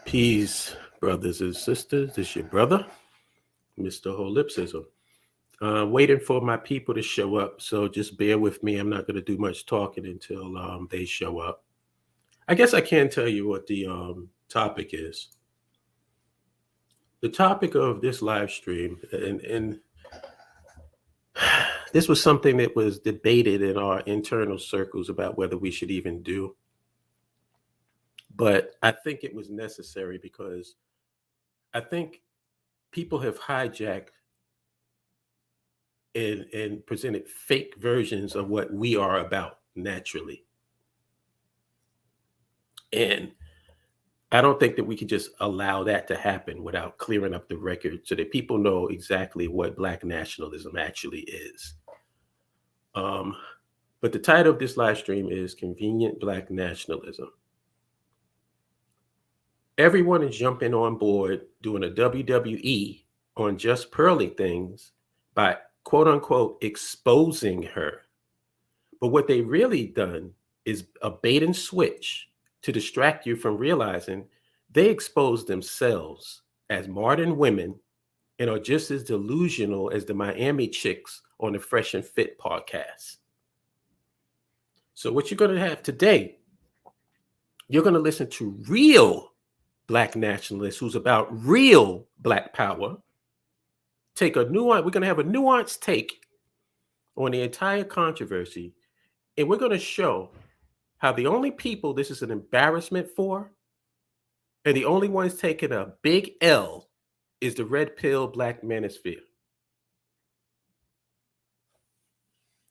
Peace, brothers and sisters. This your brother, Mr. Holipsism. Waiting for my people to show up, so just bear with me. I'm not going to do much talking until they show up. I guess I can tell you what the topic is. The topic of this live stream, and this was something that was debated in our internal circles about whether we should even do. But I think it was necessary because I think people have hijacked and presented fake versions of what we are about naturally. And I don't think that we can just allow that to happen without clearing up the record so that people know exactly what Black nationalism actually is. But the title of this live stream is Convenient Black Nationalism. Everyone is jumping on board doing a WWE on JustPearlyThings by quote unquote exposing her. But what they really done is a bait and switch to distract you from realizing they expose themselves as modern women and are just as delusional as the Miami chicks on the Fresh and Fit podcast. So what you're going to have today, you're going to listen to real Black nationalists who's about real Black power. We're going to have a nuanced take on the entire controversy, and we're going to show how the only people this is an embarrassment for, and the only ones taking a big L, is the red pill Black Manosphere.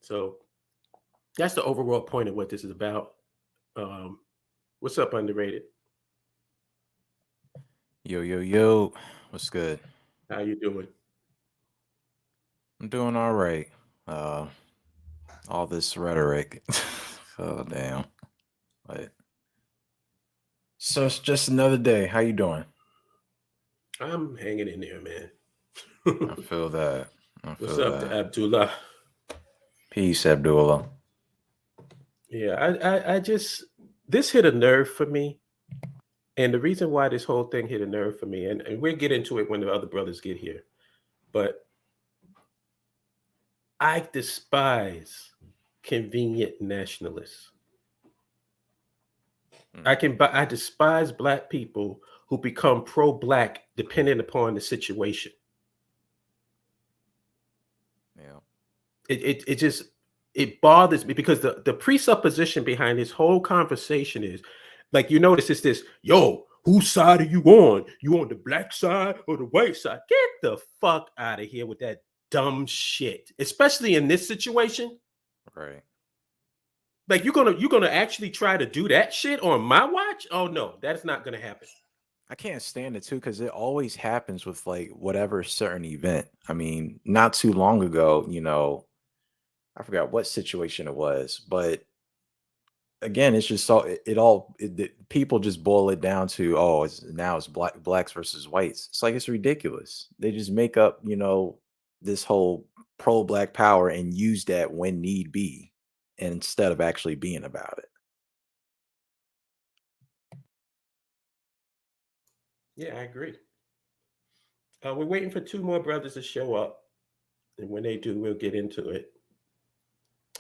So that's the overall point of what this is about. What's up, Underrated? Yo, what's good? How you doing? I'm doing all right. All this rhetoric. Oh damn. But so it's just another day. How you doing? I'm hanging in there, man. I feel that. What's up, Abdullah? Peace, Abdullah. Yeah, I just, this hit a nerve for me. And the reason why this whole thing hit a nerve for me, and we'll get into it when the other brothers get here, but I despise convenient nationalists. I despise Black people who become pro-Black depending upon the situation. Yeah. It bothers me because the presupposition behind this whole conversation is, like, you notice it's this, yo, whose side are you on? You on the Black side or the white side? Get the fuck out of here with that dumb shit, especially in this situation. Right. Like, you're gonna actually try to do that shit on my watch? Oh no, that's not gonna happen. I can't stand it too because it always happens with like whatever certain event. I mean, not too long ago, I forgot what situation it was, but again, it's just so people just boil it down to, oh, it's blacks versus whites. It's like, it's ridiculous. They just make up, this whole pro-Black power and use that when need be, instead of actually being about it. Yeah, I agree. We're waiting for two more brothers to show up, and when they do, we'll get into it.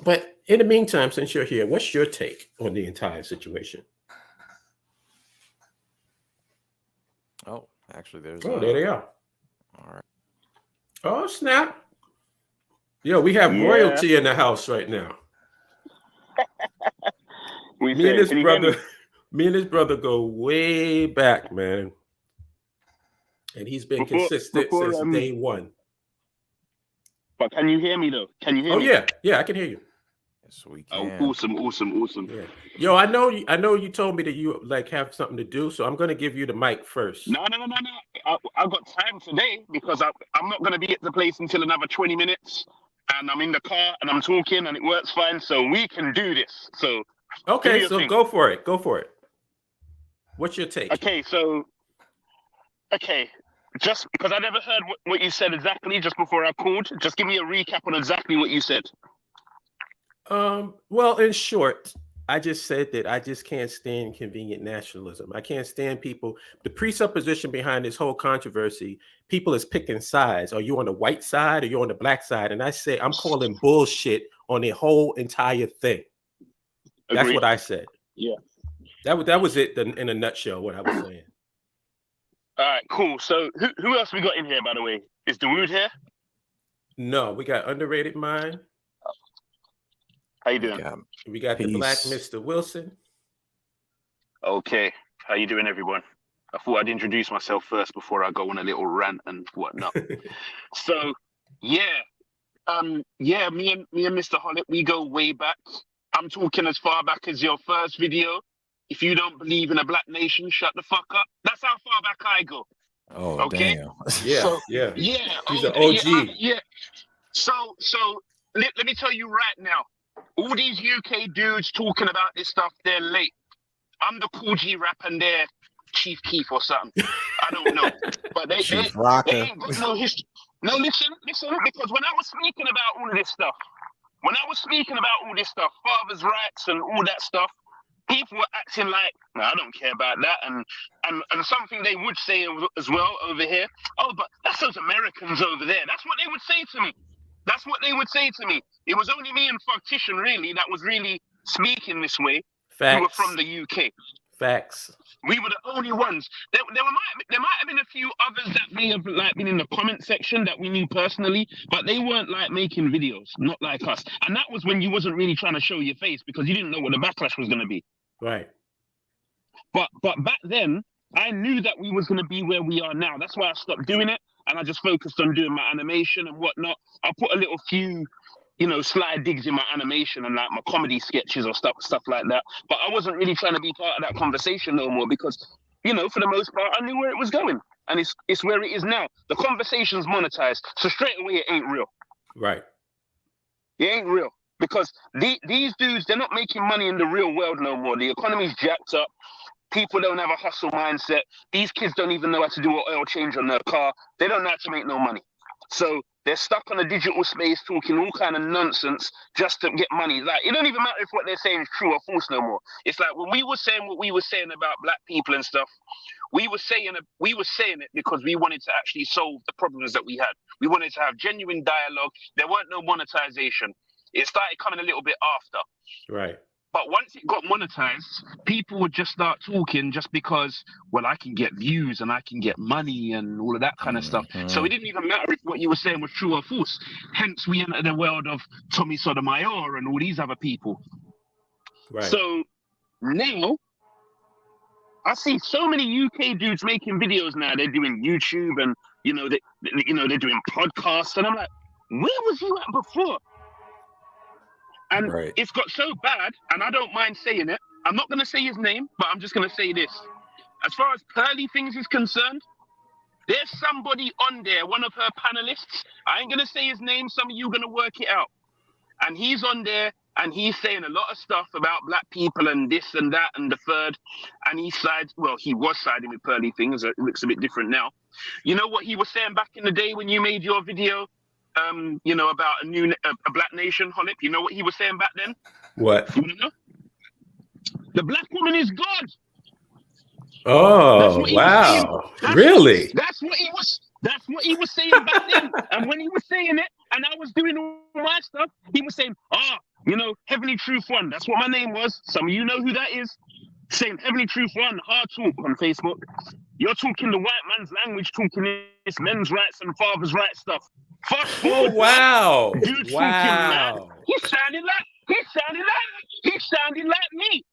But in the meantime, since you're here, what's your take on the entire situation? Oh, actually, there they are. All right. Oh, snap. Yo, we have royalty in the house right now. Me and his brother go way back, man. And he's been consistent since day one. But can you hear me though? Can you hear me? Oh yeah, I can hear you. Yes, we can. Oh, awesome. Yeah. Yo, I know you told me that you like have something to do, so I'm gonna give you the mic first. No. I've got time today because I'm not gonna be at the place until another 20 minutes, and I'm in the car and I'm talking and it works fine, so we can do this. So okay, so go for it. What's your take? Okay. Just because I never heard what you said exactly just before I called, just give me a recap on exactly what you said. Well, in short, I just said that I just can't stand convenient nationalism. I can't stand people. The presupposition behind this whole controversy, people is picking sides. Are you on the white side or you on the black side? And I say I'm calling bullshit on the whole entire thing. That's Agreed. what I said. Yeah. That was it in a nutshell. What I was saying. All right, cool. So who else we got in here, by the way? Is Dawood here? No, we got underrated mind. How you doing? We got the black Mr. Wilson. Okay. How you doing, everyone? I thought I'd introduce myself first before I go on a little rant and whatnot. So, yeah. Me and Mr. Hollip, we go way back. I'm talking as far back as your first video. If you don't believe in a black nation, shut the fuck up. That's how far back I go. Oh, okay? Damn. Yeah, So, yeah. He's an okay, OG. Yeah. So let me tell you right now, all these UK dudes talking about this stuff, they're late. I'm the Cool G rap and they're Chief Keef or something. I don't know. But they ain't got no history. No, listen, because when I was speaking about all of this stuff, father's rights and all that stuff, people were acting like, no, I don't care about that. And something they would say as well over here, oh, but that's those Americans over there. That's what they would say to me. It was only me and Factitian, really, that was really speaking this way. Facts. Who were from the UK. Facts. We were the only ones. There might have been a few others that may have been in the comment section that we knew personally, but they weren't making videos, not like us. And that was when you wasn't really trying to show your face because you didn't know what the backlash was going to be. Right. But back then, I knew that we was going to be where we are now. That's why I stopped doing it, and I just focused on doing my animation and whatnot. I put a little few, sly digs in my animation and my comedy sketches or stuff like that. But I wasn't really trying to be part of that conversation no more because, for the most part, I knew where it was going, and it's where it is now. The conversation's monetized, so straight away it ain't real. Right. It ain't real. Because these dudes, they're not making money in the real world no more. The economy's jacked up. People don't have a hustle mindset. These kids don't even know how to do an oil change on their car. They don't know how to make no money. So they're stuck on a digital space talking all kind of nonsense just to get money. It don't even matter if what they're saying is true or false no more. It's like when we were saying what we were saying about black people and stuff, we were saying it because we wanted to actually solve the problems that we had. We wanted to have genuine dialogue. There weren't no monetization. It started coming a little bit after. Right. But once it got monetized, people would just start talking just because, well, I can get views and I can get money and all of that kind of stuff. So it didn't even matter if what you were saying was true or false. Hence, we entered the world of Tommy Sotomayor and all these other people. Right. So now, I see so many UK dudes making videos now. They're doing YouTube and, they're doing podcasts. And I'm like, where was you at before? And It's got so bad, and I don't mind saying it. I'm not going to say his name, but I'm just going to say this. As far as PearlyThings is concerned, there's somebody on there, one of her panelists. I ain't going to say his name. Some of you are going to work it out. And he's on there, and he's saying a lot of stuff about black people and this and that and the third. And he was siding with PearlyThings. It looks a bit different now. You know what he was saying back in the day when you made your video? About a black nation, Hollip. You know what he was saying back then? What? You want to know? The black woman is God. Oh, wow. Really? That's what he was saying back then. And when he was saying it, and I was doing all my stuff, he was saying, Heavenly Truth One. That's what my name was. Some of you know who that is. Saying Heavenly Truth One, hard talk on Facebook. You're talking the white man's language, talking this men's rights and father's rights stuff. Oh, wow. Dude, wow. He sounded like me.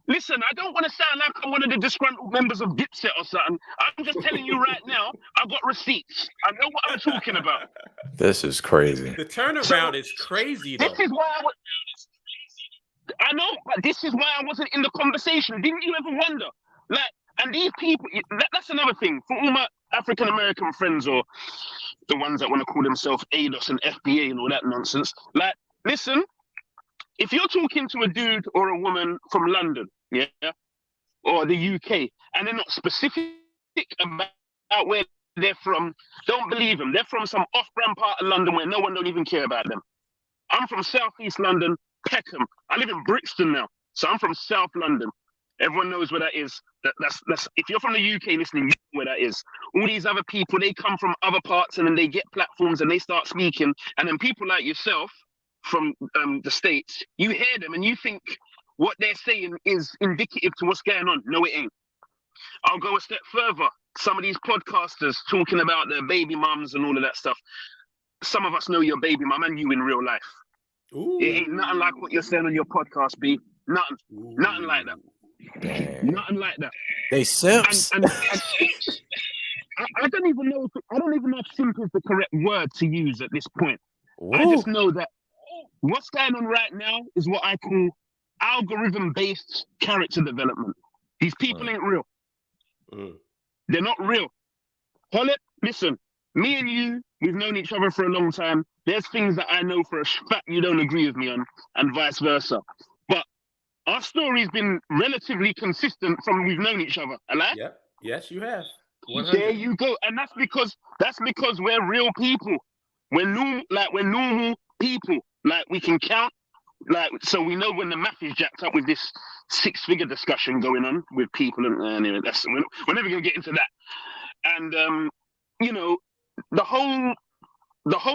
Listen, I don't want to sound like I'm one of the disgruntled members of Dipset or something. I'm just telling you right now, I've got receipts. I know what I'm talking about. This is crazy. The turnaround is crazy, though. This is why I know, but this is why I wasn't in the conversation. Didn't you ever wonder? And these people, that's another thing. For all my African-American friends or the ones that want to call themselves ADOS and FBA and all that nonsense, listen, if you're talking to a dude or a woman from London, yeah, or the UK, and they're not specific about where they're from, don't believe them. They're from some off-brand part of London where no one don't even care about them. I'm from Southeast London, Peckham. I live in Brixton now. So I'm from South London. Everyone knows where that is. That's if you're from the UK listening, you know where that is. All these other people, they come from other parts and then they get platforms and they start speaking. And then people like yourself from the States, you hear them and you think what they're saying is indicative to what's going on. No, it ain't. I'll go a step further. Some of these podcasters talking about their baby mums and all of that stuff. Some of us know your baby mum and you in real life. Ooh. It ain't nothing like what you're saying on your podcast, B. Nothing. Ooh. Nothing like that. Damn. Nothing like that. They simps. And I don't even know if simp is the correct word to use at this point. I just know that what's going on right now is what I call algorithm-based character development. These people ain't real. They're not real. Holly, listen, me and you, we've known each other for a long time. There's things that I know for a fact you don't agree with me on, and vice versa. But our story's been relatively consistent from we've known each other. Alright? Yep. Yes, you have. 100. There you go. And that's because we're real people. We're normal people. Like, we can count. Like, so we know when the math is jacked up with this 6-figure discussion going on with people. And anyway, we're never going to get into that. And, you know, the whole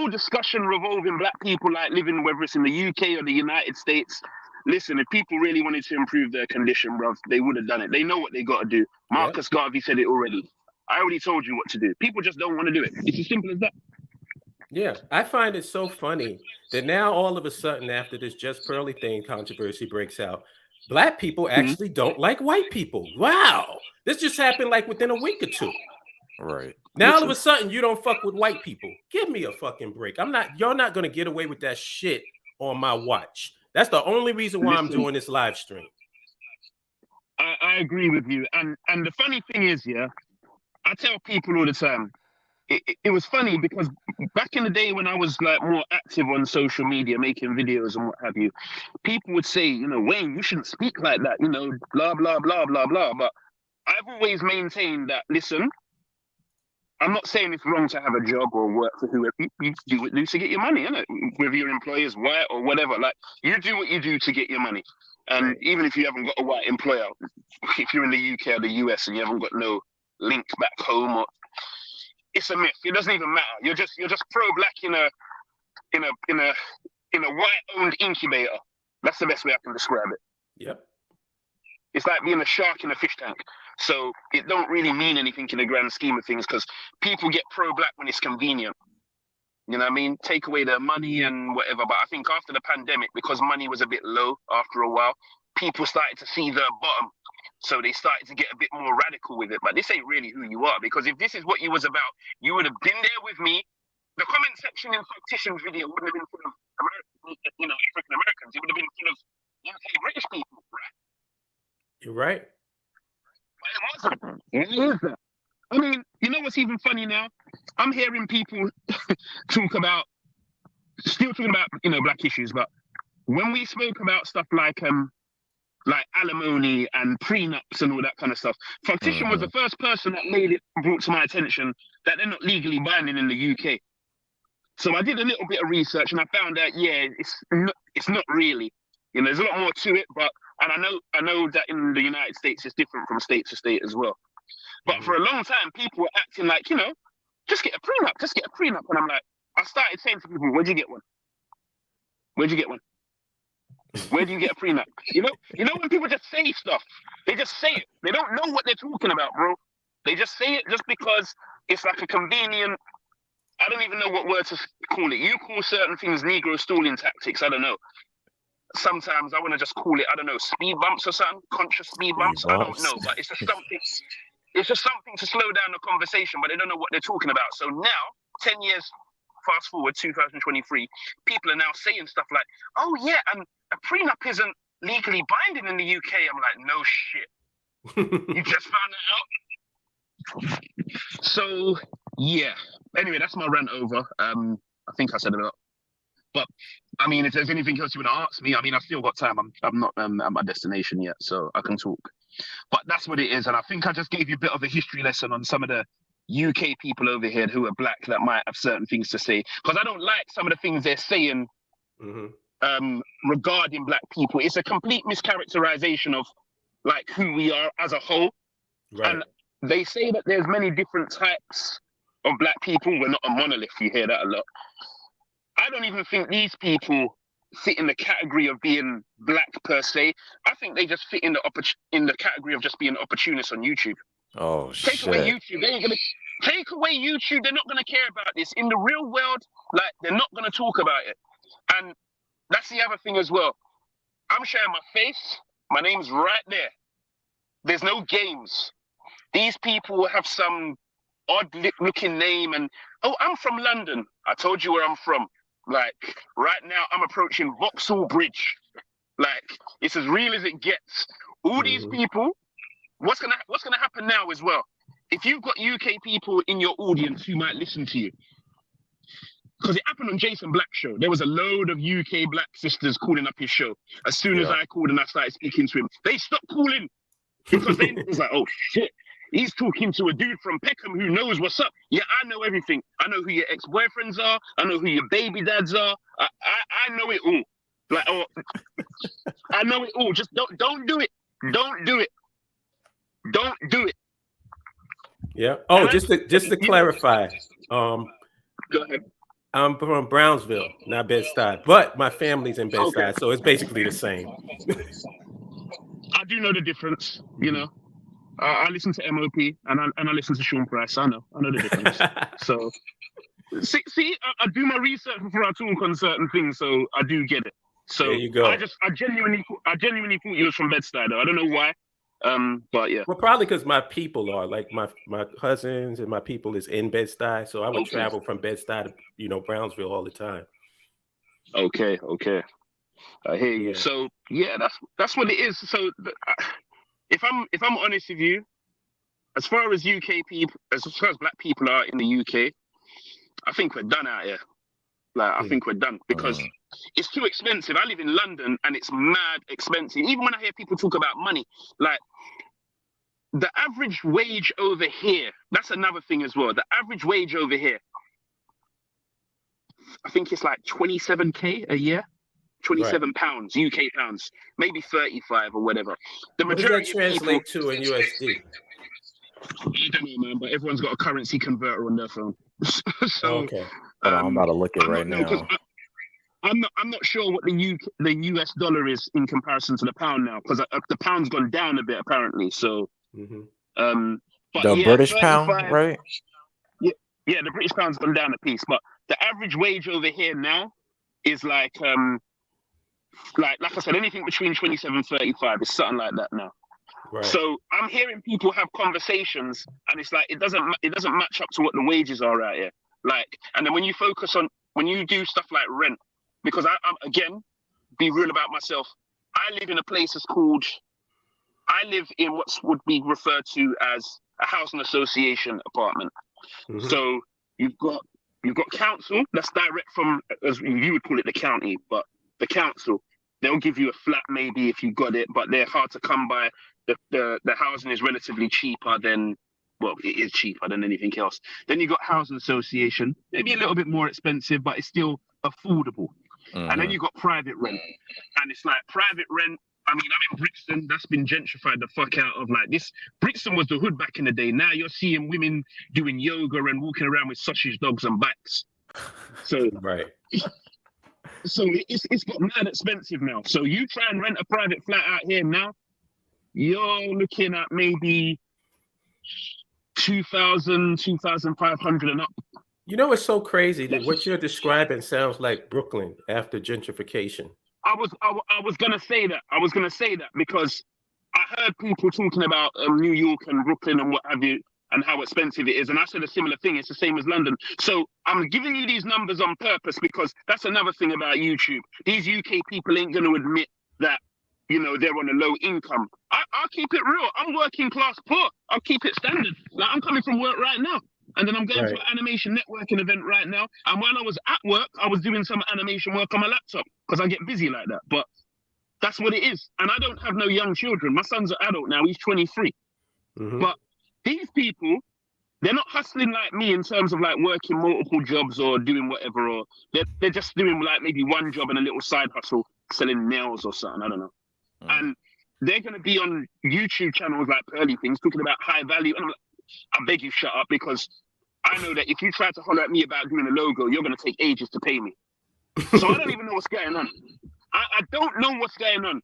discussion revolving black people, like living, whether it's in the UK or the United States. Listen, if people really wanted to improve their condition, bruv, they would have done it. They know what they got to do. Marcus Garvey said it already. I already told you what to do. People just don't want to do it. It's as simple as that. Yeah, I find it so funny that now all of a sudden, after this Just Pearly thing controversy breaks out, black people actually don't like white people. Wow. This just happened like within a week or two. Right. Now all of a sudden you don't fuck with white people. Give me a fucking break. You're not gonna get away with that shit on my watch. That's the only reason why I'm doing this live stream. I agree with you. And the funny thing is, yeah, I tell people all the time, it was funny because back in the day when I was like more active on social media, making videos and what have you, people would say, you know, Wayne, you shouldn't speak like that, you know, blah, blah, blah, blah, blah. But I've always maintained that, listen, I'm not saying it's wrong to have a job or work for whoever. You do what you do to get your money, innit? Whether your employer's white or whatever. Like, you do what you do to get your money. And even if you haven't got a white employer, if you're in the UK or the US and you haven't got no link back home, or it's a myth. It doesn't even matter. You're just pro-black in a white-owned incubator. That's the best way I can describe it. Yep. It's like being a shark in a fish tank. So it don't really mean anything in the grand scheme of things because people get pro-black when it's convenient. You know what I mean? Take away their money and whatever. But I think after the pandemic, because money was a bit low after a while, people started to see their bottom. So they started to get a bit more radical with it. But this ain't really who you are, because if this is what you was about, you would have been there with me. The comment section in Factician's video wouldn't have been full of American, you know, African Americans. It would have been full of UK British people, right? You're right. But it wasn't. It isn't. I mean, you know what's even funny now? I'm hearing people still talking about, you know, black issues, but when we spoke about stuff like alimony and prenups and all that kind of stuff, Factician was the first person that brought to my attention that they're not legally binding in the UK. So I did a little bit of research and I found out, yeah, it's not really. You know, there's a lot more to it, and I know that in the United States it's different from state to state as well. But for a long time, people were acting like, you know, just get a prenup. And I'm like, I started saying to people, where'd you get one? Where'd you get one? Where do you get a prenup? You know when people just say stuff, they just say it. They don't know what they're talking about, bro. They just say it just because it's like a convenient, I don't even know what word to call it. You call certain things Negro stalling tactics. I don't know. Sometimes I want to just call it, I don't know, speed bumps or something, conscious speed bumps. I don't know, but it's just something. It's just something to slow down the conversation, but they don't know what they're talking about. So now, 10 years fast forward, 2023, people are now saying stuff like, oh yeah, and a prenup isn't legally binding in the UK. I'm like, no shit. You just found that out? So, yeah. Anyway, that's my rant over. I think I said it a lot. But, I mean, if there's anything else you want to ask me, I mean, I've still got time. I'm not at my destination yet, so I can talk. But that's what it is. And I think I just gave you a bit of a history lesson on some of the UK people over here who are black that might have certain things to say. Because I don't like some of the things they're saying regarding black people. It's a complete mischaracterization of like who we are as a whole. Right. And they say that there's many different types of black people. We're not a monolith. You hear that a lot. I don't even think these people fit in the category of being black per se. I think they just fit in the category of just being opportunists on YouTube. Oh Take away shit. YouTube. They ain't gonna take away YouTube. They're not gonna care about this. In the real world, like they're not gonna talk about it. And that's the other thing as well. I'm showing my face. My name's right there. There's no games. These people have some odd looking name and, oh, I'm from London. I told you where I'm from. Like right now I'm approaching Vauxhall Bridge. Like it's as real as it gets. All these people, what's gonna happen now as well? If you've got UK people in your audience who might listen to you, because it happened on Jason Black's show. There was a load of UK black sisters calling up his show. As soon as I called and I started speaking to him, they stopped calling because they was like, oh shit, he's talking to a dude from Peckham who knows what's up. Yeah, I know everything. I know who your ex-boyfriends are. I know who your baby dads are. I know it all. Like, oh, I know it all. Just don't do it. Don't do it. Don't do it. Yeah. Oh, just to clarify, go ahead. I'm from Brownsville, not Bed-Stuy, but my family's in Bed-Stuy, so it's basically the same. I do know the difference, you know. I listen to MOP and I listen to Sean Price. I know the difference. So, see, I do my research before I talk on certain things, so I do get it. So there you go. I genuinely thought you was from Bed-Stuy, though. I don't know why. But yeah. Well, probably because my people are like my cousins and my people is in Bed-Stuy, so I would travel from Bed-Stuy to Brownsville all the time. Okay, I hear you. So yeah, that's what it is. So if I'm honest with you, as far as UK people, as far as black people are in the UK, I think we're done out here. Like I think we're done because it's too expensive. I live in London and it's mad expensive. Even when I hear people talk about money, like the average wage over here, that's another thing as well. The average wage over here, I think it's like 27k a year, 27 pounds, UK pounds, maybe 35 or whatever. The What does that majority translate of people, to in USD? I don't know, man, but everyone's got a currency converter on their phone. So Okay. I'm about to look it right now. I'm not sure what the US dollar is in comparison to the pound now, because the pound's gone down a bit apparently. So, but the British pound, right? Yeah, the British pound's gone down a piece, but the average wage over here now is like I said, anything between 27 and 35 is something like that now. Right. So I'm hearing people have conversations, and it's like it doesn't match up to what the wages are out here. Like, and then when you do stuff like rent, because I'm again, be real about myself. I live in a place I live in what would be referred to as a housing association apartment. So you've got council that's direct from, as you would call it, the county, but the council, they'll give you a flat maybe if you got it, but they're hard to come by. The housing is relatively cheaper than, well, it is cheaper than anything else. Then you got housing association, maybe a little bit more expensive, but it's still affordable. And then you got private rent, and it's like private rent. I mean, I'm in Brixton. That's been gentrified the fuck out of. Like this, Brixton was the hood back in the day. Now you're seeing women doing yoga and walking around with sausage dogs and bikes. So right. So it's got mad expensive now. So you try and rent a private flat out here now, you're looking at maybe 2,000, 2,500 and up. You know, it's so crazy that what you're describing sounds like Brooklyn after gentrification. I was gonna say that. I was gonna say that because I heard people talking about New York and Brooklyn and what have you, and how expensive it is. And I said a similar thing. It's the same as London. So I'm giving you these numbers on purpose because that's another thing about YouTube. These UK people ain't gonna admit that, they're on a low income. I'll keep it real. I'm working class poor. I'll keep it standard. Like I'm coming from work right now. And then I'm going to an animation networking event right now. And while I was at work, I was doing some animation work on my laptop because I get busy like that. But that's what it is. And I don't have no young children. My son's an adult now. He's 23. But these people, they're not hustling like me in terms of like working multiple jobs or doing whatever, or they're just doing like maybe one job and a little side hustle, selling nails or something. I don't know. And they're going to be on YouTube channels like Pearly Things talking about high value. And I'm like, I beg you shut up, because I know that if you try to holler at me about doing a logo, you're going to take ages to pay me. So I don't even know what's going on. I don't know what's going on.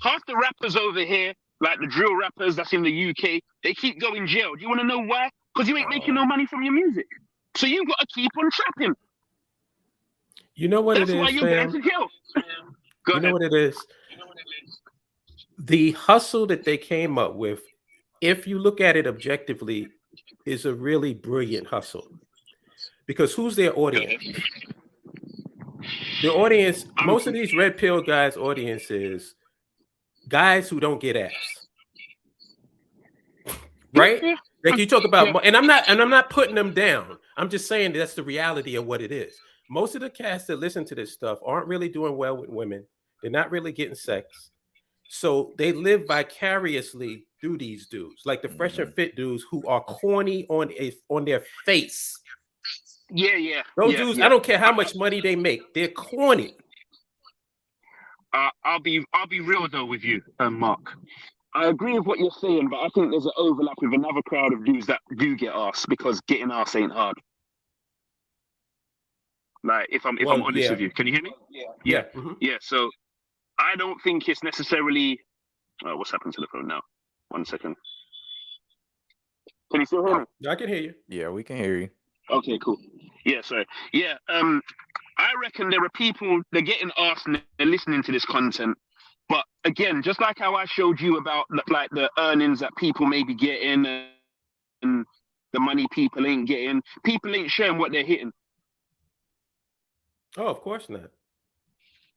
Half the rappers over here, like the drill rappers that's in the UK, they keep going jail. Do you want to know why? Because you ain't making no money from your music. So you got to keep on trapping. You know what That's it is, why you're going to jail. Go you ahead. know what it is? The hustle that they came up with, if you look at it objectively, is a really brilliant hustle. Because who's their audience? The audience, most of these red pill guys' audience is guys who don't get ass. Right? Yeah. Like you talk about, and I'm not putting them down. I'm just saying that's the reality of what it is. Most of the cats that listen to this stuff aren't really doing well with women. They're not really getting sex. So they live vicariously through these dudes, like the fresh and fit dudes who are corny on their face. Yeah. Those dudes, I don't care how much money they make, they're corny. I'll be real though with you, Mark. I agree with what you're saying, but I think there's an overlap with another crowd of dudes that do get ass, because getting ass ain't hard. Like if I'm honest with you, can you hear me? Yeah. Yeah. So I don't think it's necessarily. Oh, what's happened to the phone now? 1 second. Can you still hear me? I can hear you. Yeah, we can hear you. Okay, cool. Yeah, sorry. Yeah, I reckon there are people, they're getting asked and they're listening to this content. But again, just like how I showed you about like the earnings that people may be getting and the money people ain't getting, people ain't sharing what they're hitting. Oh, of course not.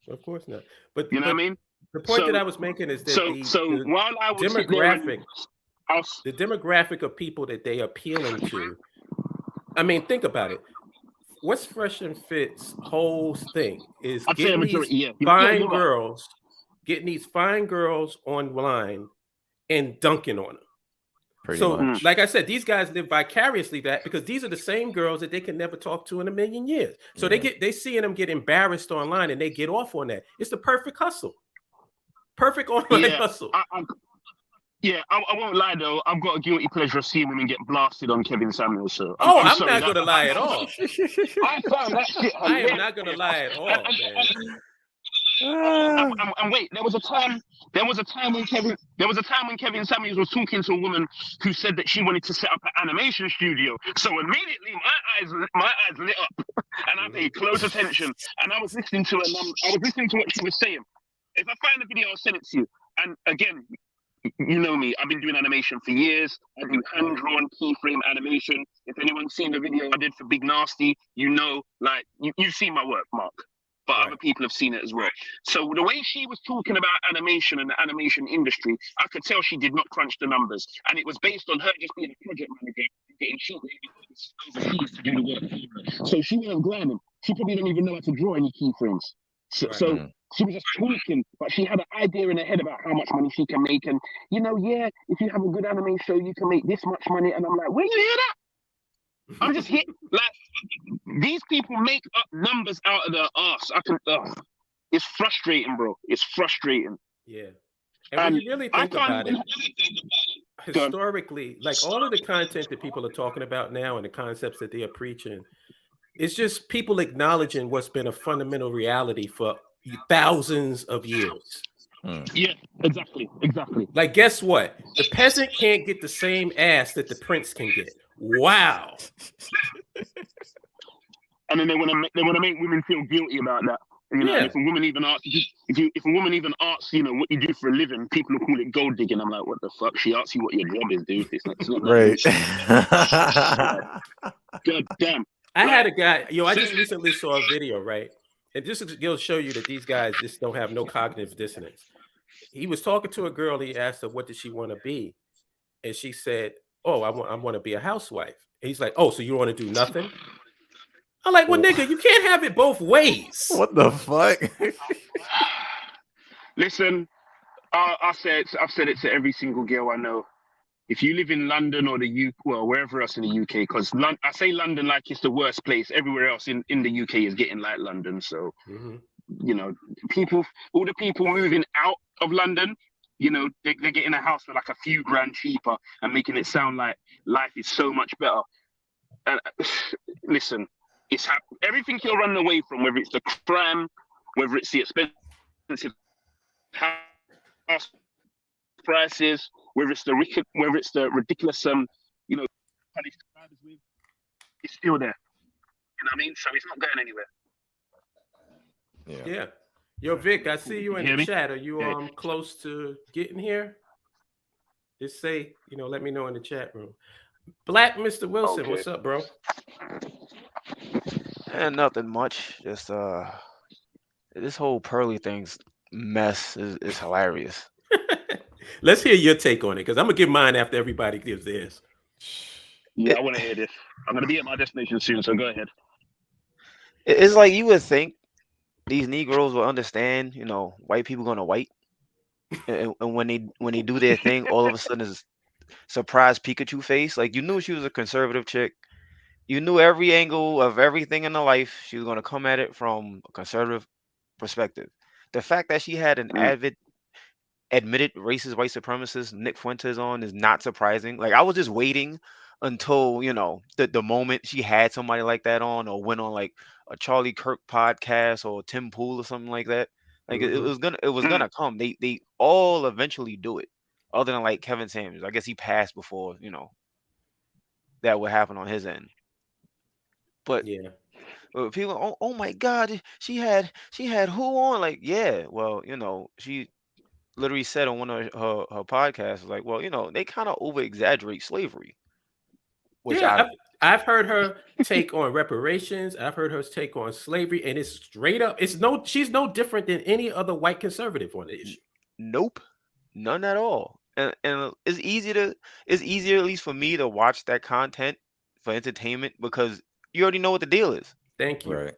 Of course not. But you know what I mean? The point that I was making is that the while I was the demographic of people that they appealing to. I mean, think about it. What's Fresh and Fit's whole thing is getting these fine girls, getting these fine girls online and dunking on them. Pretty much. Like I said, these guys live vicariously that, because these are the same girls that they can never talk to in a million years. So they seeing them get embarrassed online and they get off on that. It's the perfect hustle. Perfect online hustle. I won't lie though. I've got a guilty pleasure of seeing women get blasted on Kevin Samuels. So I'm not going to lie at all. I found that shit. I am not going to lie at all, man. And wait, there was a time when Kevin Samuels was talking to a woman who said that she wanted to set up an animation studio. So immediately my eyes lit up, and I paid close attention, and I was listening to what she was saying. If I find the video, I'll send it to you. And again, you know me, I've been doing animation for years. I do hand-drawn keyframe animation. If anyone's seen the video I did for Big Nasty, you know, like, you've seen my work, Mark. But other people have seen it as well. So the way she was talking about animation and the animation industry, I could tell she did not crunch the numbers. And it was based on her just being a project manager, getting cheap overseas to do the work for her. So she wasn't grinding. She probably don't even know how to draw any keyframes. So she was just talking, but she had an idea in her head about how much money she can make. And, you know, if you have a good anime show, you can make this much money. And I'm like, where you hear that? I'm just hit. Like, these people make up numbers out of their ass. It's frustrating, bro. It's frustrating. Yeah. And when you really think about it, historically, like all of the content that people are talking about now and the concepts that they are preaching, it's just people acknowledging what's been a fundamental reality for thousands of years. Yeah, exactly. Like, guess what? The peasant can't get the same ass that the prince can get. Wow. And then they want to make women feel guilty about that. You know, if a woman even asks, if a woman even asks, you know, what you do for a living, people will call it gold digging. I'm like, what the fuck? She asks you what your job is, dude. It's not right. God damn. I had a guy, I just recently saw a video, right? And this will show you that these guys just don't have no cognitive dissonance. He was talking to a girl. He asked her, what does she want to be? And she said, oh, I want to be a housewife. And he's like, oh, so you want to do nothing? I'm like, well, nigga, you can't have it both ways. What the fuck? Listen, I've said it to every single girl I know. if you live in London or the UK, well, wherever else in the UK, because I say London like it's the worst place. Everywhere else in the UK is getting like London. So, you know, all the people moving out of London, you know, they're getting a house for like a few grand cheaper and making it sound like life is so much better. And listen, it's everything you're running away from, whether it's the crime, whether it's the expensive house prices, whether it's the ridiculous you know, punished drivers with, it's still there. You know what I mean? So it's not going anywhere. Yeah. Yo, Vic, I see you in the chat. Are you Yeah. close to getting here? Just say, you know, let me know in the chat room. Black Mr. Wilson, what's up, bro? And nothing much. Just this whole Pearly things mess is hilarious. Let's hear your take on it, because I'm gonna give mine after everybody gives theirs. Yeah, I want to hear this. I'm gonna be at my destination soon, so go ahead. It's like you would think these Negroes will understand, you know, white people gonna white, and when they do their thing, all of a sudden is surprise Pikachu face. Like you knew she was a conservative chick. You knew every angle of everything in her life. She was gonna come at it from a conservative perspective. The fact that she had an admitted racist white supremacist Nick Fuentes on is not surprising. Like I was just waiting until, you know, the moment she had somebody like that on, or went on like a Charlie Kirk podcast or Tim Pool or something like that. Like it was gonna come. They all eventually do it. Other than like Kevin Samuels. I guess he passed before, you know, that would happen on his end. But yeah, people, oh my God, she had who on? Like, yeah, well, you know, she literally said on one of her podcasts, like, well, you know, they kind of over exaggerate slavery. Which I've heard her take on reparations. I've heard her take on slavery, and it's straight up. She's no different than any other white conservative on the issue. Nope, none at all. And it's easier, at least for me, to watch that content for entertainment, because you already know what the deal is. Thank you. Right.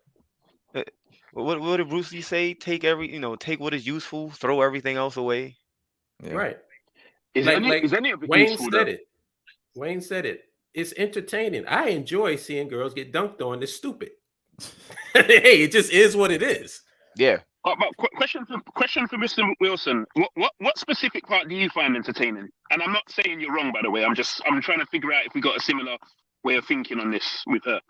What did Bruce Lee say? Take what is useful, throw everything else away. Yeah. Right. Is any of it Wayne useful, said though? it. Wayne said it. It's entertaining. I enjoy seeing girls get dunked on. It's stupid. Hey, it just is what it is. Yeah. But question for Mr. Wilson. What specific part do you find entertaining? And I'm not saying you're wrong, by the way. I'm trying to figure out if we got a similar way of thinking on this with her.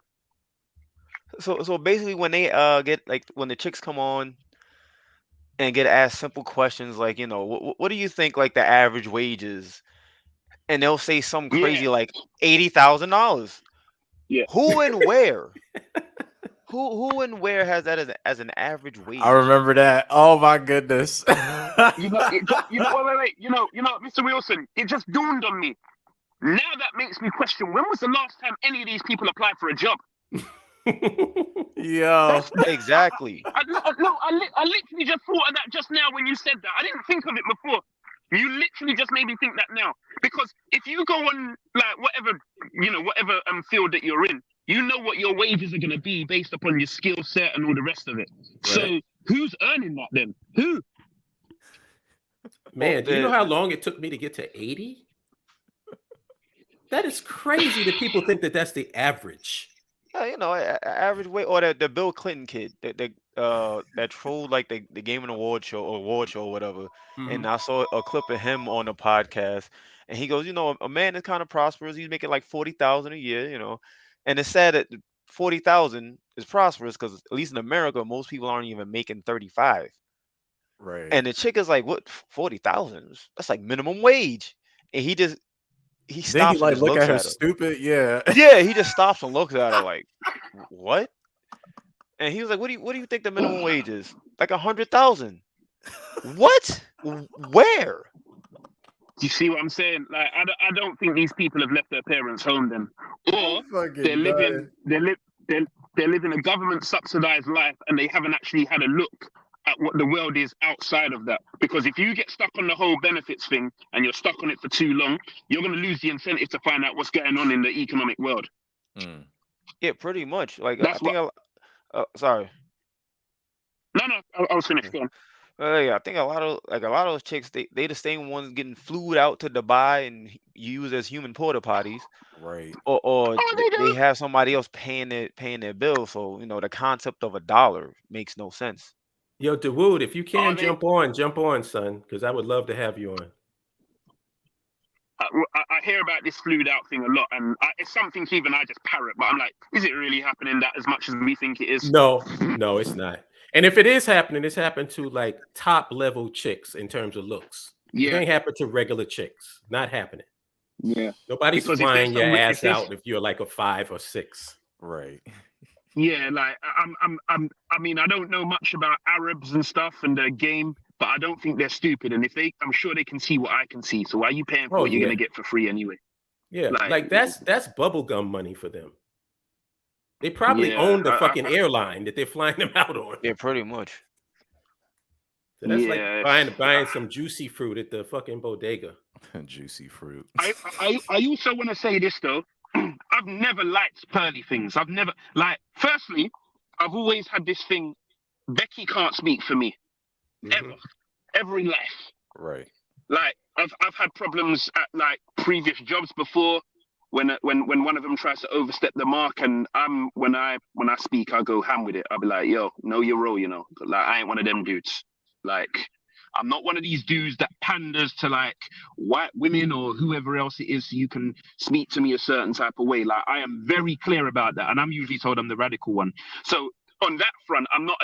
So basically, when they get, like, when the chicks come on and get asked simple questions like, you know, what do you think like the average wage is? And they'll say some crazy like $80,000. Yeah. Who and where? Who and where has that as an average wage? I remember that. Oh my goodness. Wait, Mr. Wilson, it just dawned on me. Now that makes me question, when was the last time any of these people applied for a job? Yo. Exactly. I literally just thought of that just now when you said that. I didn't think of it before. You literally just made me think that now. Because if you go on like whatever field that you're in, you know what your wages are going to be based upon your skill set and all the rest of it. Right. So who's earning that then? Who? Man, do you know how long it took me to get to 80? That is crazy that people think that that's the average. Yeah, you know, average weight. Or the Bill Clinton kid that trolled like the Game and Award show or whatever. And I saw a clip of him on a podcast, and he goes, you know, a man is kind of prosperous. He's making like 40,000 a year, you know, and it's sad that 40,000 is prosperous because at least in America, most people aren't even making 35. Right. And the chick is like, what, 40,000? That's like minimum wage. And he stops then he like and look looks at her her. stupid. Yeah. Yeah, he just stops and looks at her like, what? And he was like, what do you think the minimum wage is? Like 100,000. What? Where? You see what I'm saying? Like, I don't think these people have left their parents' home then, or they're living a government subsidized life, and they haven't actually had a look at what the world is outside of that. Because if you get stuck on the whole benefits thing and you're stuck on it for too long, you're going to lose the incentive to find out what's going on in the economic world. Yeah, pretty much. Like, That's sorry. No, I was finished. Go on. Yeah, I think a lot of those chicks, they the same ones getting flued out to Dubai and used as human porta potties, Right. or Oh, they they do. have somebody else paying their bill. So the concept of a dollar makes no sense. Yo, Dawood, if you Oh, can they. jump on, son, because I would love to have you on. I hear about this flued out thing a lot, and it's something even I just parrot. But I'm like, is it really happening that as much as we think it is? No, it's not. And if it is happening, it's happened to like top level chicks in terms of looks. It Yeah, ain't happen to regular chicks. Not happening. yeah. Nobody's Because if there's flying your some, if ass there's, out if you're like a 5 or 6. Right. yeah, like I mean, I don't know much about Arabs and stuff and their game, but I don't think they're stupid. And if they, I'm sure they can see what I can see. So why are you paying for Oh what you're yeah, gonna get for free anyway? yeah. Like, Like that's bubblegum money for them. They probably yeah, own the fucking airline that they're flying them out on. Yeah, pretty much. So that's like yeah. buying some juicy fruit at the fucking bodega. Juicy fruit. I also want to say this though. I've never liked pearly things. I've never firstly, I've always had this thing. Becky can't speak for me ever in life. Right. Like I've had problems at like previous jobs before when one of them tries to overstep the mark, and when I speak I go ham with it. I'll be like, yo, know your role, like I ain't one of them dudes. Like I'm not one of these dudes that panders to like white women or whoever else it is so you can speak to me a certain type of way. Like I am very clear about that, and I'm usually told I'm the radical one. So on that front, I'm not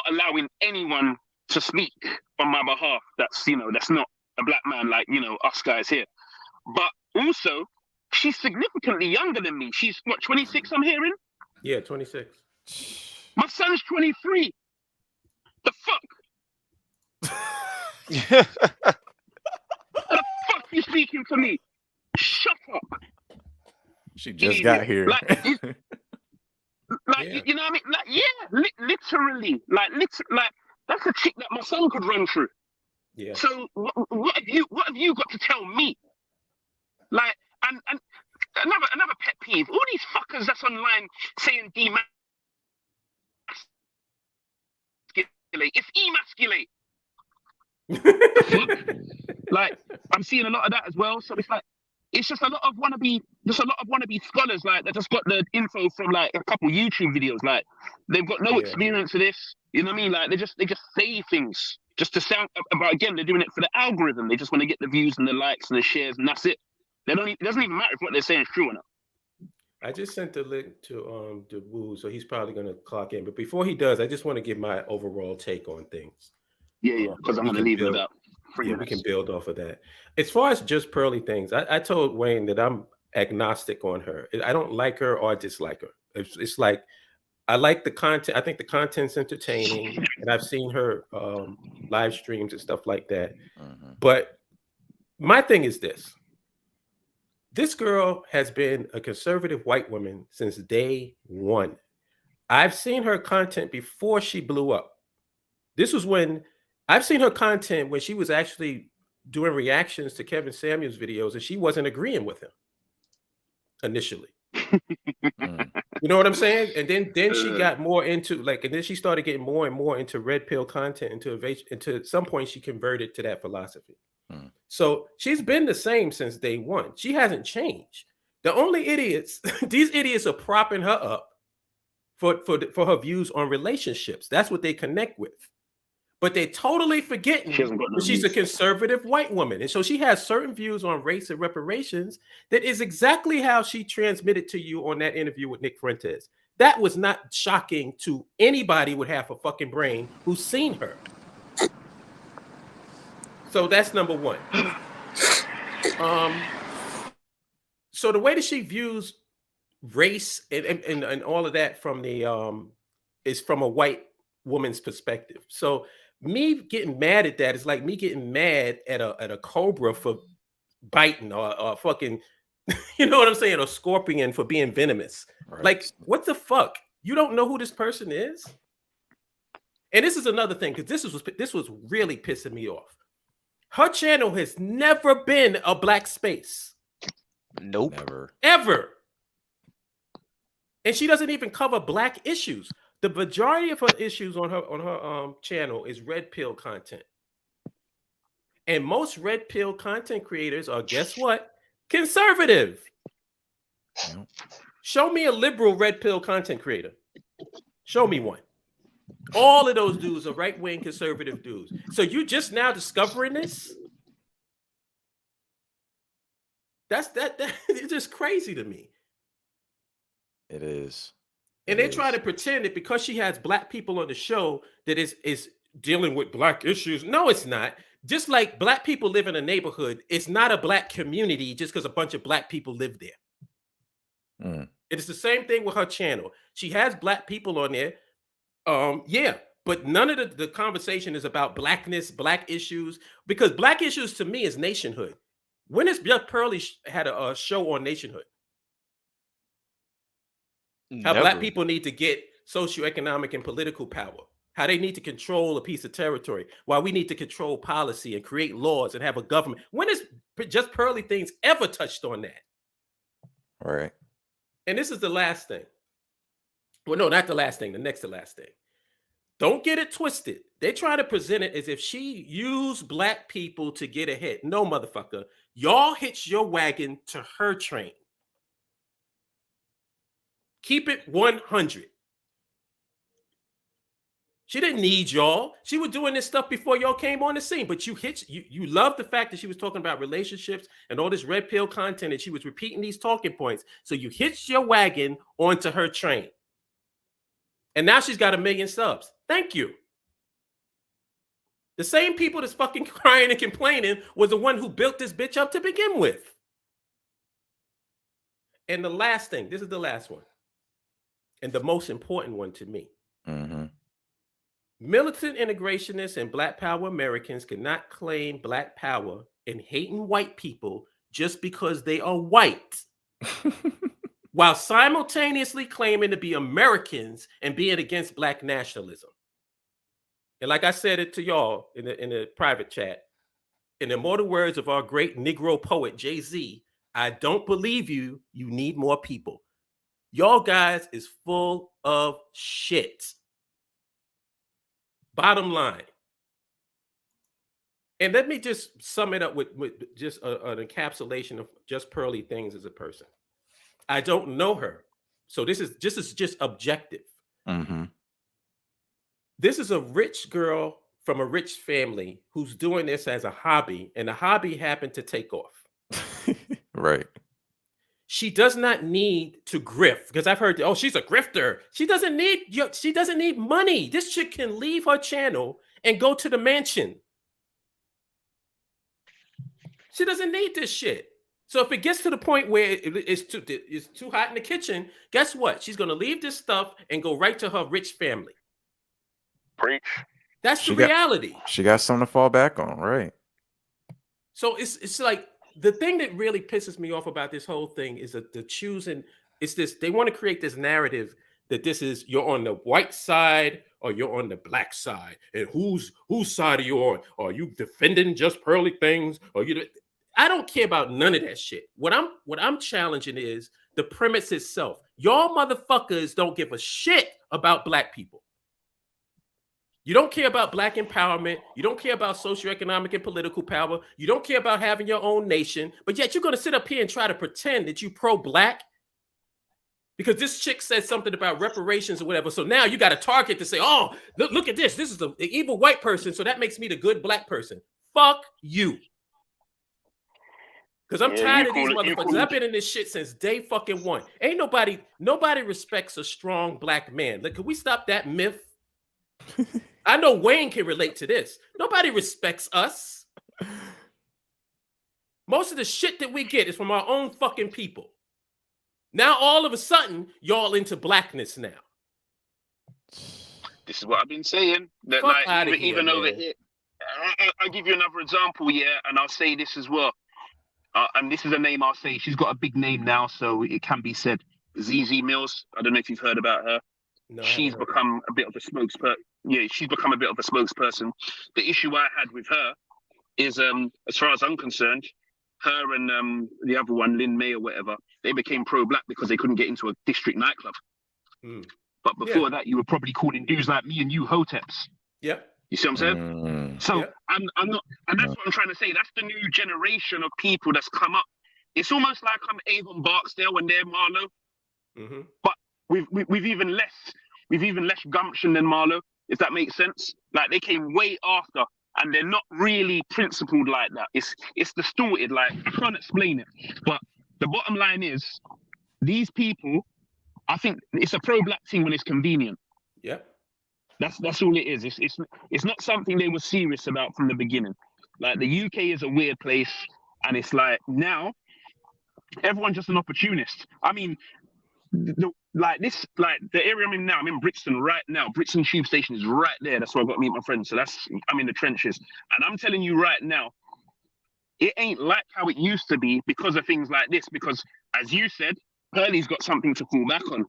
allowing anyone to speak on my behalf. That's that's not a black man like us guys here. But also, she's significantly younger than me. She's what, 26? I'm hearing. Yeah, 26. My son's 23. The fuck? Yeah. The fuck you speaking for me? Shut up. She just got here. Like, Yeah. you know what I mean? Like, yeah, literally. Like that's a chick that my son could run through. Yeah. So what have you got to tell me? Like, and another pet peeve. All these fuckers that's online saying demasculate. It's emasculate. Like, I'm seeing a lot of that as well. So it's just a lot of wannabe scholars like that just got the info from like a couple YouTube videos. Like they've got no experience of this. You know what I mean? Like they just say things just to sound. But again, they're doing it for the algorithm. They just want to get the views and the likes and the shares, and that's it. It doesn't even matter if what they're saying is true or not. I just sent the link to the Woo, so he's probably going to clock in. But before he does, I just want to give my overall take on things. Yeah, because I'm going to leave in about 3 minutes. We can build off of that. As far as just pearly things, I told Wayne that I'm agnostic on her. I don't like her or dislike her. It's like I like the content. I think the content's entertaining, and I've seen her live streams and stuff like that. But my thing is this. This girl has been a conservative white woman since day one. I've seen her content before she blew up. This was when I've seen her content when she was actually doing reactions to Kevin Samuels videos and she wasn't agreeing with him initially. You know what I'm saying? And then she got more into and then she started getting more and more into red pill content until some point she converted to that philosophy. So she's been the same since day one. She hasn't changed. The only idiots, these idiots are propping her up for her views on relationships. That's what they connect with. But they're totally forgetting that she's a conservative white woman. And so she has certain views on race and reparations that is exactly how she transmitted to you on that interview with Nick Fuentes. That was not shocking to anybody with half a fucking brain who's seen her. So that's number one. So the way that she views race and all of that from the is from a white woman's perspective. So me getting mad at that is like me getting mad at a cobra for biting or fucking, you know what I'm saying, or scorpion for being venomous. Right. Like, what the fuck? You don't know who this person is? And this is another thing, because this was really pissing me off. Her channel has never been a black space. Nope. Never. Ever. And she doesn't even cover black issues. The majority of her issues on her channel is red pill content. And most red pill content creators are, guess what? Conservative. Yep. Show me a liberal red pill content creator. Show me one. All of those dudes are right-wing conservative dudes. So you just now discovering this? It's just crazy to me. It is. And they try to pretend that because she has black people on the show that is dealing with black issues. No, it's not. Just like black people live in a neighborhood, it's not a black community just because a bunch of black people live there. It is the same thing with her channel. She has black people on there. Yeah, but none of the conversation is about blackness, black issues, because black issues to me is nationhood. When has Just Pearly had a show on nationhood? How black people need to get socioeconomic and political power. How they need to control a piece of territory. Why we need to control policy and create laws and have a government. When has JustPearlyThings ever touched on that? Right. And this is the last thing. Well, no, not the last thing. The next to last thing. Don't get it twisted. They try to present it as if she used black people to get ahead. No, motherfucker. Y'all hitch your wagon to her train. Keep it 100. She didn't need y'all. She was doing this stuff before y'all came on the scene. But you love the fact that she was talking about relationships and all this red pill content, and she was repeating these talking points. So you hitched your wagon onto her train. And now she's got 1 million subs. Thank you. The same people that's fucking crying and complaining was the one who built this bitch up to begin with. And the last thing, this is the last one. And the most important one to me. Militant integrationists and Black Power Americans cannot claim Black power and hating white people just because they are white, while simultaneously claiming to be Americans and being against Black nationalism. And like I said it to y'all in the private chat, in the immortal words of our great Negro poet, Jay-Z, I don't believe you. You need more people. Y'all guys is full of shit. Bottom line. And let me just sum it up with just an encapsulation of JustPearlyThings as a person. I don't know her. So this is just objective. This is a rich girl from a rich family who's doing this as a hobby, and the hobby happened to take off. Right. She does not need to grift, because I've heard, oh, she's a grifter. She doesn't need money. This chick can leave her channel and go to the mansion. She doesn't need this shit. So if it gets to the point where it's too hot in the kitchen, guess what? She's going to leave this stuff and go right to her rich family. Preach. That's the reality. She got something to fall back on, right? So it's like, the thing that really pisses me off about this whole thing is that the choosing, it's this, they want to create this narrative that this is, you're on the white side or you're on the black side. And whose side are you on? Are you defending JustPearlyThings? Or I don't care about none of that shit. What I'm challenging is the premise itself. Y'all motherfuckers don't give a shit about black people. You don't care about Black empowerment. You don't care about socioeconomic and political power. You don't care about having your own nation. But yet you're going to sit up here and try to pretend that you pro-Black because this chick said something about reparations or whatever. So now you got a target to say, oh, look at this. This is an evil white person. So that makes me the good Black person. Fuck you. Because I'm tired of these motherfuckers. I've been in this shit since day fucking one. Ain't nobody respects a strong Black man. Like, can we stop that myth? I know Wayne can relate to this. Nobody respects us. Most of the shit that we get is from our own fucking people. Now, all of a sudden, y'all into blackness now. This is what I've been saying. That Fuck like outta even here, over man. here, I'll give you another example, yeah, and I'll say this as well. And this is a name I'll say. She's got a big name now, so it can be said. ZZ Mills. I don't know if you've heard about her. No, She's become a bit of a spokesperson. Yeah, she's become a bit of a spokesperson. The issue I had with her is, as far as I'm concerned, her and the other one, Lynn May or whatever, they became pro-Black because they couldn't get into a district nightclub. But before that, you were probably calling dudes like me and you hoteps. Yep. You see what I'm saying? So I'm not, and that's what I'm trying to say. That's the new generation of people that's come up. It's almost like I'm Avon Barksdale when they're Marlowe, but we've even less gumption than Marlowe, if that makes sense. Like they came way after, and they're not really principled like that. It's distorted. Like I can't explain it, but the bottom line is, these people, I think it's a pro-black thing when it's convenient. Yep. That's all it is. It's not something they were serious about from the beginning. Like the UK is a weird place, and it's like now everyone's just an opportunist. I mean, the area I'm in now. I'm in Brixton right now. Brixton Tube Station is right there. That's where I got to meet my friends. So I'm in the trenches, and I'm telling you right now, it ain't like how it used to be because of things like this. Because as you said, Pearly's got something to fall back on.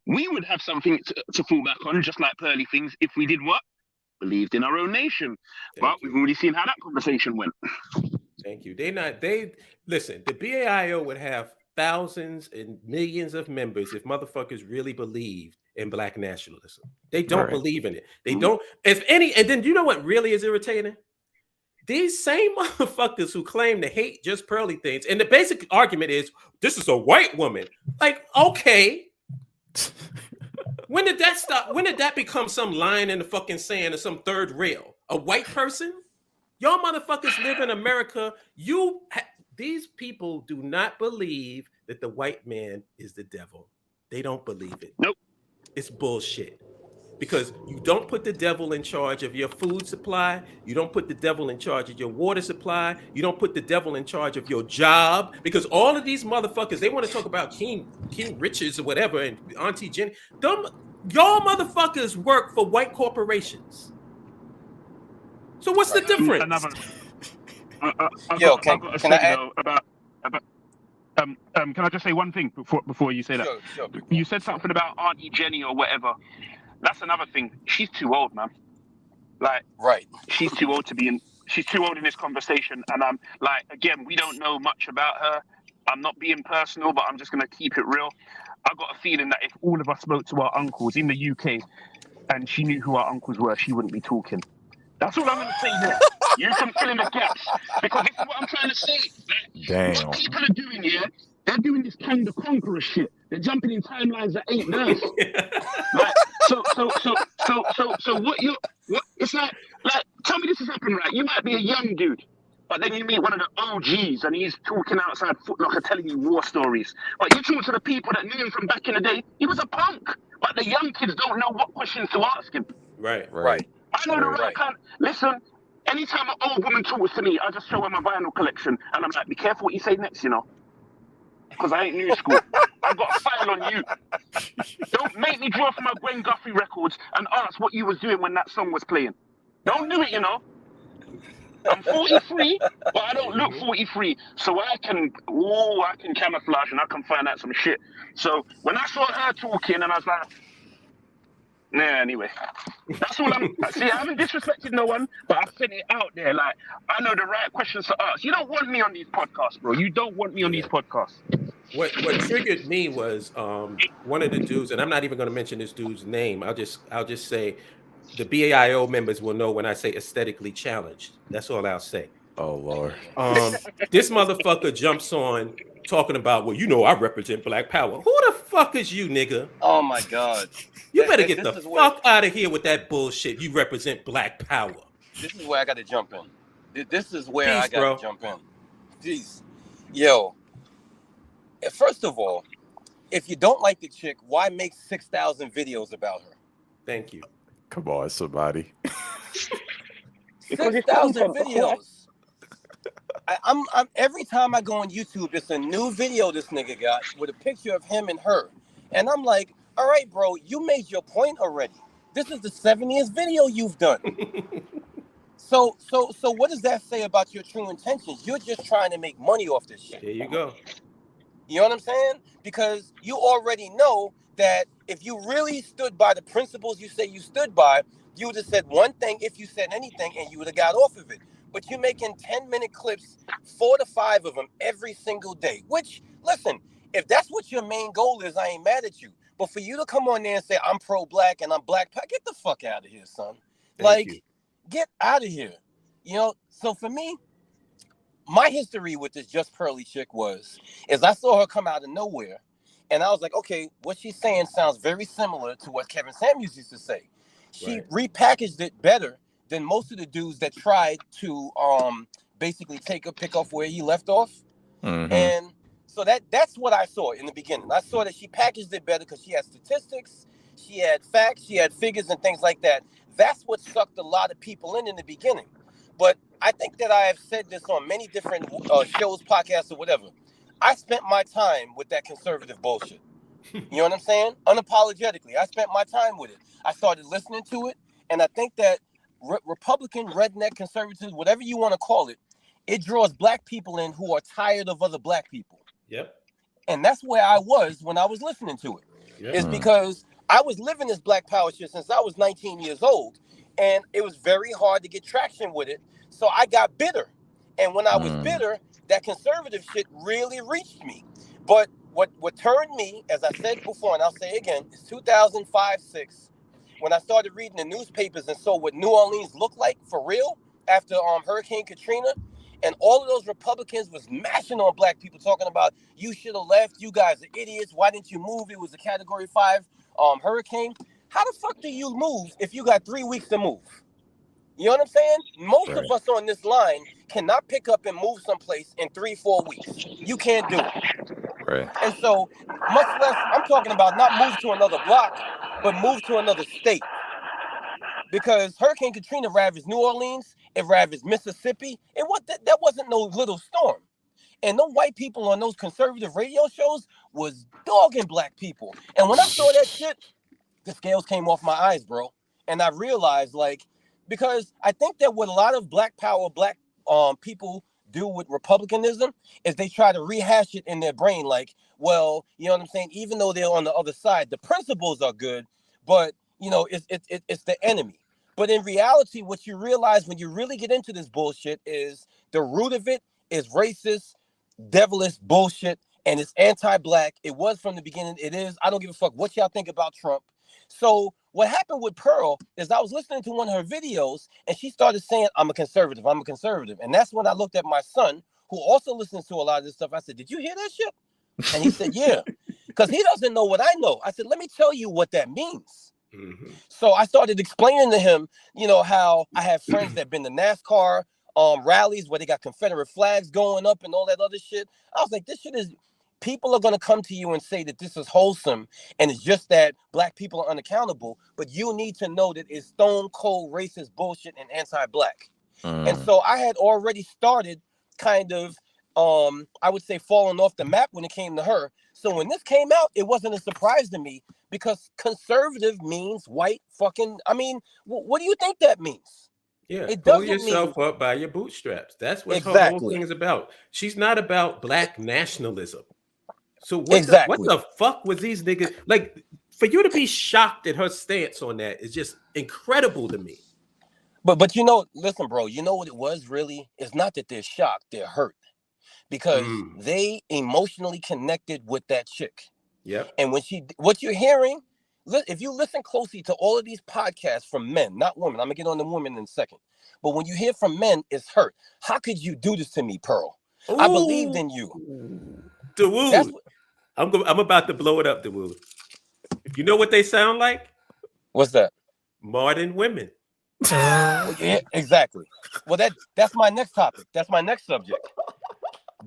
We would have something to fall back on, just like Pearly Things, if we did what? Believed in our own nation. But we've already seen how that conversation went. Thank you. Listen, the BAIO would have thousands and millions of members if motherfuckers really believed in black nationalism. They don't believe in it. They don't, if any, and then you know what really is irritating? These same motherfuckers who claim to hate Just Pearly Things, and the basic argument is, this is a white woman. Like, okay. When did that stop? When did that become some line in the fucking sand or some third rail? A white person? Y'all motherfuckers live in America. These people do not believe that the white man is the devil. They don't believe it. Nope. It's bullshit. Because you don't put the devil in charge of your food supply. You don't put the devil in charge of your water supply. You don't put the devil in charge of your job. Because all of these motherfuckers, they want to talk about King Richards or whatever, and Auntie Jenny. Y'all motherfuckers work for white corporations. So what's the difference? Can I just say one thing before you say that? Sure. You said something about Auntie Jenny or whatever. That's another thing. She's too old, man. Like, she's too old she's too old in this conversation. And I'm like, again, we don't know much about her. I'm not being personal, but I'm just going to keep it real. I got a feeling that if all of us spoke to our uncles in the UK and she knew who our uncles were, she wouldn't be talking. That's all I'm going to say there. You can fill in the gaps. Because this is what I'm trying to say. Like, what people are doing here, they're doing this Kang the Conqueror shit. They're jumping in timelines that ain't theirs. Like, so what it's like tell me this has happened, right? You might be a young dude, but then you meet one of the OGs and he's talking outside Foot Locker telling you war stories. But you talk to the people that knew him from back in the day, he was a punk. But the young kids don't know what questions to ask him. Right. I know the right kind. Listen, anytime an old woman talks to me, I just show her my vinyl collection and I'm like, be careful what you say next, you know. Because I ain't new school. I've got a file on you. Don't make me draw from my Gwen Guthrie records and ask what you was doing when that song was playing. Don't do it, you know. I'm 43, but I don't look 43. So I can camouflage and I can find out some shit. So when I saw her talking and I was like, nah, anyway. That's all see, I haven't disrespected no one, but I sent it out there. Like, I know the right questions to ask. You don't want me on these podcasts, bro. You don't want me on these podcasts. What triggered me was one of the dudes, and I'm not even going to mention this dude's name. I'll just say the BAIO members will know when I say aesthetically challenged. That's all I'll say. Oh Lord. This motherfucker jumps on talking about, well, you know, I represent Black Power. Who the fuck is you, nigga? Oh my God. You better get the fuck out of here with that bullshit. You represent Black Power. This is where I got to jump in. This is where I got to jump in. Jeez. Yo. First of all, if you don't like the chick, why make 6,000 videos about her? Thank you. Come on, somebody. 6,000 videos. I'm every time I go on YouTube, it's a new video this nigga got with a picture of him and her. And I'm like, all right, bro, you made your point already. This is the 70th video you've done. So what does that say about your true intentions? You're just trying to make money off this shit. There you go. You know what I'm saying? Because you already know that if you really stood by the principles you say you stood by, you would have said one thing if you said anything and you would have got off of it. But you're making 10-minute clips, 4 to 5 of them every single day. Which, listen, if that's what your main goal is, I ain't mad at you. But for you to come on there and say I'm pro-black and I'm black, get the fuck out of here, son. Thank you. Get out of here. So for me, my history with this Just Pearly chick is I saw her come out of nowhere, and I was like, okay, what she's saying sounds very similar to what Kevin Samuels used to say. She repackaged it better than most of the dudes that tried to basically pick off where he left off. Mm-hmm. And so that's what I saw in the beginning. I saw that she packaged it better because she had statistics, she had facts, she had figures and things like that. That's what sucked a lot of people in the beginning. But I think that I have said this on many different shows, podcasts, or whatever. I spent my time with that conservative bullshit. You know what I'm saying? Unapologetically. I spent my time with it. I started listening to it. And I think that Republican, redneck, conservatives, whatever you want to call it, it draws black people in who are tired of other black people. Yep. And that's where I was when I was listening to it. Yep. It's because I was living this black power shit since I was 19 years old. And it was very hard to get traction with it. So I got bitter. And when I was bitter, that conservative shit really reached me. But what turned me, as I said before, and I'll say again, is 2005-06, when I started reading the newspapers and saw what New Orleans looked like for real after Hurricane Katrina. And all of those Republicans was mashing on black people, talking about, you should have left, you guys are idiots, why didn't you move? It was a Category 5 hurricane. How the fuck do you move if you got 3 weeks to move? You know what I'm saying? Most of us on this line cannot pick up and move someplace in 3-4 weeks. You can't do it. Right. And so, much less, I'm talking about not move to another block, but move to another state. Because Hurricane Katrina ravaged New Orleans, it ravaged Mississippi. That wasn't no little storm. And those white people on those conservative radio shows was dogging black people. And when I saw that shit, the scales came off my eyes, bro. And I realized, because I think that what a lot of black power, black people do with republicanism is they try to rehash it in their brain. Well, you know what I'm saying? Even though they're on the other side, the principles are good, but it's the enemy. But in reality, what you realize when you really get into this bullshit is the root of it is racist, devilish bullshit, and it's anti-black. It was from the beginning. It is. I don't give a fuck what y'all think about Trump. So what happened with Pearl is I was listening to one of her videos and she started saying, I'm a conservative. And that's when I looked at my son, who also listens to a lot of this stuff. I said, did you hear that shit? And he said, yeah, because he doesn't know what I know. I said, let me tell you what that means. Mm-hmm. So I started explaining to him, how I have friends that have been to NASCAR rallies where they got Confederate flags going up and all that other shit. I was like, this shit is, people are going to come to you and say that this is wholesome and it's just that black people are unaccountable, but you need to know that it's stone cold racist bullshit and anti-black. And so I had already started kind of, I would say, falling off the map when it came to her. So when this came out, it wasn't a surprise to me because conservative means white fucking, what do you think that means? Yeah, it pull yourself up by your bootstraps. That's what her whole thing is about. She's not about black nationalism. So what the fuck was these niggas like? For you to be shocked at her stance on that is just incredible to me. But listen, bro, you know what it was really? It's not that they're shocked, they're hurt. Because they emotionally connected with that chick. Yep. And what you're hearing, if you listen closely to all of these podcasts from men, not women, I'm gonna get on the women in a second. But when you hear from men, it's hurt. How could you do this to me, Pearl? Ooh. I believed in you. Dawood. I'm about to blow it up, Dawood. You know what they sound like? What's that? Modern women. Yeah, exactly. Well, that's my next topic. That's my next subject.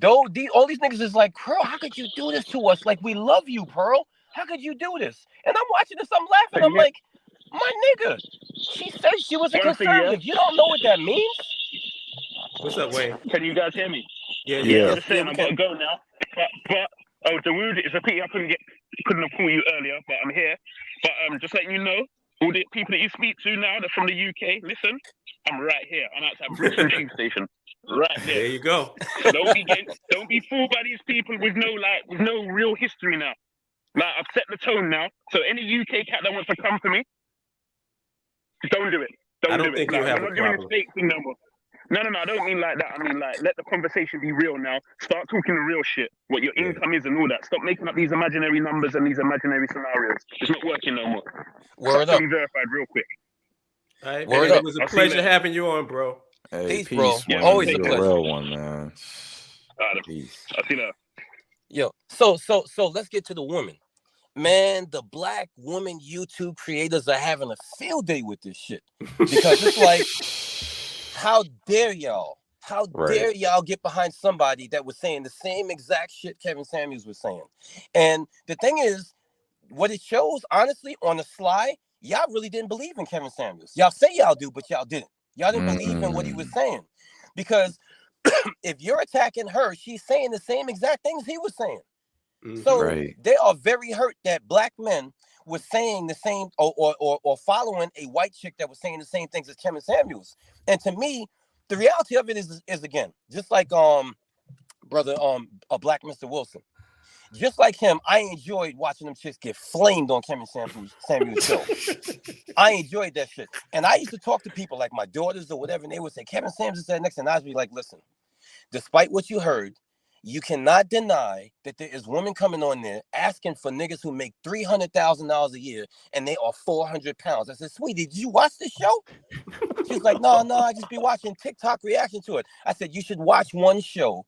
All these niggas is like, Pearl, how could you do this to us? Like, we love you, Pearl. How could you do this? And I'm watching this, I'm laughing. I'm like, my nigga, she said she was a conservative. You don't know what that means? What's up, Wayne? Can you guys hear me? Yeah. I'm just saying, I gotta go now. But Dawood, it's a pity I couldn't have called you earlier, but I'm here. But just letting you know, all the people that you speak to now, they're from the UK. Listen, I'm right here. I'm outside Brixton Tube Station. Right there. There you go. Don't be fooled by these people with no real history now. I've set the tone now. So any UK cat that wants to come for me, don't do it. I don't think you'll have a problem. Thing no more. No, I don't mean like that. I mean like let the conversation be real now. Start talking the real shit. What your income is and all that. Stop making up these imaginary numbers and these imaginary scenarios. It's not working no more. Word up. Be verified real quick. All right, Word man. up. It was a I'll see you pleasure later. having you on, bro. Hey, Peace, bro. peace, Always man. a You're pleasure. real one, man. Peace. I'll see you later. Yo, so let's get to the women. Man, the black women YouTube creators are having a field day with this shit. Because it's like, how dare y'all? How dare y'all get behind somebody that was saying the same exact shit Kevin Samuels was saying? And the thing is, what it shows, honestly, on the sly, y'all really didn't believe in Kevin Samuels. Y'all say y'all do, but y'all didn't. Y'all didn't believe in what he was saying. Because if you're attacking her, she's saying the same exact things he was saying. So they are very hurt that black men were saying the same or following a white chick that was saying the same things as Kevin Samuels. And to me, the reality of it is again, just like brother a black Mr. Wilson. Just like him, I enjoyed watching them chicks get flamed on Kevin Samuels' show. I enjoyed that shit. And I used to talk to people like my daughters or whatever, and they would say, Kevin Samuels said next, and I'd be like, listen, despite what you heard, you cannot deny that there is women coming on there asking for niggas who make $300,000 a year and they are 400 pounds. I said, sweetie, did you watch this show? She's like, no, I just be watching TikTok reaction to it. I said, you should watch one show.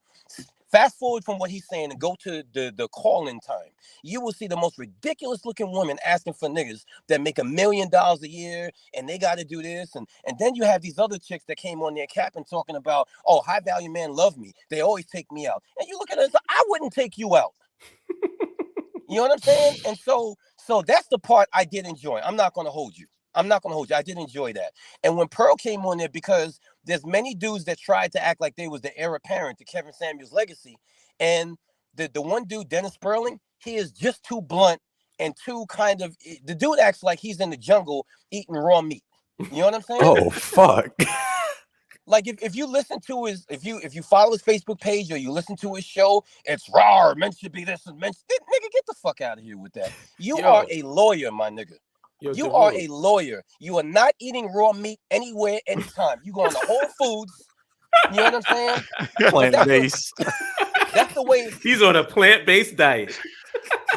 Fast forward from what he's saying and go to the call-in time. You will see the most ridiculous looking women asking for niggas that make $1 million a year and they got to do this. And then you have these other chicks that came on there capping talking about, oh, high value men love me. They always take me out. And you look at it, I wouldn't take you out. You know what I'm saying? And so that's the part I did enjoy. I'm not going to hold you. I did enjoy that. And when Pearl came on there, because there's many dudes that tried to act like they was the heir apparent to Kevin Samuels' legacy. And the one dude, Dennis Sperling, he is just too blunt and too kind of, the dude acts like he's in the jungle eating raw meat. You know what I'm saying? Oh, fuck. Like if you listen to his, if you follow his Facebook page or you listen to his show, it's raw, men should be this and men should, nigga, get the fuck out of here with that. You are a lawyer, my nigga. You are a lawyer. You are not eating raw meat anywhere, anytime. You go on to Whole Foods. You know what I'm saying? Plant-based. That's the way. He's on a plant-based diet.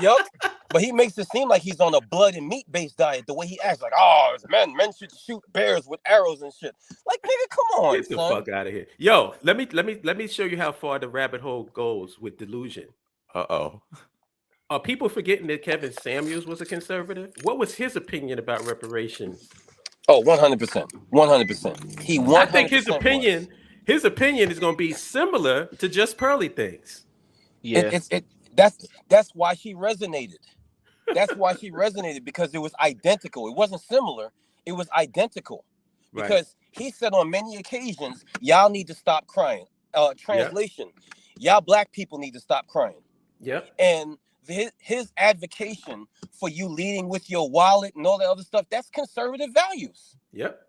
Yup. But he makes it seem like he's on a blood and meat-based diet. The way he acts, like, oh, it's men should shoot bears with arrows and shit. Like, nigga, come on, Get the fuck out of here. Yo, let me show you how far the rabbit hole goes with delusion. Are people forgetting that Kevin Samuels was a conservative? What was his opinion about reparations? Oh, 100%. 100%. He 100%. I think his opinion is going to be similar to JustPearlyThings. Yeah. That's why she resonated. That's why she resonated, because it was identical. It wasn't similar. It was identical. Because he said on many occasions, y'all need to stop crying. Translation, y'all black people need to stop crying. Yep. And his advocation for you leading with your wallet and all that other stuff, that's conservative values. Yep.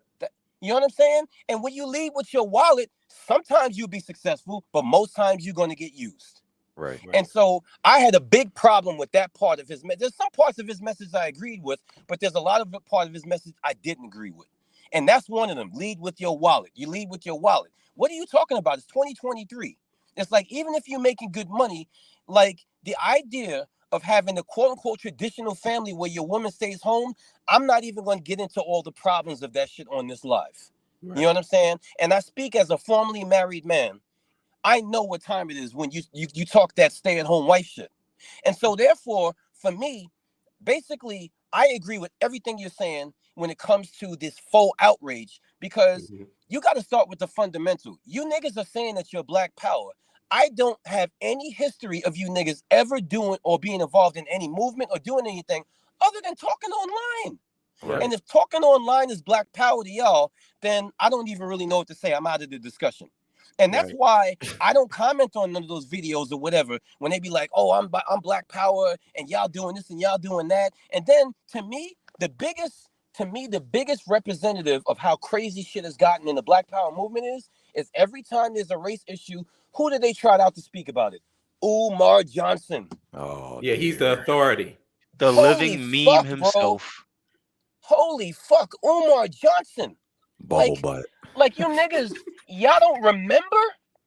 You know what I'm saying? And when you lead with your wallet, sometimes you'll be successful, but most times you're going to get used. Right. And so I had a big problem with that part of his message. There's some parts of his message I agreed with, but there's a lot of part of his message I didn't agree with. And that's one of them. Lead with your wallet. You lead with your wallet. What are you talking about? It's 2023. It's like, even if you're making good money, like the idea of having a quote unquote traditional family where your woman stays home, I'm not even going to get into all the problems of that shit on this live. Right. You know what I'm saying? And I speak as a formerly married man. I know what time it is when you talk that stay-at-home wife shit. And so therefore, for me, basically, I agree with everything you're saying when it comes to this faux outrage, because you got to start with the fundamental. You niggas are saying that you're black power. I don't have any history of you niggas ever doing or being involved in any movement or doing anything other than talking online. Right. And if talking online is black power to y'all, then I don't even really know what to say. I'm out of the discussion. And that's why I don't comment on none of those videos or whatever when they be like, oh, I'm black power and y'all doing this and y'all doing that. And then to me, the biggest representative of how crazy shit has gotten in the black power movement is every time there's a race issue, who do they trot out to speak about it? Umar Johnson. Oh, yeah, he's the authority. The living meme himself. Holy fuck, Umar Johnson. Bubble Like, butt. like you niggas, y'all don't remember?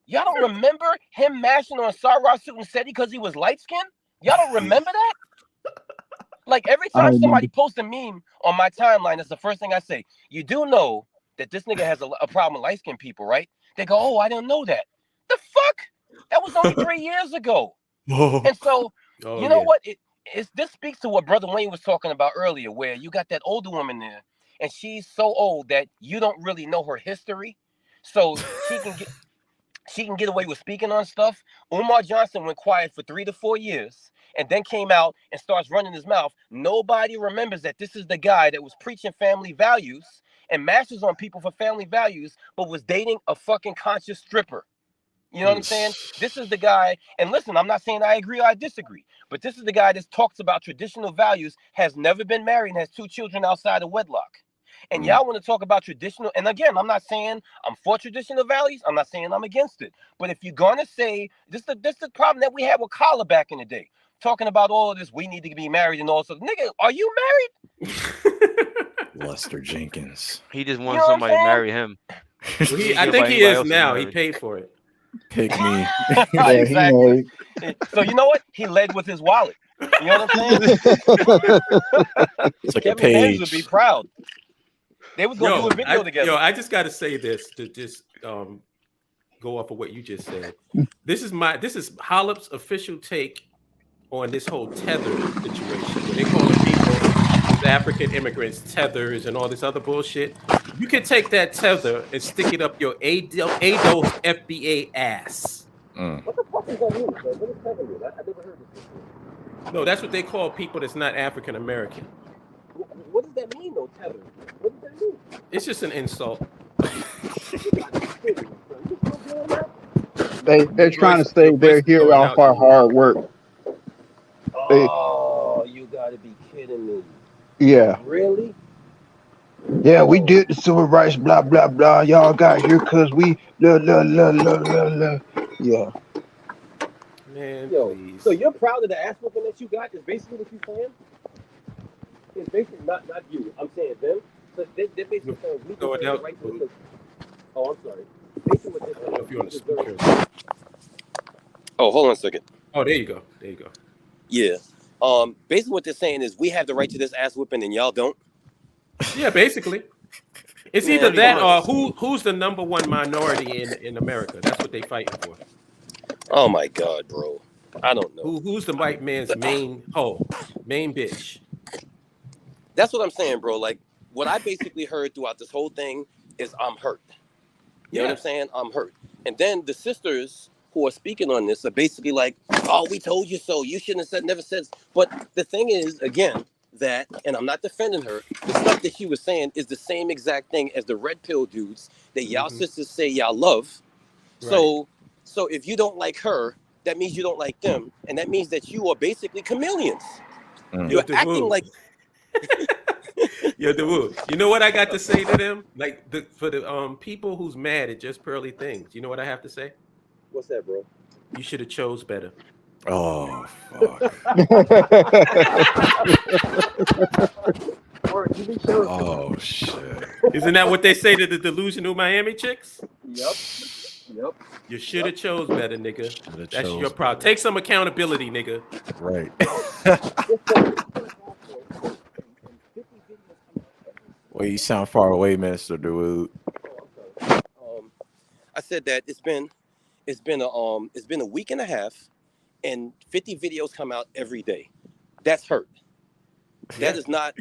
Y'all don't remember him mashing on Sarah Suit and Seti because he was light skinned? Y'all don't remember that? Like every I time remember. somebody posts a meme on my timeline, that's the first thing I say. You do know that this nigga has a problem with light skinned people, right? They go, oh, I didn't know that. The fuck? That was only 3 years ago. And so, Oh, you know yeah. what? This speaks to what Brother Wayne was talking about earlier, where you got that older woman there, and she's so old that you don't really know her history. So she can get away with speaking on stuff. Umar Johnson went quiet for 3 to 4 years and then came out and starts running his mouth. Nobody remembers that this is the guy that was preaching family values and mashes on people for family values, but was dating a fucking conscious stripper. You know what I'm saying? This is the guy, and listen, I'm not saying I agree or I disagree, but this is the guy that talks about traditional values, has never been married, and has 2 children outside of wedlock. And y'all want to talk about traditional, and again, I'm not saying I'm for traditional values. I'm not saying I'm against it. But if you're gonna say this the problem that we had with Kala back in the day, talking about all of this, we need to be married and all sorts. Nigga, are you married? Lester Jenkins. He just You wants know what I'm somebody to saying? marry him. Well, He ain't I care think about he anybody is else now. He married. paid for it. Pick me. Yeah, he Exactly. married. So you know what? He led with his wallet. You know what I'm saying? It's like a Kevin Hayes would be page. proud. They was gonna do a video together. I just got to say this to just go off of what you just said. This is Hollop's official take on this whole tether situation, where they calling people who's African immigrants tethers and all this other bullshit. You can take that tether and stick it up your ADOS FBA ass. What the fuck is that mean? What does tether mean? I never heard this before. No, that's what they call people that's not African American. What does that mean, though, tether? What does that mean? It's just an insult. They're trying to say they're here off our hard work. Oh, you gotta be kidding me. Yeah. Really? Yeah, we did the civil rights, blah blah blah. Y'all got here because we la la la la la la. Yeah. Man, Yo, please. so you're proud of the ass whooping that you got? Is basically what you're saying? It's basically not you. I'm saying them. So they're basically saying we No, deserve the right to live. Oh, I'm sorry. Basically what they're saying. If you're on the we deserve- speaker. Oh, hold on a second. Oh, there you go. There you go. Yeah. Basically what they're saying is we have the right to this ass whooping and y'all don't. Yeah, basically. It's Man, either that come or who's the number one minority in America. That's what they fighting for. Oh my God, bro. I don't know. Who's the white man's main hoe, main bitch? That's what I'm saying, bro. Like what I basically heard throughout this whole thing is I'm hurt. You know what I'm saying? I'm hurt. And then the sisters who are speaking on this are basically like, oh, we told you so. You shouldn't have said, never said. But the thing is, again, that, and I'm not defending her, the stuff that she was saying is the same exact thing as the red pill dudes that y'all sisters say y'all love. So if you don't like her, that means you don't like them. And that means that you are basically chameleons. You're acting like... Yo, Dawood, you know what I got to say to them? Like for the people who's mad at Just Pearly Things, you know what I have to say? What's that, bro? You should have chose better. Oh, fuck. Oh, shit. Isn't that what they say to the delusional Miami chicks? Yep. You should have chose better, nigga. Shoulda That's chose your problem. Take some accountability, nigga. Right. Well, you sound far away, Mr. Dawood. I said that it's been a week and a half, and 50 videos come out every day. That's hurt. That's not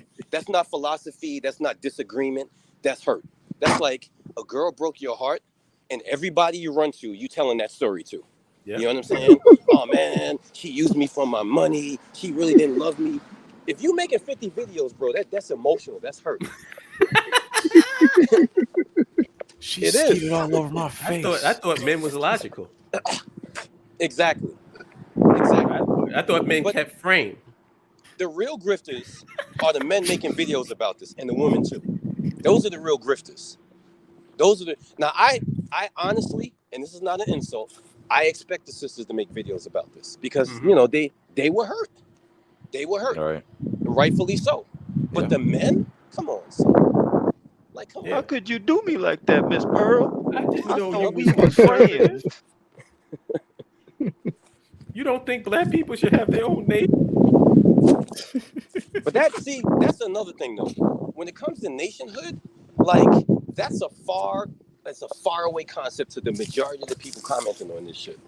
philosophy. That's not disagreement. That's hurt. That's like a girl broke your heart, and everybody you run to, you telling that story to. You know what I'm saying? Oh man, she used me for my money. She really didn't love me. If you making 50 videos, bro, that's emotional. That's hurt. She It skied is. all over my face. I thought men was logical. Exactly. I thought men kept frame. The real grifters are the men making videos about this, and the women too. Those are the real grifters. Now I honestly, and this is not an insult, I expect the sisters to make videos about this because you know they were hurt. They were hurt. All right. Rightfully so. But the men, come on, son. Like, come Yeah. How could you do me like that, Miss Pearl? I didn't I know you thought we was were conservative. friends. You don't think black people should have their own nation? But that's another thing though. When it comes to nationhood, like that's a far away concept to the majority of the people commenting on this shit.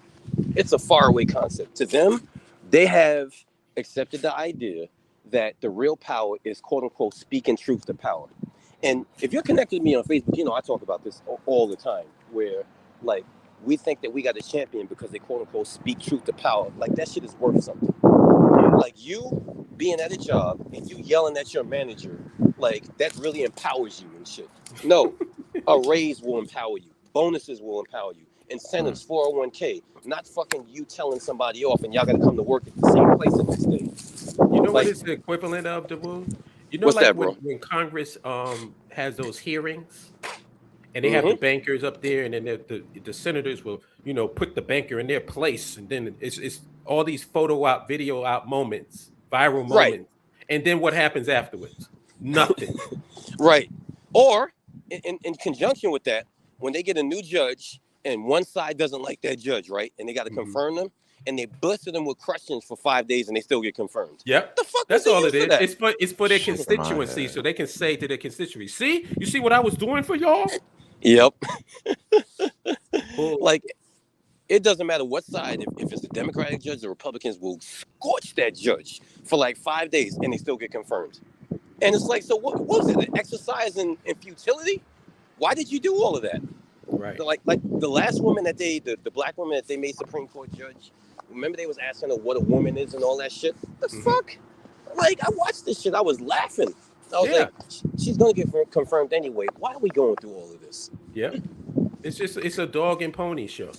It's a far away concept. To them, they have accepted the idea that the real power is quote unquote speaking truth to power. And if you're connected to me on Facebook, you know I talk about this all the time, where like we think that we got a champion because they quote unquote speak truth to power. Like that shit is worth something. Like you being at a job and you yelling at your manager, like that really empowers you and shit. No, a raise will empower you. Bonuses will empower you. Incentives, 401k, not fucking you telling somebody off and y'all got to come to work at the same place the next day. You know what Like, is the equivalent of the wound? You know, what's like that, bro? when Congress has those hearings and they have the bankers up there, and then the senators will, you know, put the banker in their place, and then it's all these photo out, video out moments, viral Right. moments, and then what happens afterwards? Nothing. Right. Or in conjunction with that, when they get a new judge and one side doesn't like that judge, right? And they got to confirm them, and they busted them with questions for 5 days and they still get confirmed. Yep. The fuck That's was all the it use is. of that? It's for their Shit, constituency, my so they can say to their constituency, see, you see what I was doing for y'all? Yep. Bull. Like, it doesn't matter what side. If it's the Democratic judge, the Republicans will scorch that judge for like 5 days and they still get confirmed. And it's like, so what was it? An exercise in futility? Why did you do all of that? Right. Like the last woman that the black woman that they made Supreme Court judge, remember they was asking her what a woman is and all that shit? The fuck? Like, I watched this shit. I was laughing. I was like, she's going to get confirmed anyway. Why are we going through all of this? Yeah. It's a dog and pony show.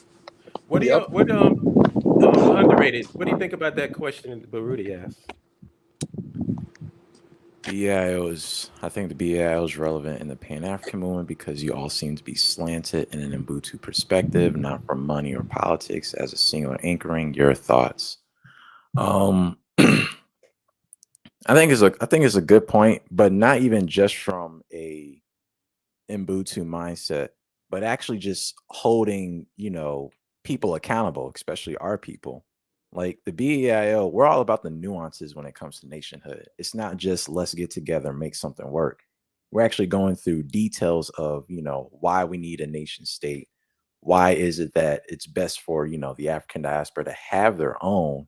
What do Yep. underrated? What do you think about that question Baruti asked? I think the BAIO is relevant in the Pan-African movement because you all seem to be slanted in an Ubuntu perspective, not from money or politics as a single anchoring your thoughts. I think it's a good point, but not even just from a Ubuntu mindset, but actually just holding, you know, people accountable, especially our people. Like the BEIO, we're all about the nuances when it comes to nationhood. It's not just let's get together and make something work. We're actually going through details of, you know, why we need a nation state. Why is it that it's best for, you know, the African diaspora to have their own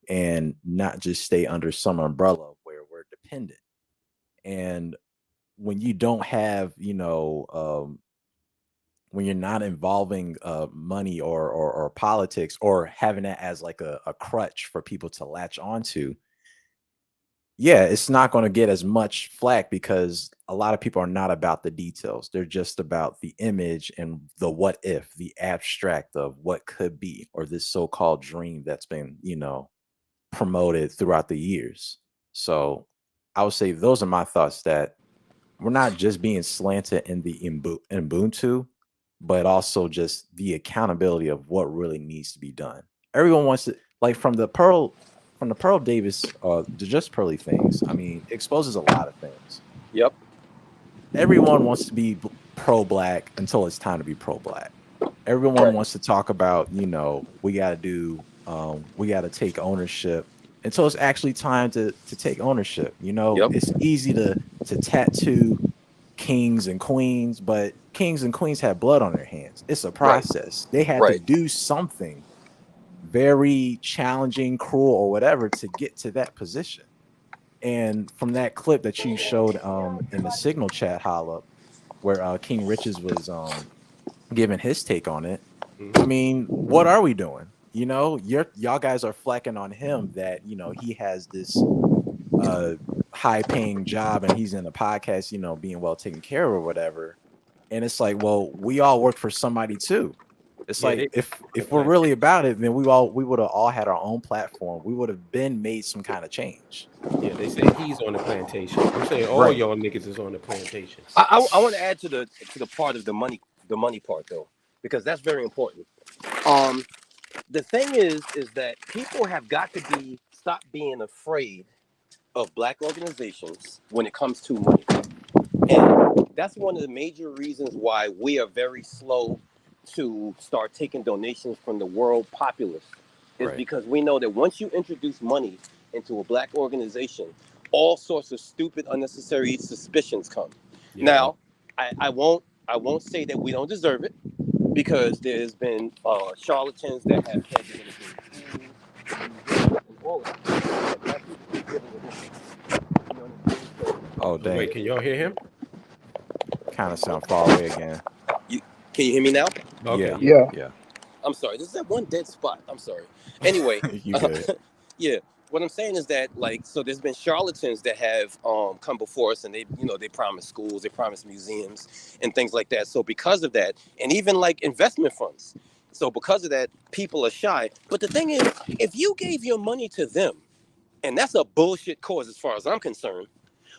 and not just stay under some umbrella where we're dependent. And when you don't have, you know, when you're not involving money or politics or having that as like a crutch for people to latch onto, yeah, it's not going to get as much flack because a lot of people are not about the details. They're just about the image and the what if, the abstract of what could be, or this so-called dream that's been, you know, promoted throughout the years. So I would say those are my thoughts, that we're not just being slanted in the Ubuntu, but also just the accountability of what really needs to be done. Everyone wants to, like from the Pearl Davis, the Just Pearly Things. I mean, exposes a lot of things. Yep. Everyone wants to be pro-black until it's time to be pro-black. Everyone wants to talk about, you know, we got to take ownership until it's actually time to take ownership. You know, it's easy to tattoo kings and queens, but kings and queens have blood on their hands. It's a process. They had to do something very challenging, cruel, or whatever to get to that position. And from that clip that you showed in the Signal chat holla, where King Riches was giving his take on it, I mean, what are we doing? You know, y'all guys are flacking on him that, you know, he has this high paying job and he's in a podcast, you know, being well taken care of or whatever. And it's like, well, we all work for somebody too. It's like if we're really about it, then we would have all had our own platform. We would have been made some kind of change. Yeah, they say he's on the plantation. I'm saying all y'all niggas is on the plantation. I want to add to the part of the money part though, because that's very important. The thing is that people have got to stop being afraid of black organizations when it comes to money. And that's one of the major reasons why we are very slow to start taking donations from the world populace. Is Right. because we know that once you introduce money into a black organization, all sorts of stupid, unnecessary suspicions come. Yeah. Now, I won't say that we don't deserve it, because there's been charlatans that have said they're going to do and all of that. Black people keep giving it. You know what I'm saying? So, Oh, dang. Wait, can y'all hear him? Kind of sound far away again. can you hear me now? Okay. Yeah. Yeah. I'm sorry. This is that one dead spot. I'm sorry. Anyway, You good. yeah. What I'm saying is that, like, so there's been charlatans that have come before us, and they promise schools, they promise museums and things like that. So because of that, and even like investment funds. So because of that, people are shy. But the thing is, if you gave your money to them, and that's a bullshit cause as far as I'm concerned,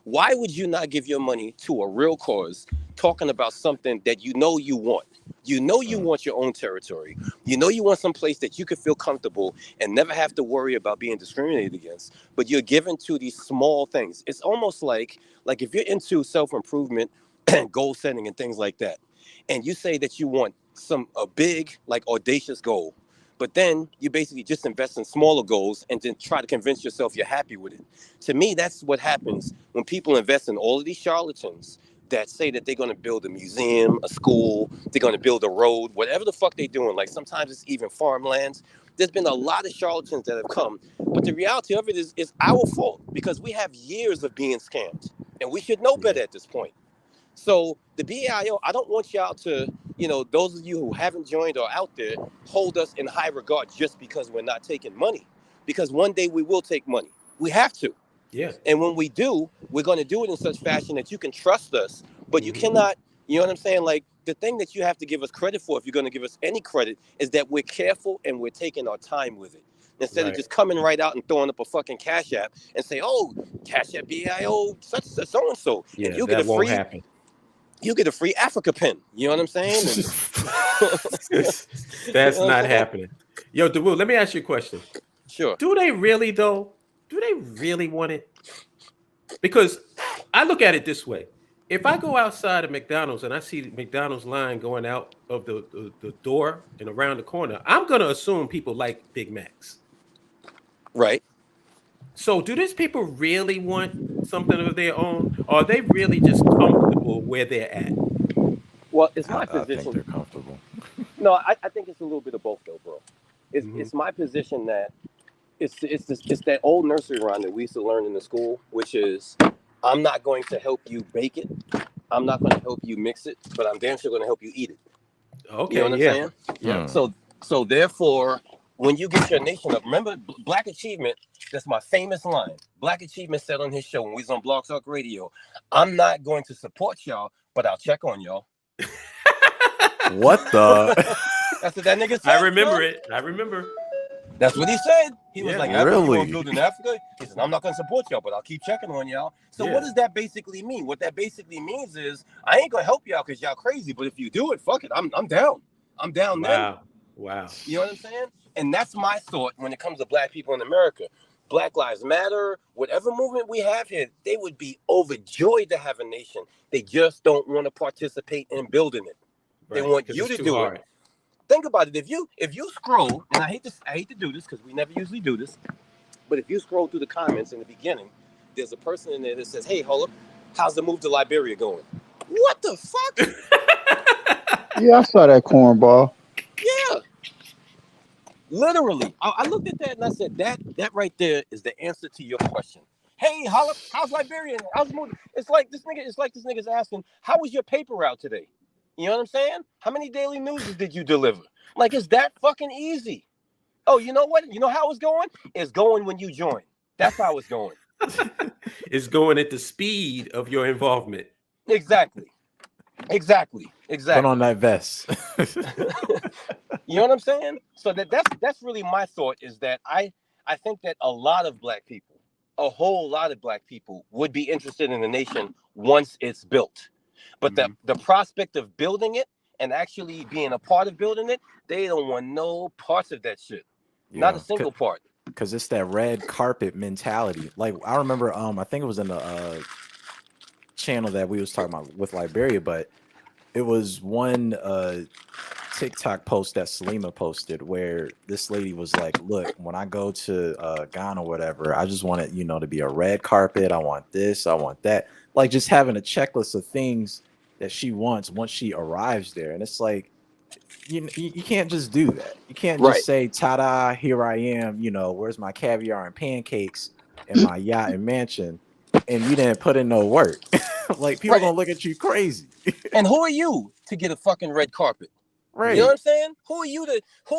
why would you not give your money to a real cause talking about something that you know you want? You know you want your own territory. You know you want some place that you could feel comfortable and never have to worry about being discriminated against. But you're given to these small things. It's almost like if you're into self-improvement and goal setting and things like that, and you say that you want a big, like, audacious goal, but then you basically just invest in smaller goals and then try to convince yourself you're happy with it. To me, that's what happens when people invest in all of these charlatans that say that they're going to build a museum, a school, they're going to build a road, whatever the fuck they're doing. Like, sometimes it's even farmlands. There's been a lot of charlatans that have come. But the reality of it is our fault, because we have years of being scammed. And we should know better at this point. So the BAIO, I don't want y'all to, those of you who haven't joined or out there, hold us in high regard just because we're not taking money. Because one day we will take money. We have to. Yeah. And when we do, we're going to do it in such fashion that you can trust us. But you cannot, you know what I'm saying? Like, the thing that you have to give us credit for, if you're going to give us any credit, is that we're careful and we're taking our time with it. Instead of just coming right out and throwing up a fucking Cash App and say, oh, Cash App BAIO, such so-and-so. Yeah, and you that won't happen. You get a free Africa pen. You know what I'm saying? That's not happening. Yo, DeWoo, let me ask you a question. Sure. Do they really, though? Do they really want it? Because I look at it this way. If I go outside of McDonald's and I see the McDonald's line going out of the door and around the corner, I'm going to assume people like Big Macs. Right. So do these people really want something of their own? Or are they really just comfortable where they're at? Well, it's my I position. think they're comfortable. No, I think it's a little bit of both, though, bro. It's my position that it's that old nursery rhyme that we used to learn in the school, which is, I'm not going to help you bake it, I'm not going to help you mix it, but I'm damn sure going to help you eat it. Okay, you know what I'm saying? Yeah. So therefore, when you get your nation up, remember Black Achievement, that's my famous line. Black Achievement said on his show when we was on Blog Talk Radio, I'm not going to support y'all, but I'll check on y'all. What the? That's what that nigga said. I remember son. it. I remember. That's what he said. He was like, Africa, you really? want to build in Africa? He said, I'm not going to support y'all, but I'll keep checking on y'all. So what does that basically mean? What that basically means is, I ain't going to help y'all because y'all crazy, but if you do it, fuck it, I'm down. I'm down now. Wow. You know what I'm saying? And that's my thought when it comes to Black people in America. Black Lives Matter, whatever movement we have here, they would be overjoyed to have a nation. They just don't want to participate in building it. They want you to do it. Think about it. If you scroll, and I hate to do this because we never usually do this, but if you scroll through the comments in the beginning, there's a person in there that says, "Hey, hold up, how's the move to Liberia going?" What the fuck? Yeah, I saw that cornball. Yeah. Literally. I looked at that and I said, that right there is the answer to your question. Hey, how's Liberia? How's the move? It's like this nigga's asking, how was your paper route today? You know what I'm saying? How many daily news did you deliver? Like, it's that fucking easy. Oh, you know what? You know how it's going? It's going when you join. That's how it's going. It's going at the speed of your involvement. Exactly. Put on that vest. You know what I'm saying? So that's really my thought, is that I think that a lot of Black people, a whole lot of Black people, would be interested in the nation once it's built. But the prospect of building it and actually being a part of building it, they don't want no parts of that shit. Not a single part. Because it's that red carpet mentality. Like, I remember, I think it was in the channel that we was talking about with Liberia, but it was one TikTok post that Salima posted where this lady was like, look, when I go to Ghana or whatever, I just want it, you know, to be a red carpet. I want this, I want that. Like just having a checklist of things that she wants once she arrives there. And it's like, you can't just do that. You can't Right. just say, ta-da, here I am, you know, where's my caviar and pancakes and my yacht and mansion, and you didn't put in no work. Like people Right. gonna look at you crazy. And who are you to get a fucking red carpet? Right. You know what I'm saying? Who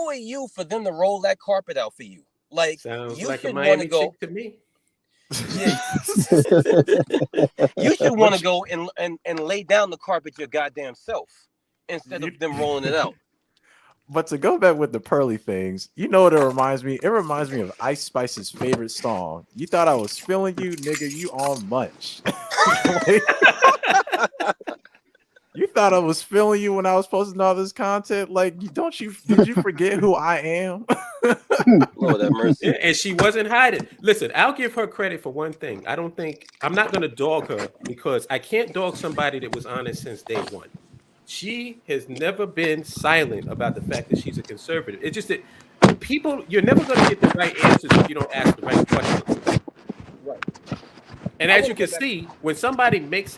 are you for them to roll that carpet out for you? Like Sounds you like a should want Miami to go. chick to me. Yeah. You should want to go and lay down the carpet your goddamn self instead of them rolling it out. But to go back with the pearly things, you know what it reminds me? It reminds me of Ice Spice's favorite song. You thought I was feeling you, nigga, you on munch. You thought I was feeling you when I was posting all this content? Like, did you forget who I am? Lord have mercy. And she wasn't hiding. Listen, I'll give her credit for one thing. I'm not going to dog her because I can't dog somebody that was honest since day one. She has never been silent about the fact that she's a conservative. It's just that people, you're never going to get the right answers if you don't ask the right questions. Right. And as you can see, when somebody makes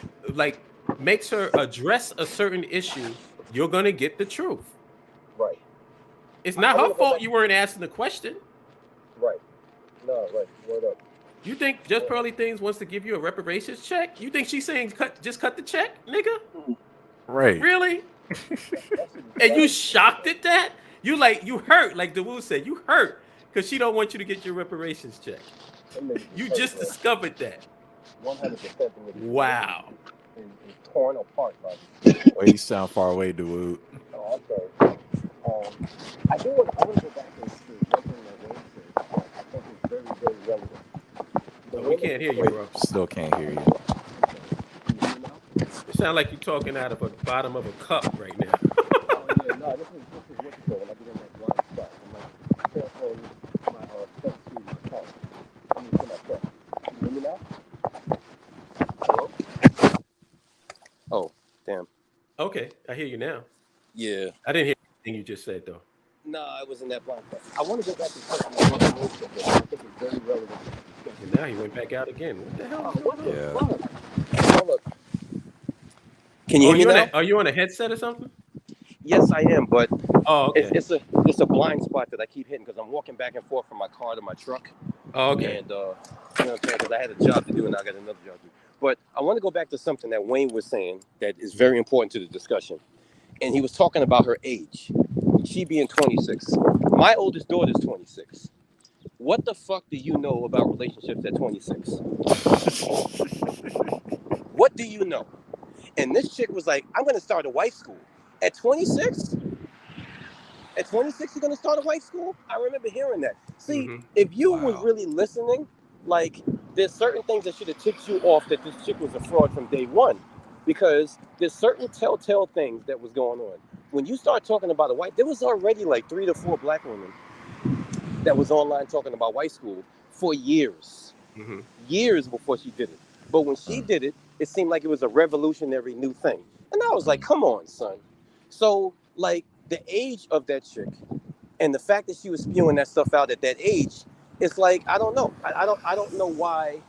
her address a certain issue, you're going to get the truth. Right. It's not her fault you weren't asking the question. Right. No, right. Word up. You think Just Pearly Things wants to give you a reparations check? You think she's saying just cut the check, nigga? Right. Really? And you shocked at that? You hurt, like Dawu said, you hurt because she don't want you to get your reparations check. You just discovered that. 100%. Wow. And torn apart by Well, you sound far away, Dawood. Oh, okay. I want to go back and see one thing that Wayne said. I think it's very, very relevant. We can't hear you, bro. Still can't hear you. Can you hear me now? It sounds like you're talking out of the bottom of a cup right now. Oh, yeah, no, this is what you call when I get in that blind spot. I'm like, transferring my stuff to my car. I mean, to my truck. Can you hear me now? Hello? Oh, damn. Okay, I hear you now. Yeah. I didn't hear anything you just said, though. No, I was in that blind spot. I want to go back to something that Wayne said. I think it's very relevant. And now he went back out again. What the hell? Yeah. Hold up. Can you hear me now? Are you on a headset or something? Yes, I am, but Oh, okay. it's a blind spot that I keep hitting because I'm walking back and forth from my car to my truck. Oh, okay. And you know what I'm saying? Because I had a job to do and I got another job to do. But I want to go back to something that Wayne was saying that is very important to the discussion. And he was talking about her age. She being 26. My oldest daughter is 26. What the fuck do you know about relationships at 26? What do you know? And this chick was like, I'm going to start a white school. At 26? At 26, you're going to start a white school? I remember hearing that. See, if you was really listening, like, there's certain things that should have tipped you off that this chick was a fraud from day one. Because there's certain telltale things that was going on. When you start talking about a white, there was already like 3 to 4 black women that was online talking about white school for years. Years before she did it. But when she did it, it seemed like it was a revolutionary new thing. And I was like, come on, son. So, like, the age of that chick and the fact that she was spewing that stuff out at that age, it's like, I don't know. I don't know why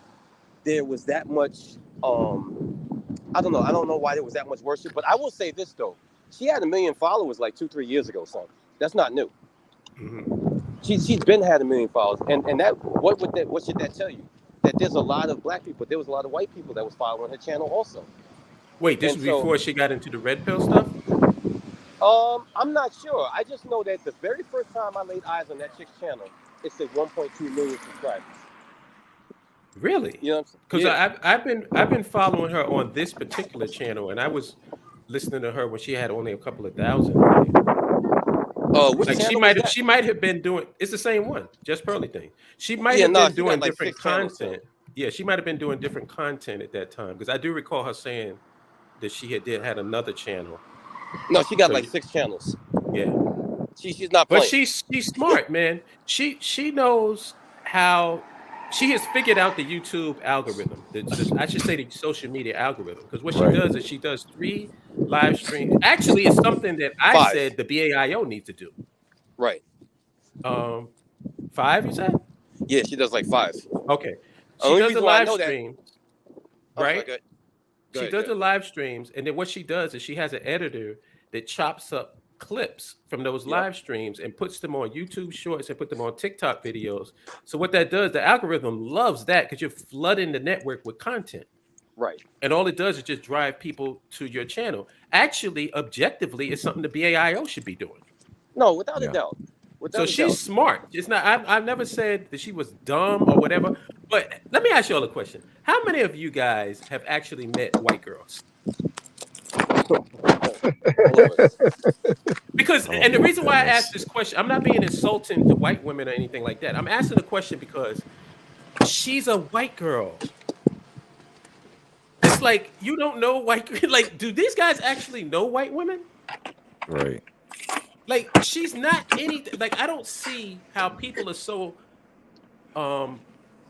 there was that much, I don't know why there was that much worship. But I will say this, though. She had 1 million followers like 2-3 years ago, son. That's not new. She's been had 1 million followers. And that what should that tell you? That there's a lot of black people. There was a lot of white people that was following her channel also. Wait, this was before she got into the red pill stuff? I'm not sure. I just know that the very first time I laid eyes on that chick's channel, it said 1.2 million subscribers. Really? You know what I'm saying? Because I've been following her on this particular channel, and I was listening to her when she had only a couple of thousand. Which like she might have been doing. It's the same one, Just Pearly Thing. She might have been doing different content. Yeah, she might have been doing different content at that time because I do recall her saying that she had another channel. No, she got like 6 channels. Yeah, she's not playing. But she's smart, man. She knows how she has figured out the YouTube algorithm. I should say the social media algorithm, because what she Right. does is she does 3 live streams. Actually, it's something that I 5. said the BAIO needs to do. Right. 5, you said? Yeah, she does like 5. Okay. She Only does the reason why I live know that. streams, I'm sorry, right? go ahead. She does the live streams, and then what she does is she has an editor that chops up clips from those Yep. live streams and puts them on YouTube Shorts and put them on TikTok videos. So what that does, the algorithm loves that because you're flooding the network with content. Right. And all it does is just drive people to your channel. Actually, objectively, it's something the BAIO should be doing. No, without Yeah. a doubt. So she's smart. It's not. I've never said that she was dumb or whatever. But let me ask you all a question: how many of you guys have actually met white girls? Because, and the reason why I asked this question, I'm not being insulting to white women or anything like that. I'm asking the question because she's a white girl. It's like you don't know white. Like, do these guys actually know white women? Right. Like, she's not anything. Like, I don't see how people are so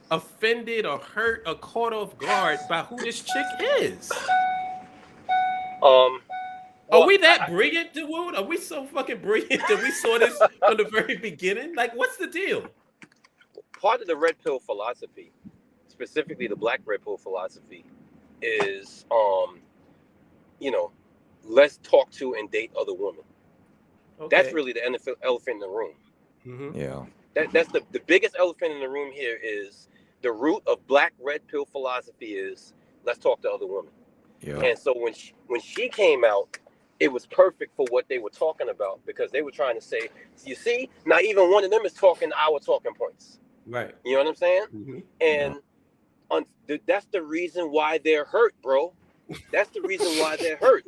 offended or hurt or caught off guard by who this chick is. Are we that brilliant, Dawood? Are we so fucking brilliant that we saw this from the very beginning? Like, what's the deal? Part of the red pill philosophy, specifically the black red pill philosophy, is let's talk to and date other women. Okay. That's really the elephant in the room. Mm-hmm. Yeah. That's the biggest elephant in the room here. Is the root of black red pill philosophy is let's talk to other women. Yeah. And so when she came out, it was perfect for what they were talking about, because they were trying to say, you see, not even one of them is talking our talking points. Right. You know what I'm saying? Mm-hmm. And that's the reason why they're hurt, bro. That's the reason why they're hurt,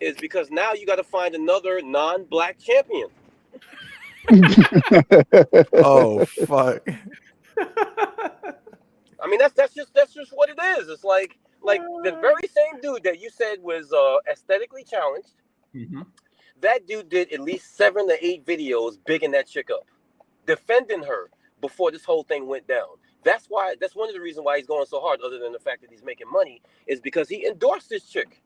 is because now you got to find another non-black champion. Oh fuck. I mean, that's just what it is. It's like the very same dude that you said was aesthetically challenged. Mm-hmm. That dude did at least 7 to 8 videos bigging that chick up, defending her before this whole thing went down. That's one of the reasons why he's going so hard, other than the fact that he's making money, is because he endorsed this chick.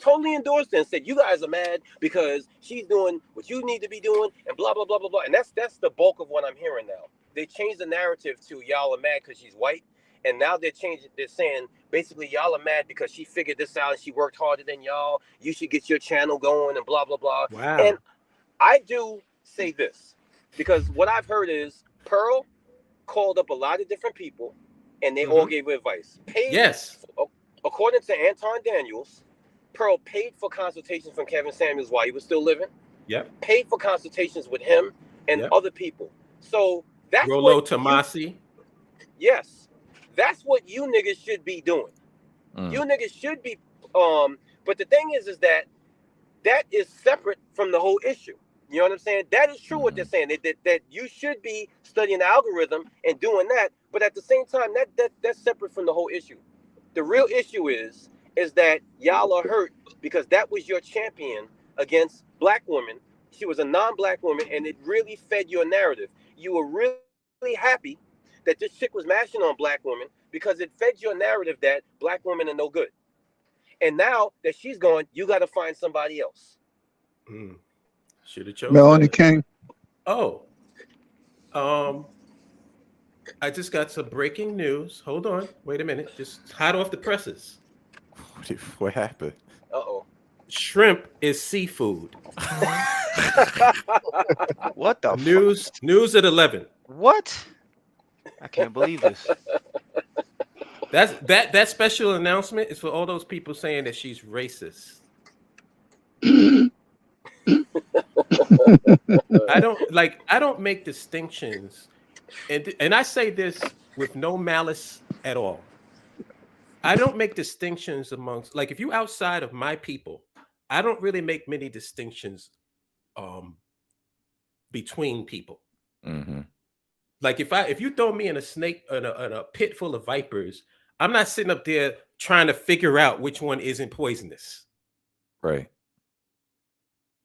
Totally endorsed it and said, you guys are mad because she's doing what you need to be doing and blah, blah, blah, blah, blah. And that's the bulk of what I'm hearing now. They changed the narrative to y'all are mad because she's white. And now they're saying basically y'all are mad because she figured this out and she worked harder than y'all. You should get your channel going and blah, blah, blah. Wow. And I do say this because what I've heard is Pearl called up a lot of different people and they all gave her advice. Yes. According to Anton Daniels, Pearl paid for consultations from Kevin Samuels while he was still living. Yep. Paid for consultations with him and other people. So that's Rollo Tomasi. Yes. That's what you niggas should be doing. You niggas should be but the thing is that is separate from the whole issue. You know what I'm saying? That is true what they're saying. That you should be studying the algorithm and doing that, but at the same time that's separate from the whole issue. The real issue is that y'all are hurt because that was your champion against black women. She was a non-black woman and it really fed your narrative. You were really happy that this chick was mashing on black women because it fed your narrative that black women are no good. And now that she's gone, you got to find somebody else. Should have chosen Melanie King. Oh. I just got some breaking news. Hold on. Wait a minute. Just hot off the presses. What happened? Uh-oh. Shrimp is seafood. What the News at 11. What? I can't believe this. That special announcement is for all those people saying that she's racist. I don't make distinctions, and I say this with no malice at all. I don't make distinctions amongst, like, if you outside of my people, I don't really make many distinctions between people. Like if you throw me in a pit full of vipers, I'm not sitting up there trying to figure out which one isn't poisonous. Right.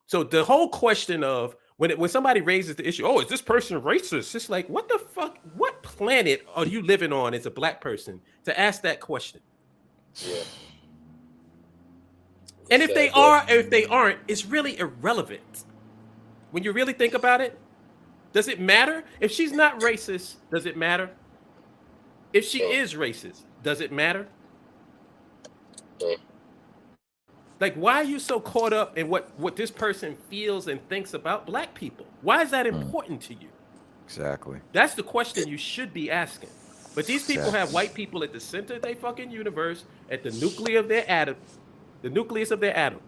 So the whole question of when somebody raises the issue, oh, is this person racist? It's like, what the fuck? What planet are you living on as a black person to ask that question? Yeah. And if they Sad, boy. are or if they aren't, it's really irrelevant. When you really think about it, does it matter? If she's not racist, does it matter? If she is racist, does it matter? Like, why are you so caught up in what this person feels and thinks about black people? Why is that important to you? Exactly. That's the question you should be asking. But these people have white people at the center of their fucking universe, at the nucleus of their atom, the nucleus of their atom.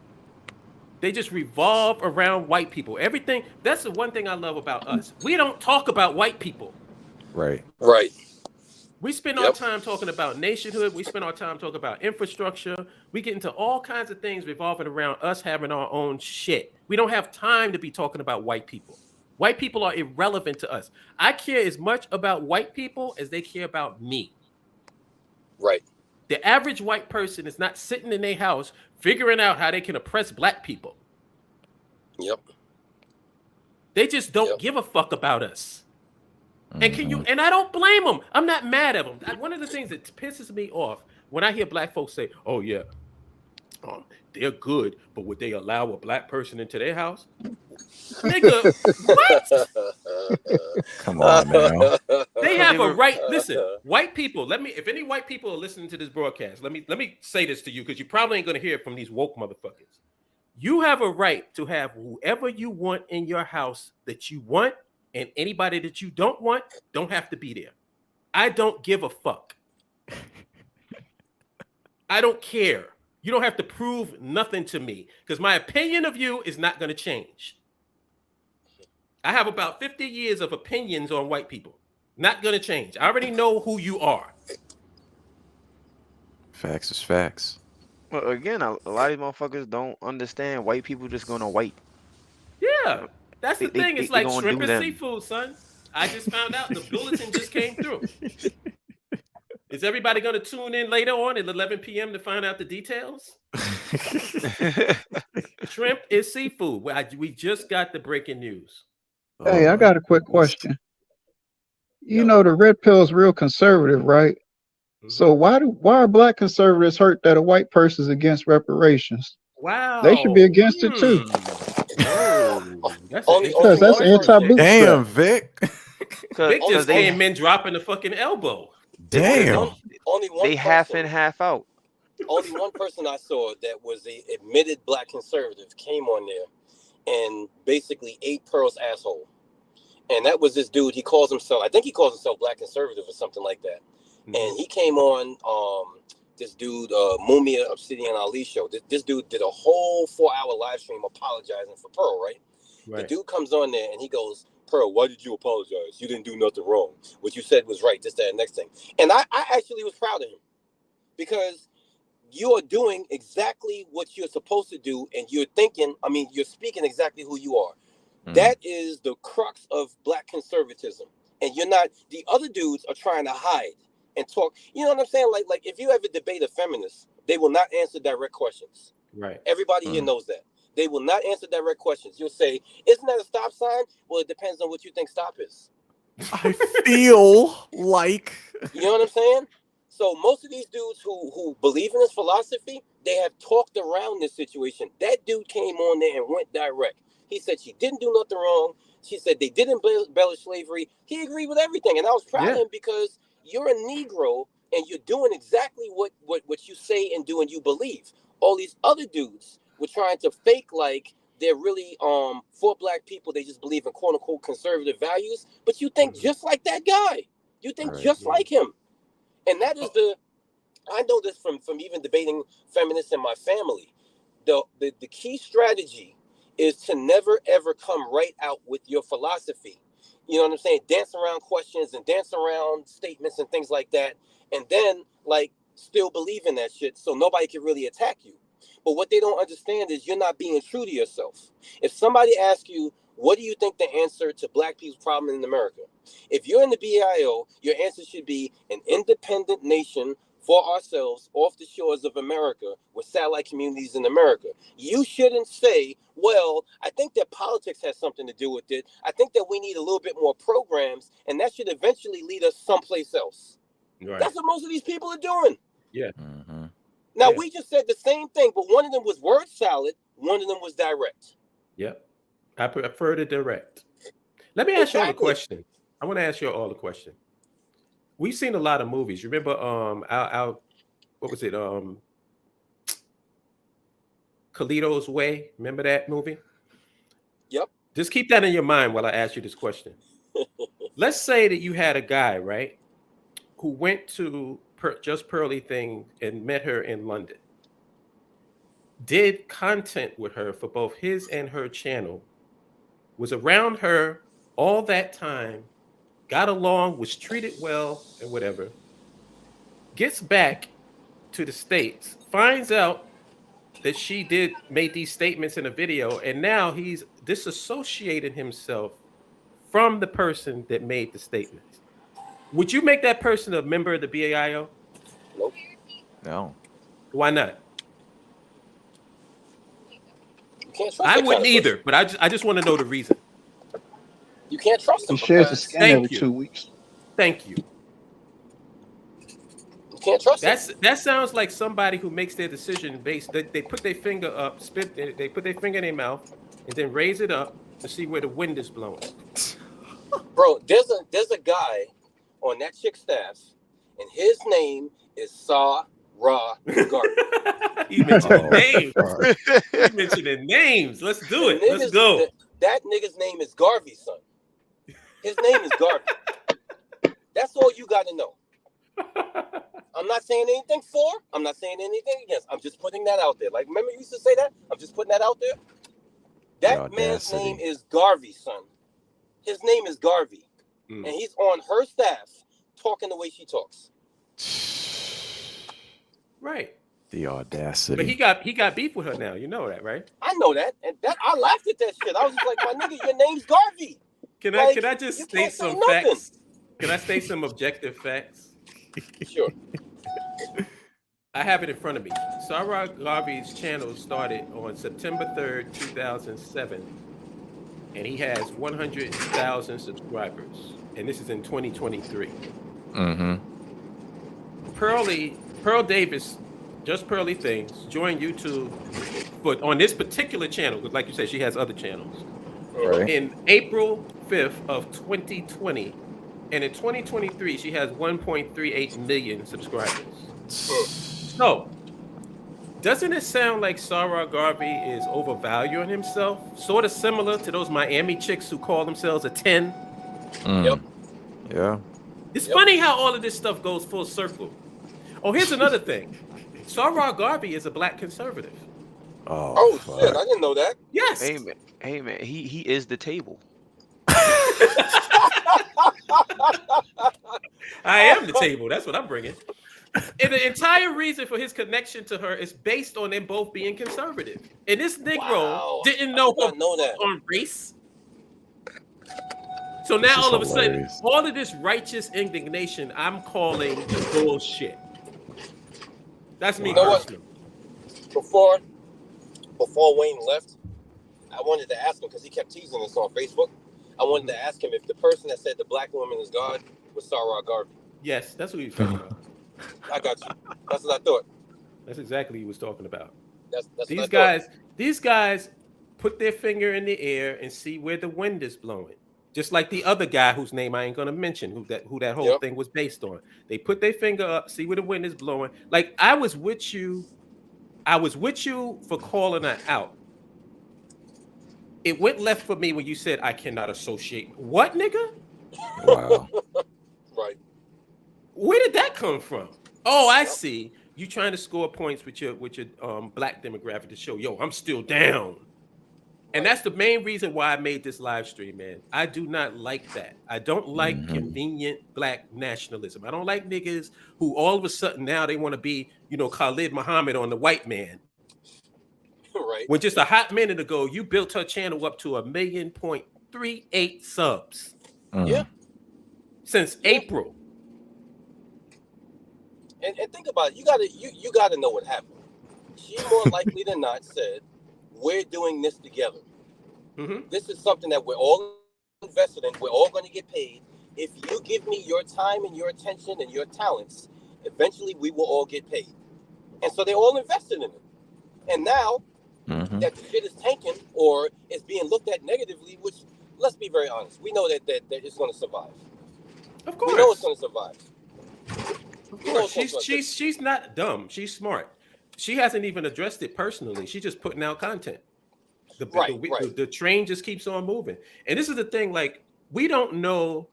They just revolve around white people. Everything. That's the one thing I love about us. We don't talk about white people. Right. Right. We spend our time talking about nationhood. We spend our time talking about infrastructure. We get into all kinds of things revolving around us having our own shit. We don't have time to be talking about white people. White people are irrelevant to us. I care as much about white people as they care about me. Right. The average white person is not sitting in their house figuring out how they can oppress black people. Yep. They just don't give a fuck about us. And I don't blame them. I'm not mad at them. One of the things that pisses me off when I hear black folks say, "Oh yeah, they're good, but would they allow a black person into their house?" Nigga, what? Come on now. They have a right. Listen, white people. If any white people are listening to this broadcast, let me say this to you because you probably ain't gonna hear it from these woke motherfuckers. You have a right to have whoever you want in your house that you want. And anybody that you don't want don't have to be there. I don't give a fuck. I don't care. You don't have to prove nothing to me because my opinion of you is not going to change. I have about 50 years of opinions on white people. Not going to change. I already know who you are. Facts is facts. Well, again, a lot of these motherfuckers don't understand white people just gonna white. Yeah. That's the thing. It's like gonna shrimp do and them. seafood, son. I just found out the bulletin just came through. Is everybody going to tune in later on at 11 p.m. to find out the details? Shrimp is seafood. We just got the breaking news. Hey, I got a quick question. You know, the red pill is real conservative, right? So why are black conservatives hurt that a white person's against reparations? Wow. They should be against it too. Because that's anti-bootstrap. Damn, Vic. Vic just came in dropping the fucking elbow. Damn. Only one They person, half in, half out. Only one person I saw that was a admitted black conservative came on there and basically ate Pearl's asshole. And that was this dude. He calls himself, I think he calls himself black conservative or something like that. And he came on this dude, Mumia Obsidian Ali show. This dude did a whole 4-hour live stream apologizing for Pearl, right? The dude comes on there and he goes, "Pearl, why did you apologize? You didn't do nothing wrong. What you said was right, this, that, and next thing." And I actually was proud of him because you are doing exactly what you're supposed to do. And you're speaking exactly who you are. That is the crux of black conservatism. And you're not, the other dudes are trying to hide and talk. You know what I'm saying? Like if you ever debate a feminist, they will not answer direct questions. Right. Everybody here knows that. They will not answer direct questions. You'll say, "Isn't that a stop sign?" Well, it depends on what you think stop is. I feel like. You know what I'm saying? So most of these dudes who believe in this philosophy, they have talked around this situation. That dude came on there and went direct. He said she didn't do nothing wrong. She said they didn't embellish slavery. He agreed with everything. And I was proud of him because you're a Negro and you're doing exactly what you say and do and you believe. All these other dudes were trying to fake like they're really for black people. They just believe in quote unquote conservative values. But you think just like that guy. You think just like him. And that is I know this from even debating feminists in my family. The key strategy is to never ever come right out with your philosophy. You know what I'm saying? Dance around questions and dance around statements and things like that. And then like still believe in that shit so nobody can really attack you. But what they don't understand is you're not being true to yourself. If somebody asks you, what do you think the answer to black people's problem in America? If you're in the BIO, your answer should be an independent nation for ourselves off the shores of America with satellite communities in America. You shouldn't say, well, I think that politics has something to do with it. I think that we need a little bit more programs, and that should eventually lead us someplace else. Right. That's what most of these people are doing. Yeah. Mm-hmm. Now, Yeah. we just said the same thing, but one of them was word salad, one of them was direct. Yep. I prefer to direct. Let me ask you all a Exactly. question. I want to ask you all a question. We've seen a lot of movies. Remember, our what was it? Carlito's Way. Remember that movie? Yep. Just keep that in your mind while I ask you this question. Let's say that you had a guy, right, who went to Just Pearly Things and met her in London, did content with her for both his and her channel, was around her all that time, got along, was treated well, and whatever, gets back to the States, finds out that she made these statements in a video, and now he's disassociated himself from the person that made the statements. Would you make that person a member of the BAIO? Nope. No. Why not? You can't trust I that wouldn't kind of either, but I just want to know the reason. person. You can't trust them He shares the because skin Thank every you. 2 weeks. Thank you. you can't trust them. That sounds like somebody who makes their decision based. They put their finger up, they put their finger in their mouth, and then raise it up to see where the wind is blowing. Bro, there's a guy on that chick's staff, and his name is Sa Ra Garvey. He mentioning Oh, names. fuck. He mentioning names. Let's do it. The Let's nigga's- go. That nigga's name is Garvey, son. His name is Garvey. That's all you got to know. I'm not saying anything for. I'm not saying anything against. I'm just putting that out there. Like, remember you used to say that? I'm just putting that out there. That The man's audacity. name is Garvey, son. His name is Garvey. Mm. And he's on her staff talking the way she talks. Right. The audacity. But he got beef with her now. You know that, right? I know that. And that I laughed at that shit. I was just like, my nigga, your name's Garvey. Can Like, I just you state can't say some nothing. facts? Can I state some objective facts? Sure. I have it in front of me. Sarah Garvey's channel started on September 3rd, 2007, and he has 100,000 subscribers. And this is in 2023. Mm-hmm. Pearl Davis, Just Pearly Things, joined YouTube, but on this particular channel, because like you said, she has other channels, Right. in April 5th of 2020. And in 2023, she has 1.38 million subscribers. So, doesn't it sound like Sarah Garvey is overvaluing himself? Sort of similar to those Miami chicks who call themselves a 10. Yep. Yeah. It's Yep. funny how all of this stuff goes full circle. Oh, here's another thing. Sarah Garvey is a black conservative. Oh, Oh shit, I didn't know that. Yes. Hey man, he is the table. I am the table. That's what I'm bringing. And the entire reason for his connection to her is based on them both being conservative. And this Negro Wow. didn't I know did not know that. on race. So This now is all of a sudden, hilarious. all of this righteous indignation, I'm calling bullshit. That's me You know what? personally. Before Wayne left, I wanted to ask him because he kept teasing us on Facebook. I wanted to ask him if the person that said the black woman is God was Sarah Garvey. Yes, that's what he was talking about. I got you. That's what I thought. That's exactly what he was talking about. That's These what I thought. these guys put their finger in the air and see where the wind is blowing. Just like the other guy whose name I ain't gonna mention, who that whole Yep. thing was based on. They put their finger up, see where the wind is blowing. Like I was with you for calling her out. It went left for me when you said I cannot associate. What, nigga? Wow. Right. Where did that come from? Oh, I see. You trying to score points with your black demographic to show, yo, I'm still down. And that's the main reason why I made this live stream, man. I do not like that. I don't like convenient black nationalism. I don't like niggas who all of a sudden now they want to be, Khalid Muhammad on the white man. Right. When just a hot minute ago, you built her channel up to 1.38 subs Yeah. since April. And think about it. You gotta know what happened. She more likely than not said, "We're doing this together. Mm-hmm. This is something that we're all invested in. We're all going to get paid. If you give me your time and your attention and your talents, eventually we will all get paid." And so they're all invested in it. And now that the shit is tanking or is being looked at negatively, which, let's be very honest, we know that it's going to survive. Of course. We know it's going to survive. Of course. She's not dumb. She's smart. She hasn't even addressed it personally. She's just putting out content. The train just keeps on moving. And this is the thing, like, we don't know.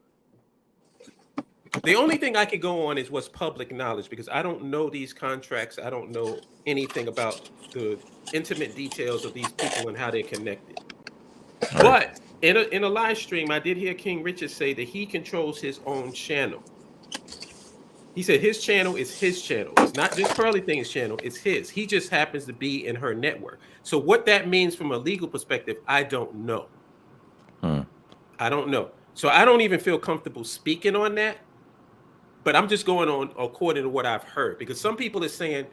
The only thing I can go on is what's public knowledge, because I don't know these contracts. I don't know anything about the intimate details of these people and how they're connected. But in a live stream, I did hear King Richard say that he controls his own channel. He said his channel is his channel. It's not just Pearly Things channel. It's his. He just happens to be in her network. So what that means from a legal perspective, I don't know. I don't know. So I don't even feel comfortable speaking on that. But I'm just going on according to what I've heard, because some people are saying,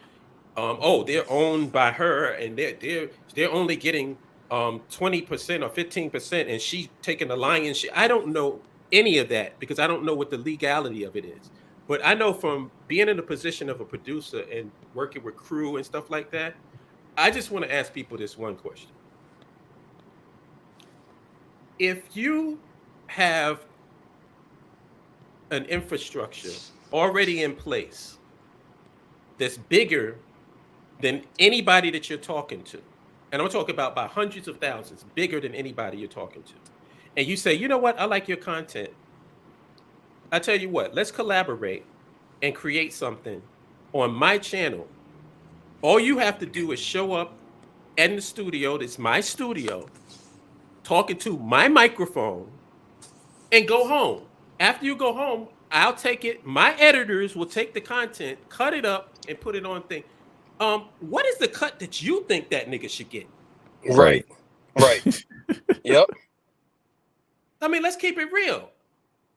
"Oh, they're owned by her, and they're only getting 20% or 15%, and she's taking the lion's share." I don't know any of that because I don't know what the legality of it is. But I know from being in the position of a producer and working with crew and stuff like that, I just want to ask people this one question. If you have an infrastructure already in place that's bigger than anybody that you're talking to, and I'm talking about by hundreds of thousands, bigger than anybody you're talking to, and you say, "You know what? I like your content. I tell you what, let's collaborate and create something on my channel." All you have to do is show up in the studio, that's my studio, talking to my microphone, and go home. After you go home, I'll take it. My editors will take the content, cut it up, and put it on thing. What is the cut that you think that nigga should get? Right. Yep. I mean, let's keep it real.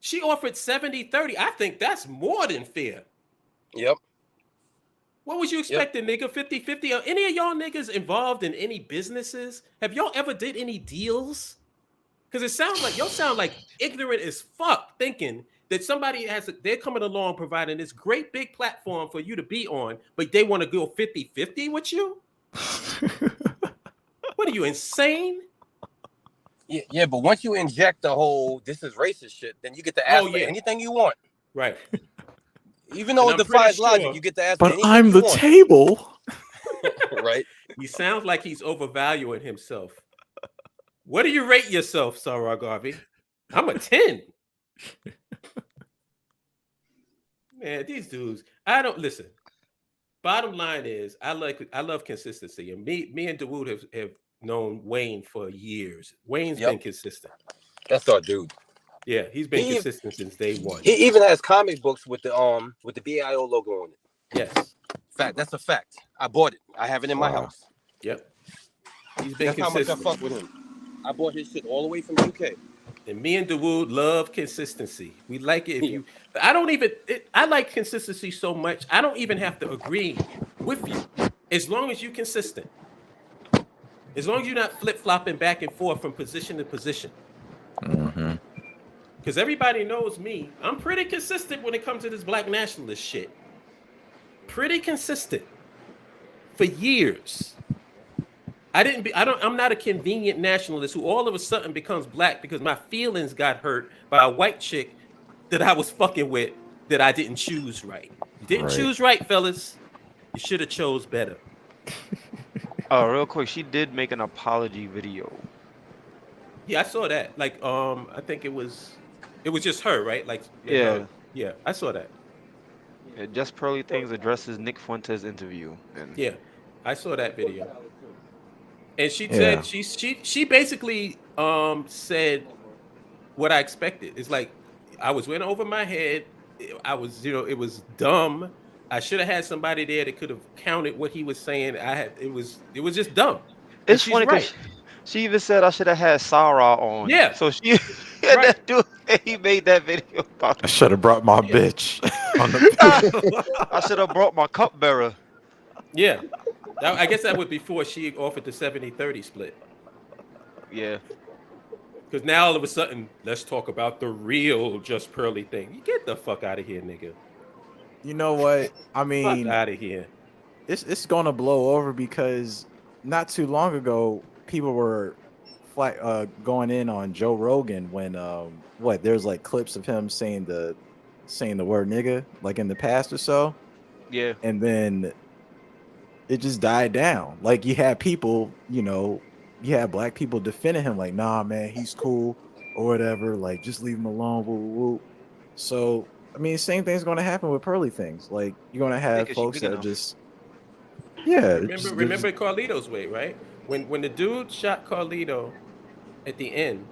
She offered 70-30. I think that's more than fair. Yep. What was you expecting, nigga? 50-50? Are any of y'all niggas involved in any businesses? Have y'all ever did any deals? Because it sounds like y'all sound like ignorant as fuck, thinking that somebody they're coming along providing this great big platform for you to be on, but they want to go 50-50 with you? What are you, insane? Yeah, but once you inject the whole "this is racist" shit, then you get to ask for anything you want. Right. Even though it defies logic, you get to ask for anything but I'm you the want. table. Right. He sounds like he's overvaluing himself. What do you rate yourself, Sarah Garvey? I'm a 10. Man, these dudes, I don't listen. Bottom line is, I love consistency, and me and Dawood have known Wayne for years. Wayne's been consistent. That's our dude. Yeah, he's been consistent since day one. He even has comic books with the BIO logo on it. Yes. Fact. That's a fact. I bought it. I have it in my house. Yep. He's been consistent. How much I fuck with him. I bought his shit all the way from the UK. And me and Dawood love consistency. We like it. I like consistency so much, I don't even have to agree with you. As long as you're consistent. As long as you're not flip-flopping back and forth from position to position. Because everybody knows me. I'm pretty consistent when it comes to this black nationalist shit. Pretty consistent. For years. I'm not a convenient nationalist who all of a sudden becomes black because my feelings got hurt by a white chick that I was fucking with that I didn't choose right. You didn't choose right, fellas. You should have chose better. Oh, real quick, she did make an apology video. Yeah, I saw that. Like, I think it was just her, right? Like, yeah, I saw that. Yeah, Just Pearly Things addresses Nick Fuentes' interview. And yeah, I saw that video. And she said she basically said what I expected. It's like I was went over my head. I was, it was dumb. I should have had somebody there that could have counted what he was saying. It was just dumb. It's funny because she even said I should have had Sarah on. Yeah. So she that dude, he made that video about I should have brought my bitch. on the I should have brought my cupbearer. Yeah. I guess that was before she offered the 70-30 split. Yeah. Because now all of a sudden, let's talk about the real Just Pearly thing. You get the fuck out of here, nigga. You know what? I Fuck mean, out of here. it's gonna blow over because not too long ago, people were going in on Joe Rogan when there's like clips of him saying the word nigga like in the past or so, Yeah. and then it just died down. Like you had people, you had black people defending him like, nah, man, he's cool or whatever. Like, just leave him alone. Woo, woo, woo. So, I mean, same thing's going to happen with Pearly Things. Like, you're going to have Because folks she big that enough. just, yeah. Remember Carlito's way, right? When the dude shot Carlito at the end,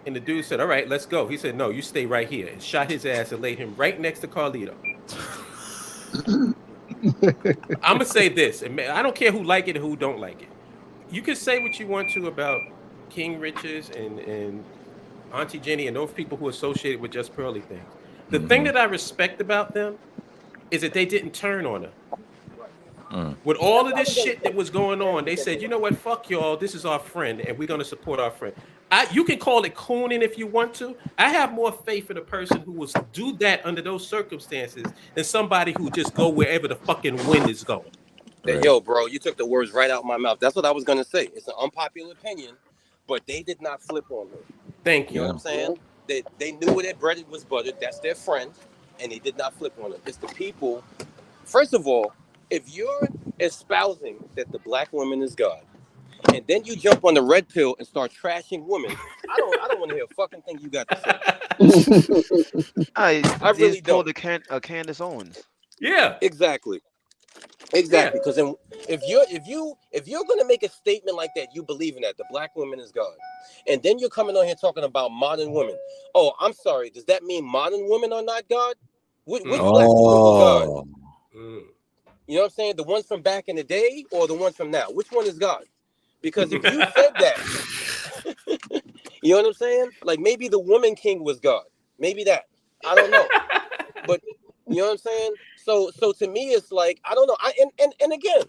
and the dude said, "All right, let's go." He said, "No, you stay right here," and shot his ass and laid him right next to Carlito. I'm gonna say this, and I don't care who like it or who don't like it. You can say what you want to about King Riches and Auntie Jenny and those people who are associated with Just Pearly Things. The thing that I respect about them is that they didn't turn on her. With all of this shit that was going on, they said, "You know what? Fuck y'all. This is our friend, and we're gonna support our friend." You can call it cooning if you want to. I have more faith in a person who will do that under those circumstances than somebody who just go wherever the fucking wind is going. Right. Yo, bro, you took the words right out of my mouth. That's what I was gonna say. It's an unpopular opinion, but they did not flip on her. Thank You you. know what I'm saying? They knew that bread was buttered. That's their friend, and they did not flip on her. It's the people. First of all, if you're espousing that the black woman is God, and then you jump on the red pill and start trashing women, I don't want to hear a fucking thing you got to say. I really don't. Candace Owens. Yeah. Exactly. Because if you're gonna make a statement like that, you believe in that the black woman is God, and then you're coming on here talking about modern women. Oh, I'm sorry. Does that mean modern women are not God? Which black women are God? You know what I'm saying? The ones from back in the day or the ones from now? Which one is God? Because if you said that, you know what I'm saying? Like maybe the woman king was God. Maybe that. I don't know. But you know what I'm saying? So to me, it's like, I don't know. And again,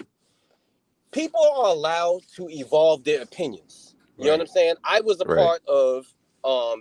people are allowed to evolve their opinions. You know what I'm saying? I was a part of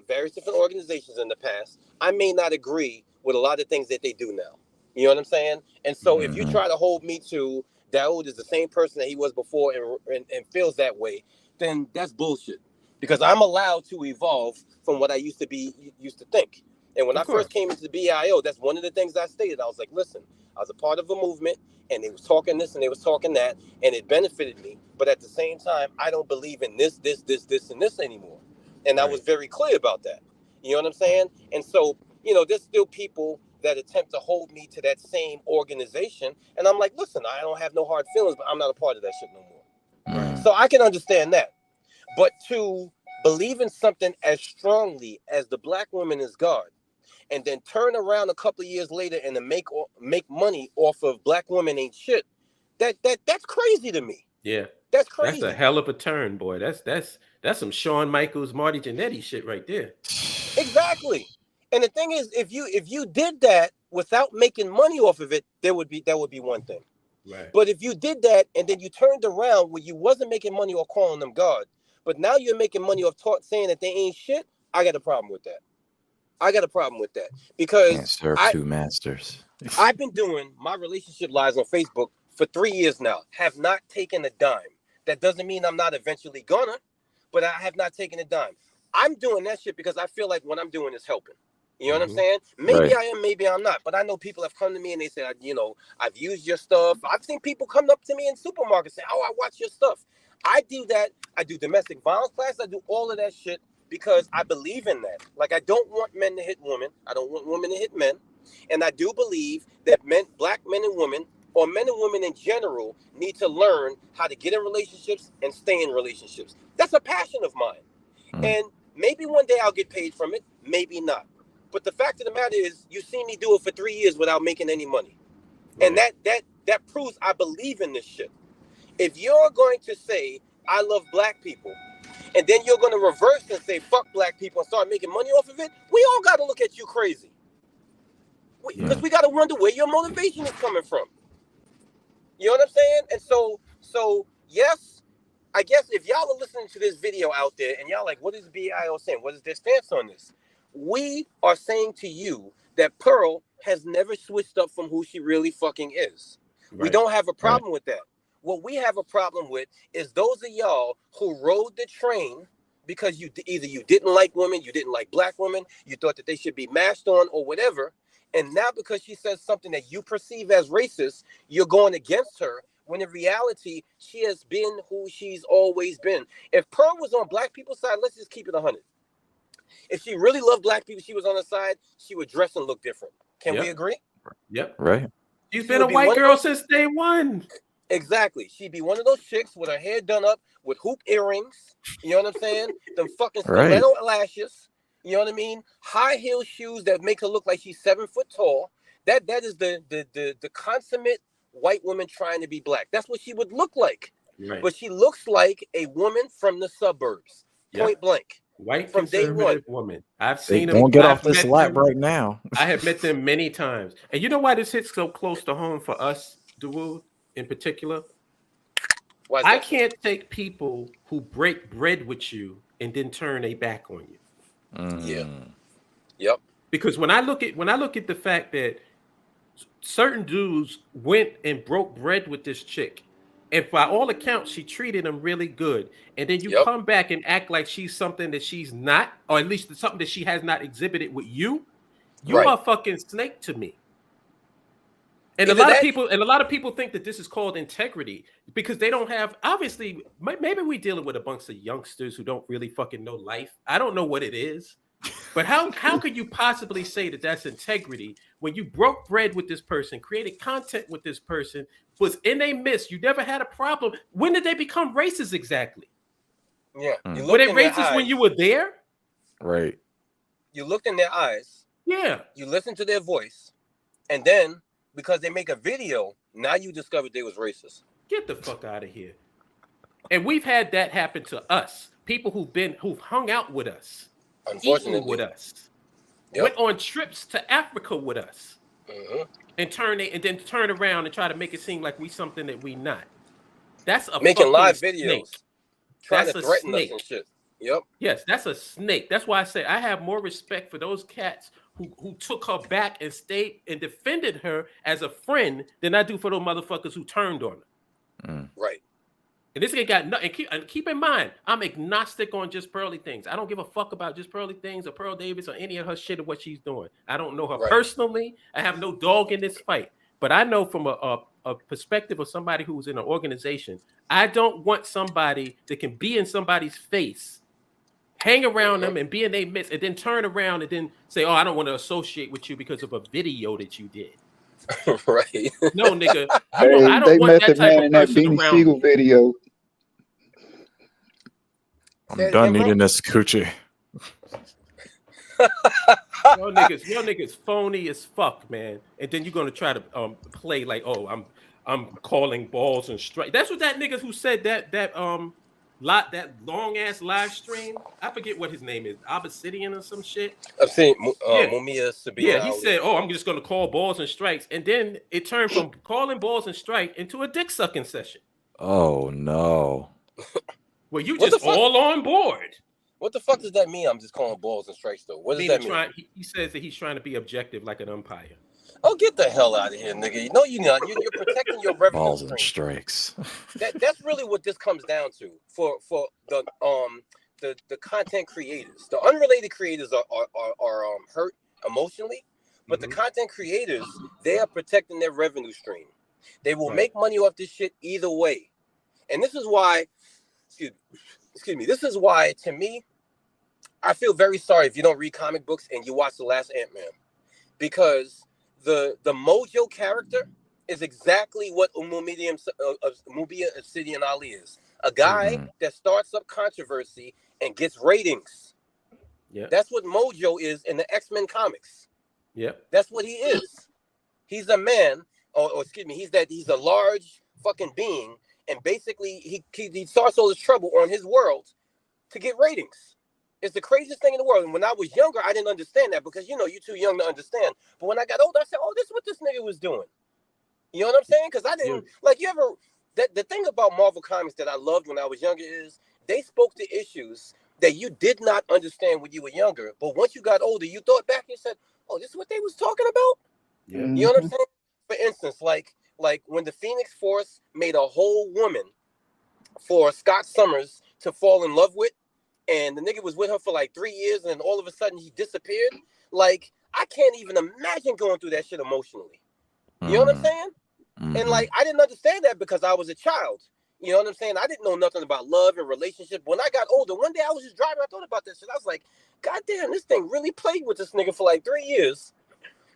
various different organizations in the past. I may not agree with a lot of things that they do now. You know what I'm saying? And so if you try to hold me to Daoud is the same person that he was before and feels that way, then that's bullshit. Because I'm allowed to evolve from what I used to think. And when I first came into the BIO, that's one of the things I stated. I was like, listen, I was a part of a movement, and they was talking this and they was talking that, and it benefited me. But at the same time, I don't believe in this, and this anymore. And I was very clear about that. You know what I'm saying? And so, there's still people that attempt to hold me to that same organization. And I'm like, listen, I don't have no hard feelings, but I'm not a part of that shit no more. So I can understand that. But to believe in something as strongly as the black woman is God, and then turn around a couple of years later and then make money off of black women ain't shit, that's crazy to me. Yeah. That's crazy. That's a hell of a turn, boy. That's some Shawn Michaels, Marty Jannetty shit right there. Exactly. And the thing is, if you did that without making money off of it, that would be one thing. Right. But if you did that and then you turned around where you wasn't making money or calling them God, but now you're making money off saying that they ain't shit, I got a problem with that. Because can't serve two masters. I've been doing my relationship lives on Facebook for 3 years now. Have not taken a dime. That doesn't mean I'm not eventually gonna, but I have not taken a dime. I'm doing that shit because I feel like what I'm doing is helping. You know what I'm saying? Maybe I am, maybe I'm not. But I know people have come to me and they say, I've used your stuff. I've seen people come up to me in supermarkets say, oh, I watch your stuff. I do that. I do domestic violence class. I do all of that shit because I believe in that. Like, I don't want men to hit women. I don't want women to hit men. And I do believe that black men and women, or men and women in general, need to learn how to get in relationships and stay in relationships. That's a passion of mine. And maybe one day I'll get paid from it. Maybe not. But the fact of the matter is, you see me do it for 3 years without making any money. And that proves I believe in this shit. If you're going to say, I love black people, and then you're going to reverse and say, fuck black people and start making money off of it, we all got to look at you crazy. Because we got to wonder where your motivation is coming from. You know what I'm saying? And so yes, I guess if y'all are listening to this video out there and y'all like, what is BIO saying? What is their stance on this? We are saying to you that Pearl has never switched up from who she really fucking is. Right. We don't have a problem with that. What we have a problem with is those of y'all who rode the train because either you didn't like women, you didn't like black women, you thought that they should be mashed on or whatever. And now because she says something that you perceive as racist, you're going against her, when in reality, she has been who she's always been. If Pearl was on black people's side, let's just keep it 100. If she really loved black people, she was on the side, she would dress and look different. Can we agree? Yep. Right. She's been a white girl since day one. Exactly. She'd be one of those chicks with her hair done up with hoop earrings. You know what I'm saying? Them fucking stiletto lashes. You know what I mean? High heel shoes that make her look like she's 7 foot tall. That is the consummate white woman trying to be black. That's what she would look like. Right. But she looks like a woman from the suburbs. Point blank. White from conservative woman. I've seen them. Don't get off this lap right now. I have met them many times. And you know why this hits so close to home for us, Dawood, in particular? I can't take people who break bread with you and then turn their back on you. Yeah. Yep. Because when I look at the fact that certain dudes went and broke bread with this chick, and by all accounts she treated them really good, and then you come back and act like she's something that she's not, or at least something that she has not exhibited with you, you are a fucking snake to me. And a lot of people think that this is called integrity because they don't have, obviously, maybe we're dealing with a bunch of youngsters who don't really fucking know life. I don't know what it is, but how could you possibly say that that's integrity when you broke bread with this person, created content with this person, was in a midst, you never had a problem. When did they become racist exactly? Yeah. Were they racist when you were there? Right. You looked in their eyes. Yeah. You listened to their voice. And then, because they make a video, now you discovered they was racist. Get the fuck out of here. And we've had that happen to us. People who've hung out with us, unfortunately, eaten with us, went on trips to Africa with us, and then turn around and try to make it seem like we something that we not. That's a making live snake. videos, trying to threaten us and shit. Yep. Yes, that's a snake. That's why I say I have more respect for those cats who took her back and stayed and defended her as a friend than I do for those motherfuckers who turned on her. Right. And this ain't got nothing. And keep in mind, I'm agnostic on JustPearlyThings. I don't give a fuck about JustPearlyThings or Pearl Davis or any of her shit or what she's doing. I don't know her personally. I have no dog in this fight. But I know from a perspective of somebody who's in an organization, I don't want somebody that can be in somebody's face, hang around them and be in their midst, and then turn around and then say, "Oh, I don't want to associate with you because of a video that you did." Right? No, nigga. I don't want that type of person around. Siegel video. I'm done eating this coochie. Your niggas phony as fuck, man. And then you're gonna try to play like, "Oh, I'm calling balls and strikes." That's what that nigga who said that long ass live stream. I forget what his name is, Obsidian or some shit. I've seen Mumia Sabina. Yeah, he said, "Oh, I'm just gonna call balls and strikes," and then it turned from calling balls and strike into a dick sucking session. Oh no! Well, you just all on board. What the fuck does that mean? I'm just calling balls and strikes though. What does that mean? He says that he's trying to be objective like an umpire. Oh, get the hell out of here, nigga. No, you're not. You're protecting your revenue balls and strikes. That's really what this comes down to for the content creators. The unrelated creators are hurt emotionally, but the content creators, they are protecting their revenue stream. They will make money off this shit either way. And this is why, excuse me, this is why, to me, I feel very sorry if you don't read comic books and you watch The Last Ant-Man. Because the Mojo character is exactly what Mubia Obsidian Ali is. A guy that starts up controversy and gets ratings. Yeah, that's what Mojo is in the X-Men comics. Yep. That's what he is. He's a man, or excuse me, he's a large fucking being, and basically he starts all this trouble on his world to get ratings. It's the craziest thing in the world. And when I was younger, I didn't understand that because, you know, you're too young to understand. But when I got older, I said, oh, this is what this nigga was doing. You know what I'm saying? Because I didn't, like, you ever, the thing about Marvel Comics that I loved when I was younger is they spoke to issues that you did not understand when you were younger. But once you got older, you thought back and you said, oh, this is what they was talking about? Yeah. You know what I'm saying? For instance, like when the Phoenix Force made a whole woman for Scott Summers to fall in love with, and the nigga was with her for like 3 years, and all of a sudden he disappeared. Like, I can't even imagine going through that shit emotionally. You know what I'm saying? And like, I didn't understand that because I was a child. You know what I'm saying? I didn't know nothing about love and relationship. When I got older, one day I was just driving, I thought about that shit. I was like, God damn, this thing really played with this nigga for like 3 years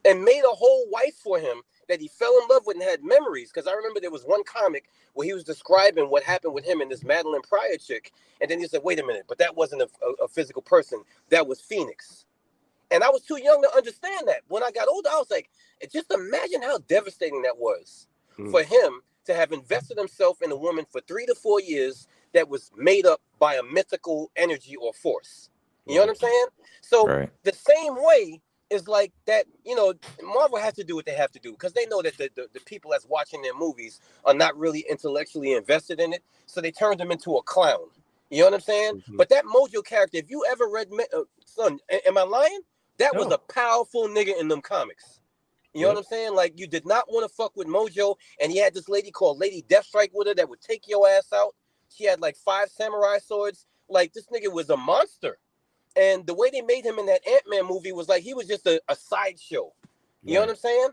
and made a whole wife for him that he fell in love with and had memories. Because I remember there was one comic where he was describing what happened with him and this Madeline Pryor chick. And then he said, wait a minute, but that wasn't a physical person. That was Phoenix. And I was too young to understand that. When I got older, I was like, just imagine how devastating that was for him to have invested himself in a woman for 3 to 4 years that was made up by a mythical energy or force. You know what I'm saying? So the same way is like that, you know, Marvel has to do what they have to do because they know that the people that's watching their movies are not really intellectually invested in it. So they turned him into a clown. You know what I'm saying? But that Mojo character, if you ever read, son, am I lying? That was a powerful nigga in them comics. You know what I'm saying? Like, you did not want to fuck with Mojo, and he had this lady called Lady Deathstrike with her that would take your ass out. She had like 5 samurai swords. Like, this nigga was a monster. And the way they made him in that Ant-Man movie was like he was just a sideshow. You know what I'm saying?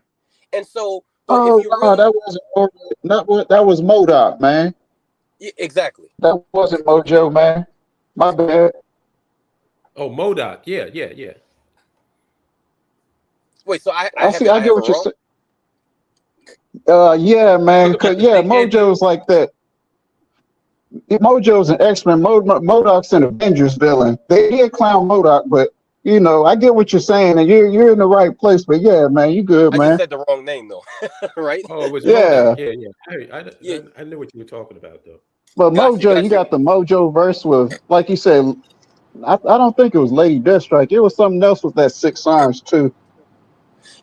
And so, but if you really, that wasn't not what that was MODOK, man. Yeah, exactly. That wasn't Mojo, man. My bad. Oh, MODOK. Yeah. Wait, so I I see. I have get it what you're wrong? saying. Yeah, man. Talk about Cause the yeah, big head Mojo's dude. like that. Mojo's an X-Men. MODOK's an Avengers villain. They did clown MODOK, but you know, I get what you're saying, and you're in the right place. But yeah, man, you good, I just man. said the wrong name though, right? Oh, it was Yeah, MODOK. Yeah. Yeah, I knew what you were talking about, though. but gotcha, Mojo, you gotcha. got the Mojo verse with, like you said, I don't think it was Lady Deathstrike. It was something else with that 6 arms too.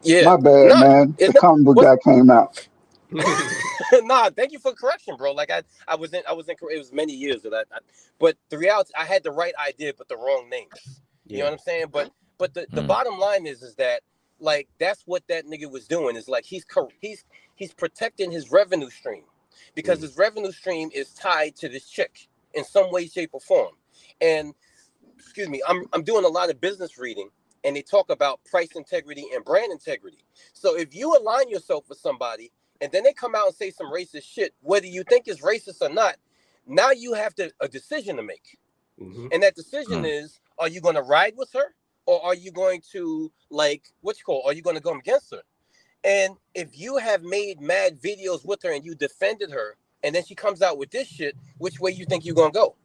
Yeah, My bad, nah, man. The it's not. comic book What's guy came out. nah? Thank you for correction, bro. Like I was in. It was many years that but the reality, I had the right idea, but the wrong names. You know Yeah. what I'm saying? But the bottom line is that like that's what that nigga was doing. Is like he's protecting his revenue stream because his revenue stream is tied to this chick in some way, shape, or form. And excuse me, I'm doing a lot of business reading, and they talk about price integrity and brand integrity. So if you align yourself with somebody and then they come out and say some racist shit, whether you think it's racist or not, now you have a decision to make. And that decision is, are you going to ride with her or are you going to are you going to go against her? And if you have made mad videos with her and you defended her and then she comes out with this shit, which way you think you're going to go?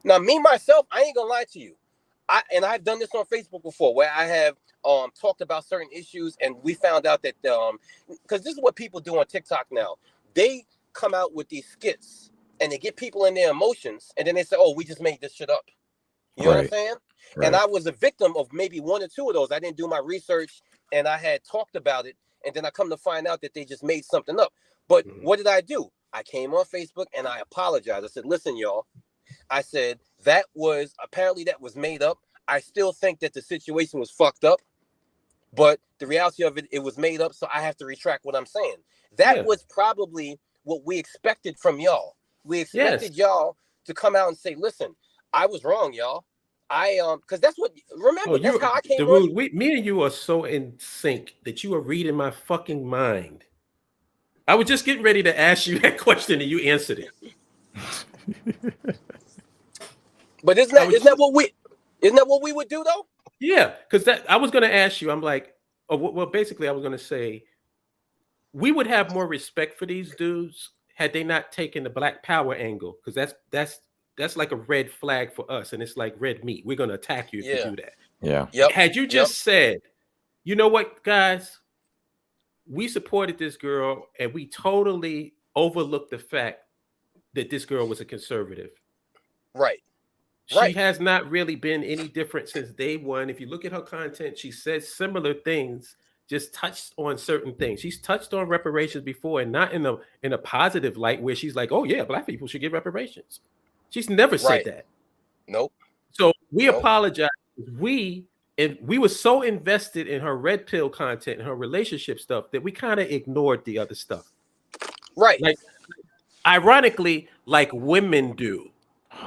Now, me, myself, I ain't gonna lie to you. I've done this on Facebook before where I have talked about certain issues and we found out that because this is what people do on TikTok now. They come out with these skits and they get people in their emotions and then they say, oh, we just made this shit up. You know what I'm saying? And I was a victim of maybe 1 or 2 of those. I didn't do my research and I had talked about it. And then I come to find out that they just made something up. But what did I do? I came on Facebook and I apologized. I said, listen, y'all. I said, that was made up. I still think that the situation was fucked up. But the reality of it, it was made up. So I have to retract what I'm saying. That was probably what we expected from y'all. We expected y'all to come out and say, listen, I was wrong, y'all. Because that's what, remember, that's how I came on. Darude, me and you are so in sync that you are reading my fucking mind. I was just getting ready to ask you that question and you answered it. But isn't that what we would do though? Yeah, because I was going to ask you. I'm like, well, basically, I was going to say we would have more respect for these dudes had they not taken the Black Power angle, because that's like a red flag for us, and it's like red meat. We're going to attack you if you do that. Yeah. Yep. Had you just said, you know what, guys, we supported this girl, and we totally overlooked the fact that this girl was a conservative. Right. She has not really been any different since day one. If you look at her content, she says similar things, just touched on certain things. She's touched on reparations before, and not in a positive light where she's like, "Oh yeah, black people should get reparations." She's never said that. Nope. So we apologize. We were so invested in her red pill content and her relationship stuff that we kind of ignored the other stuff. Right. Like, ironically, like women do.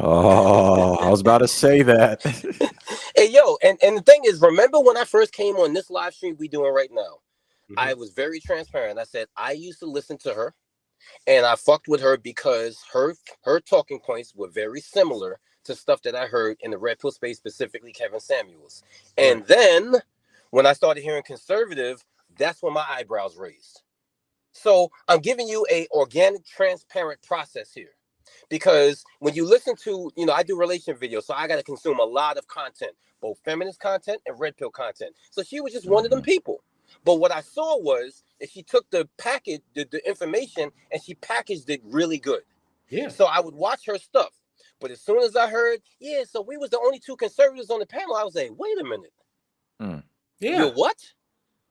Oh, I was about to say that. Hey, yo, and the thing is, remember when I first came on this live stream we doing right now? I was very transparent. I said I used to listen to her, and I fucked with her because her talking points were very similar to stuff that I heard in the red pill space, specifically Kevin Samuels. And then when I started hearing conservative, that's when my eyebrows raised. So I'm giving you a organic, transparent process here. Because when you listen to, I do relation videos, so I got to consume a lot of content, both feminist content and red pill content. So she was just one of them people. But what I saw was that she took the package, the information, and she packaged it really good. Yeah. So I would watch her stuff. But as soon as I heard, so we was the only two conservatives on the panel, I was like, wait a minute. You're what?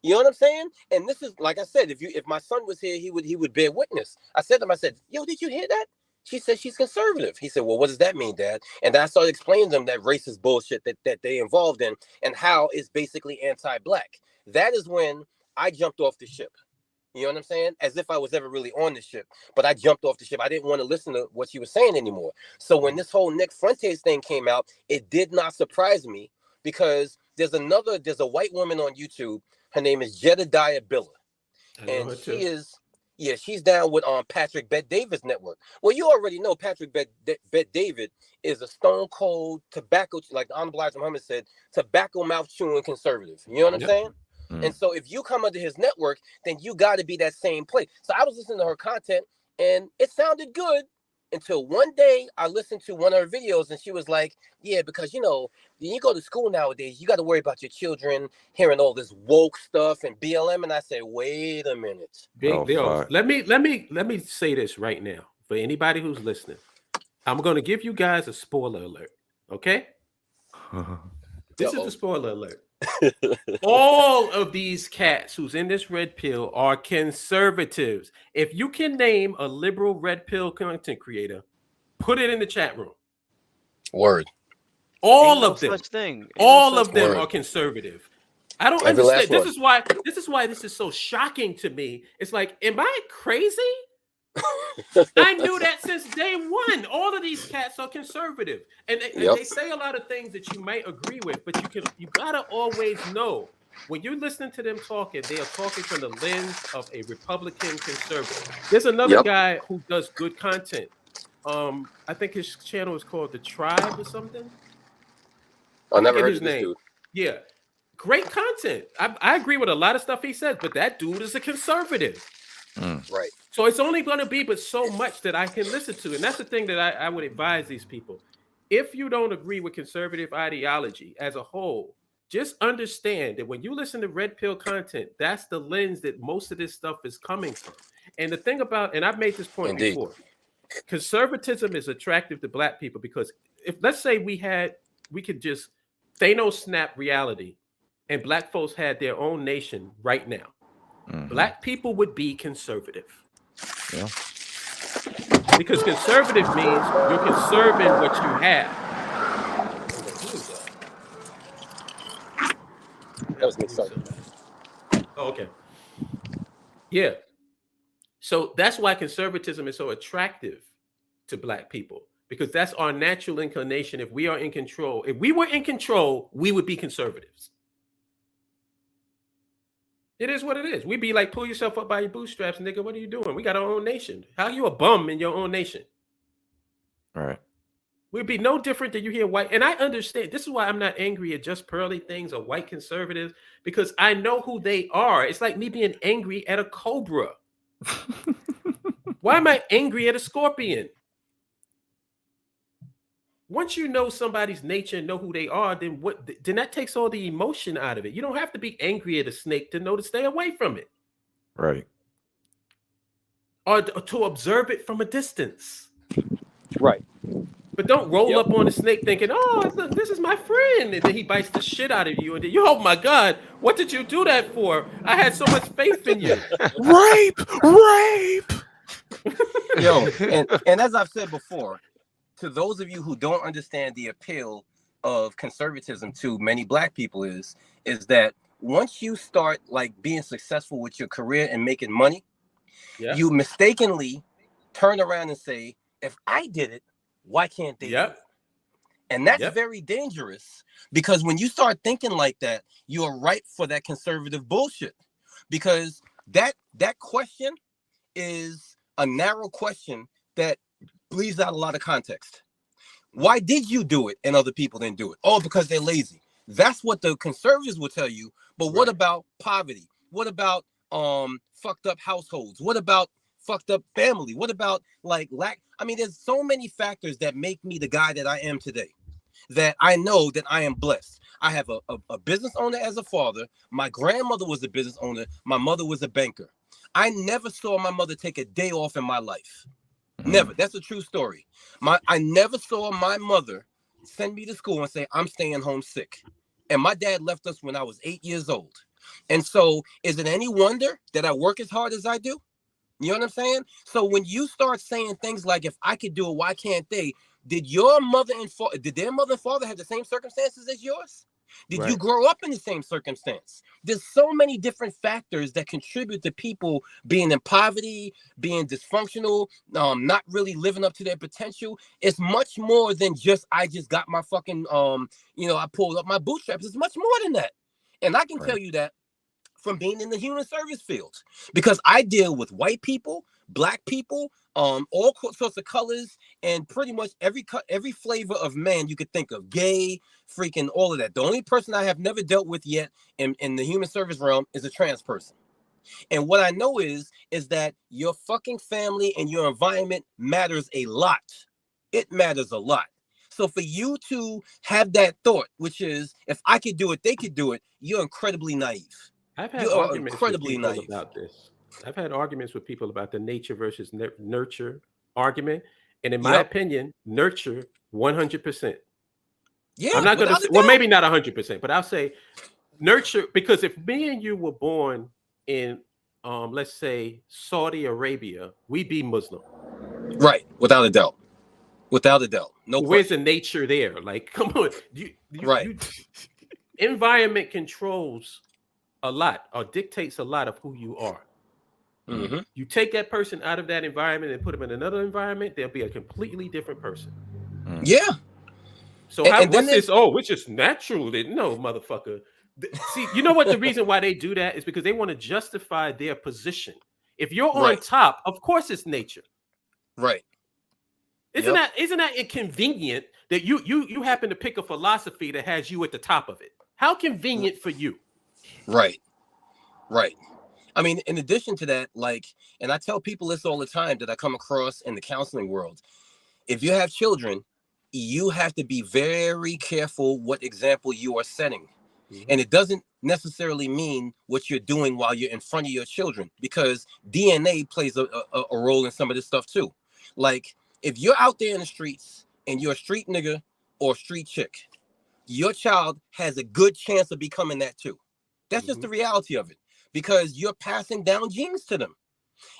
You know what I'm saying? And this is, like I said, if my son was here, he would bear witness. I said to him, I said, yo, did you hear that? She said she's conservative. He said, well, what does that mean, Dad? And then I started explaining to them that racist bullshit that they involved in and how it's basically anti-black. That is when I jumped off the ship. You know what I'm saying? As if I was ever really on the ship. But I jumped off the ship. I didn't want to listen to what she was saying anymore. So when this whole Nick Fuentes thing came out, it did not surprise me because there's a white woman on YouTube. Her name is Jedediah Biller. And she is... Yeah, she's down with Patrick Bet-David's network. Well, you already know Patrick Bet-David is a stone cold tobacco, like the Honorable Elijah Muhammad said, tobacco mouth chewing conservative. You know what I'm saying? And so if you come under his network, then you got to be that same place. So I was listening to her content and it sounded good until one day I listened to one of her videos and she was like, yeah, because, when you go to school nowadays, you got to worry about your children hearing all this woke stuff and BLM. And I said, wait a minute. Big deal. Let me say this right now for anybody who's listening. I'm going to give you guys a spoiler alert. Okay. This is the spoiler alert. All of these cats who's in this red pill are conservatives. If you can name a liberal red pill content creator, put it in the chat room. Word. All of them. All of them are conservative. I don't understand. This is why this is so shocking to me. It's like, am I crazy? I knew that since day one. All of these cats are conservative, and they say a lot of things that you might agree with, but you gotta always know when you're listening to them talking, they are talking from the lens of a Republican conservative. There's another guy who does good content. I think his channel is called The Tribe or something. I never heard his name. Dude. Yeah, great content. I agree with a lot of stuff he says, but that dude is a conservative. Right. So it's only going to be but so much that I can listen to. And that's the thing that I would advise these people. If you don't agree with conservative ideology as a whole, just understand that when you listen to red pill content, that's the lens that most of this stuff is coming from. And the thing about, and I've made this point before, conservatism is attractive to black people because if, let's say we could just Thanos snap reality and black folks had their own nation right now. Black people would be conservative. Yeah. Because conservative means you're conserving what you have. That was me. Sorry. Oh, okay. Yeah. So that's why conservatism is so attractive to black people. Because that's our natural inclination. If we are in control, if we were in control, we would be conservatives. It is what it is. We'd be like, pull yourself up by your bootstraps, nigga. What are you doing? We got our own nation. How are you a bum in your own nation? All right. We'd be no different than you hear white. And I understand. This is why I'm not angry at JustPearlyThings or white conservatives, because I know who they are. It's like me being angry at a cobra. Why am I angry at a scorpion? Once you know somebody's nature and know who they are, then that takes all the emotion out of it. You don't have to be angry at a snake to know to stay away from it. Right. Or to observe it from a distance. Right. But don't roll Yep. up on the snake thinking, "Oh, look, this is my friend," and then he bites the shit out of you, and then you, oh my god, what did you do that for? I had so much faith in you. Rape, rape. Yo, and as I've said before, to those of you who don't understand the appeal of conservatism to many black people is that once you start like being successful with your career and making money, Yeah. you mistakenly turn around and say, if I did it, why can't they do it? And that's very dangerous, because when you start thinking like that, you are ripe for that conservative bullshit, because that question is a narrow question that leaves out a lot of context. Why did you do it and other people didn't do it? Oh, because they're lazy. That's what the conservatives will tell you. But what about poverty? What about fucked up households? What about fucked up family? What about like lack? I mean, there's so many factors that make me the guy that I am today, that I know that I am blessed. I have a business owner as a father. My grandmother was a business owner. My mother was a banker. I never saw my mother take a day off in my life. Never. That's a true story. I never saw my mother send me to school and say, I'm staying home sick. And my dad left us when I was 8 years old. And so is it any wonder that I work as hard as I do? You know what I'm saying? So when you start saying things like, if I could do it, why can't they? Did your mother and father, did their mother and father have the same circumstances as yours? Did you grow up in the same circumstance? There's so many different factors that contribute to people being in poverty, being dysfunctional, not really living up to their potential. It's much more than just, I just got my fucking, I pulled up my bootstraps. It's much more than that. And I can tell you that from being in the human service field, because I deal with white people, black people, all sorts of colors, and pretty much every flavor of man you could think of, gay, freaking all of that. The only person I have never dealt with yet in the human service realm is a trans person. And what I know is that your fucking family and your environment matters a lot. It matters a lot. So for you to have that thought, which is, if I could do it, they could do it, you're incredibly naive. I've had You are arguments incredibly with people naive about this. I've had arguments with people about the nature versus nurture argument. And in my opinion, nurture 100%. Yeah, I'm not going to say, without a well, doubt. maybe not 100%, but I'll say nurture, because if me and you were born in, let's say, Saudi Arabia, we'd be Muslim. Right, without a doubt. Without a doubt. No Where's question. the nature there? Like, come on. Environment controls a lot, or dictates a lot of who you are. Mm-hmm. You take that person out of that environment and put them in another environment, they'll be a completely different person. Yeah. So what's this? Oh, it's just natural. No, motherfucker. See, you know what the reason why they do that is because they want to justify their position. If you're on top, of course it's nature. Right. Isn't that inconvenient that you happen to pick a philosophy that has you at the top of it? How convenient for you? Right. Right. I mean, in addition to that, like, and I tell people this all the time that I come across in the counseling world, if you have children, you have to be very careful what example you are setting. Mm-hmm. And it doesn't necessarily mean what you're doing while you're in front of your children, because DNA plays a role in some of this stuff too. Like, if you're out there in the streets and you're a street nigga or street chick, your child has a good chance of becoming that too. That's just the reality of it, because you're passing down genes to them.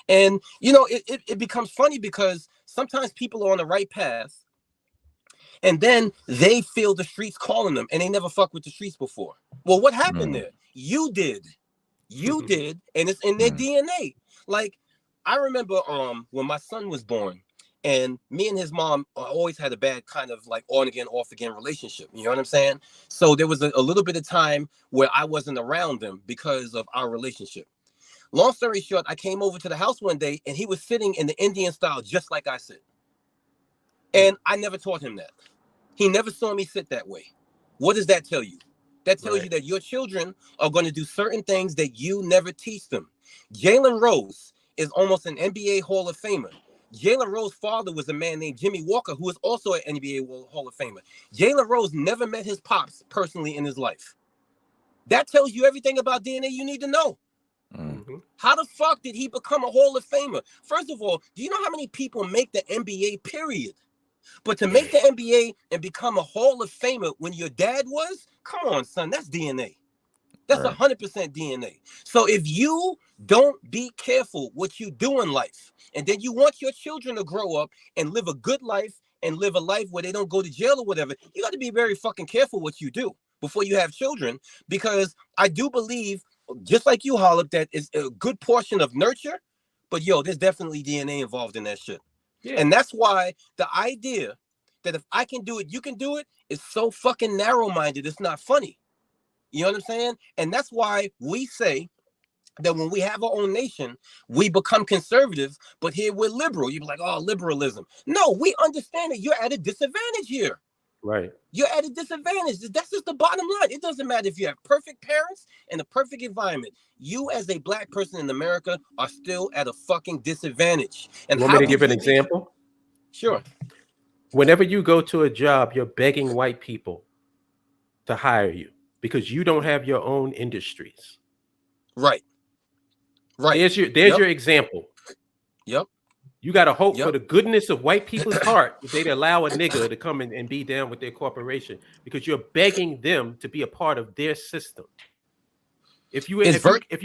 And, it becomes funny because sometimes people are on the right path and then they feel the streets calling them and they never fucked with the streets before. Well, what happened there? You did. You did. And it's in their DNA. Like, I remember when my son was born, and me and his mom always had a bad kind of like on again, off again relationship. You know what I'm saying? So there was a little bit of time where I wasn't around them because of our relationship. Long story short, I came over to the house one day and he was sitting in the Indian style, just like I sit. And I never taught him that. He never saw me sit that way. What does that tell you? That tells you that your children are going to do certain things that you never teach them. Jalen Rose is almost an NBA Hall of Famer. Jalen Rose's father was a man named Jimmy Walker, who is also an NBA Hall of Famer. Jalen Rose never met his pops personally in his life. That tells you everything about DNA you need to know. Mm-hmm. How the fuck did he become a Hall of Famer? First of all, do you know how many people make the NBA, period? But to make the NBA and become a Hall of Famer when your dad was, come on, son, that's DNA. That's 100% DNA. So if you don't be careful what you do in life, and then you want your children to grow up and live a good life and live a life where they don't go to jail or whatever, you got to be very fucking careful what you do before you have children. Because I do believe, just like you, Hollip, that is a good portion of nurture, but yo, there's definitely DNA involved in that shit. Yeah. And that's why the idea that if I can do it, you can do it is so fucking narrow-minded, it's not funny. You know what I'm saying? And that's why we say that when we have our own nation, we become conservative, but here we're liberal. You'd be like, oh, liberalism. No, we understand that you're at a disadvantage here. Right. You're at a disadvantage. That's just the bottom line. It doesn't matter if you have perfect parents and a perfect environment. You as a black person in America are still at a fucking disadvantage. And want me to give an example? Sure. Whenever you go to a job, you're begging white people to hire you because you don't have your own industries. Right. Right. There's your example. Yep. You got to hope for the goodness of white people's heart if they'd allow a nigga to come in and be down with their corporation because you're begging them to be a part of their system. If you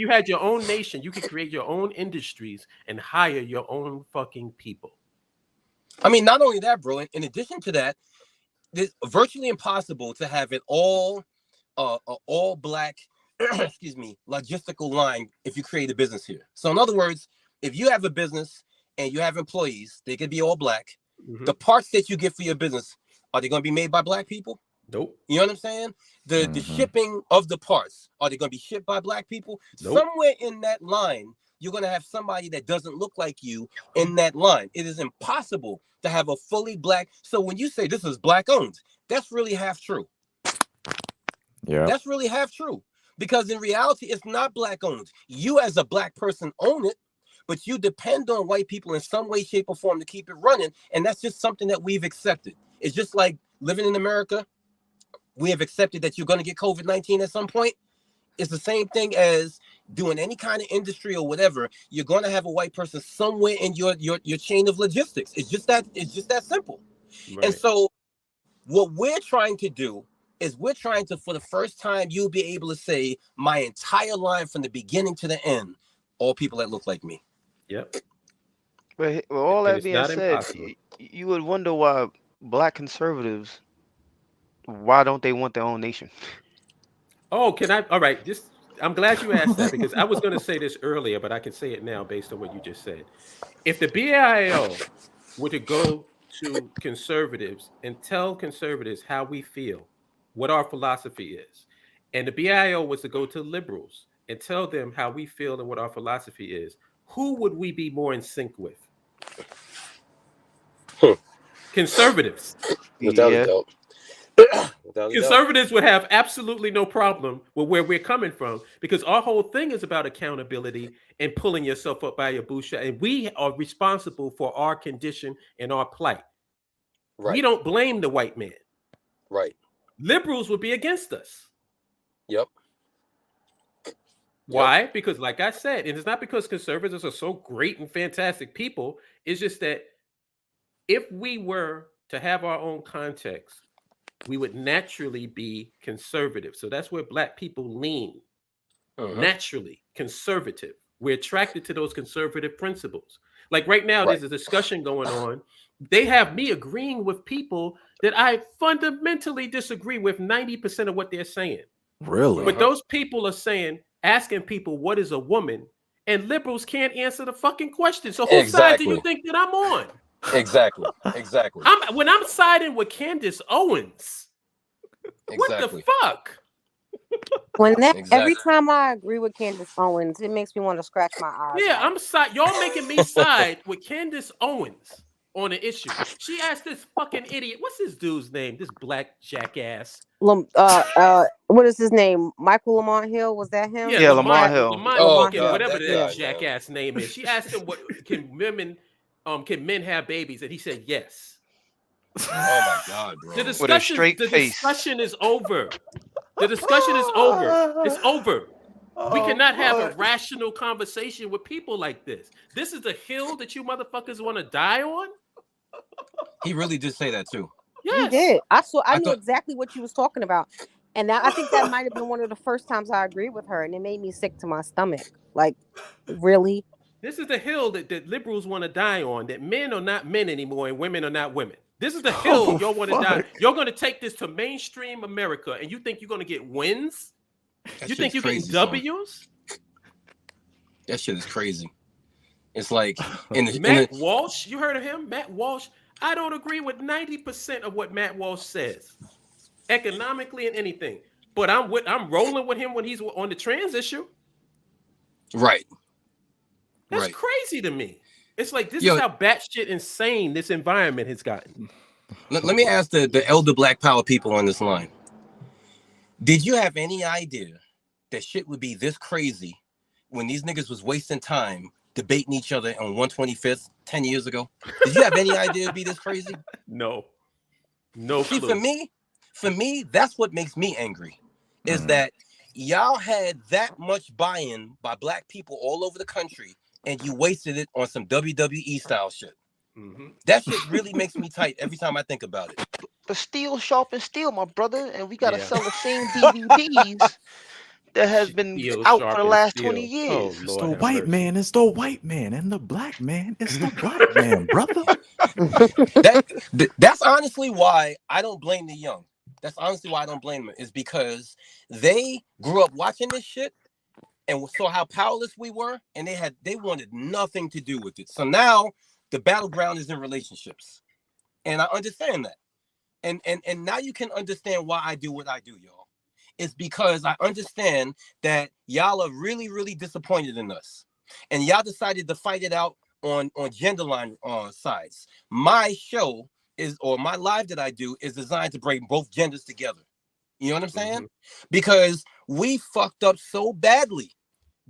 had your own nation, you could create your own industries and hire your own fucking people. I mean, not only that, bro. In addition to that, it's virtually impossible to have it all black, excuse me, logistical line if you create a business here. So in other words, if you have a business and you have employees, they could be all black. Mm-hmm. The parts that you get for your business, are they going to be made by black people? Nope. You know what I'm saying? The shipping of the parts, are they going to be shipped by black people? Nope. Somewhere in that line, you're going to have somebody that doesn't look like you in that line. It is impossible to have a fully black. So when you say this is black owned, that's really half true. Yeah. That's really half true. Because in reality, it's not black owned. You as a black person own it, but you depend on white people in some way, shape, or form to keep it running. And that's just something that we've accepted. It's just like living in America. We have accepted that you're going to get COVID-19 at some point. It's the same thing as doing any kind of industry or whatever. You're going to have a white person somewhere in your chain of logistics. It's just that simple. Right. And so what we're trying to do is we're trying to, for the first time, you'll be able to say my entire line from the beginning to the end, all people that look like me. Yep. But with all that being said, you would wonder why black conservatives, why don't they want their own nation? Oh, can I? All right. I'm glad you asked that because I was going to say this earlier, but I can say it now based on what you just said. If the BIO were to go to conservatives and tell conservatives how we feel, what our philosophy is, and the BIO was to go to liberals and tell them how we feel and what our philosophy is, who would we be more in sync with? Conservatives. Without a doubt. Conservatives would have absolutely no problem with where we're coming from because our whole thing is about accountability and pulling yourself up by your bootstrap. And we are responsible for our condition and our plight. Right. We don't blame the white man. Right. Liberals would be against us. Yep. Why? Because like I said, and it's not because conservatives are so great and fantastic people. It's just that if we were to have our own context, we would naturally be conservative. So that's where black people lean. Naturally conservative. We're attracted to those conservative principles. Like right now, there's a discussion going on. They have me agreeing with people that I fundamentally disagree with 90% of what they're saying. Really? But those people are asking people, what is a woman? And liberals can't answer the fucking question. So whose side do you think that I'm on? Exactly. When I'm siding with Candace Owens, what the fuck? Every time I agree with Candace Owens, it makes me want to scratch my eyes. Yeah, y'all making me side with Candace Owens on the issue. She asked this fucking idiot, what's this dude's name? This black jackass. What is his name? Michael Lamont Hill? Was that him? Yeah, Lamont Hill. Whatever the jackass name is. She asked him, can men have babies? And he said yes. Oh my God, bro. The discussion is over. The discussion is over. It's over. We cannot have a rational conversation with people like this. This is the hill that you motherfuckers want to die on? He really did say that too. He Yes. did. I knew thought- exactly what you was talking about. And I think that might have been one of the first times I agreed with her, and it made me sick to my stomach. Like, really? This is the hill that liberals want to die on, that men are not men anymore and women are not women. This is the hill y'all want to die. You're going to take this to mainstream America, and you think you're going to get wins? You think you're getting W's? That shit is crazy. It's like Matt Walsh, you heard of him? Matt Walsh. I don't agree with 90% of what Matt Walsh says, economically and anything. But I'm rolling with him when he's on the trans issue. Right. That's right. crazy to me. It's like this is how batshit insane this environment has gotten. Let me ask the elder Black Power people on this line. Did you have any idea that shit would be this crazy when these niggas was wasting time debating each other on 125th 10 years ago? Did you have any idea it'd be this crazy? No See, clue. for me, that's what makes me angry, is that y'all had that much buy-in by Black people all over the country, and you wasted it on some WWE style shit. That shit really makes me tight every time I think about it. The steel sharpens steel, my brother, and we gotta sell the same DVDs that has been out for the last 20 years. Oh, it's the white man, it's the white man, and the black man, it's the black man, brother. That's honestly why I don't blame the young. That's honestly why I don't blame them, is because they grew up watching this shit and saw how powerless we were, and they wanted nothing to do with it. So now the battleground is in relationships, and I understand that. And now you can understand why I do what I do, y'all. It's because I understand that y'all are really, really disappointed in us, and y'all decided to fight it out on gender line sides. My show my live that I do is designed to bring both genders together. You know what I'm saying? Because we fucked up so badly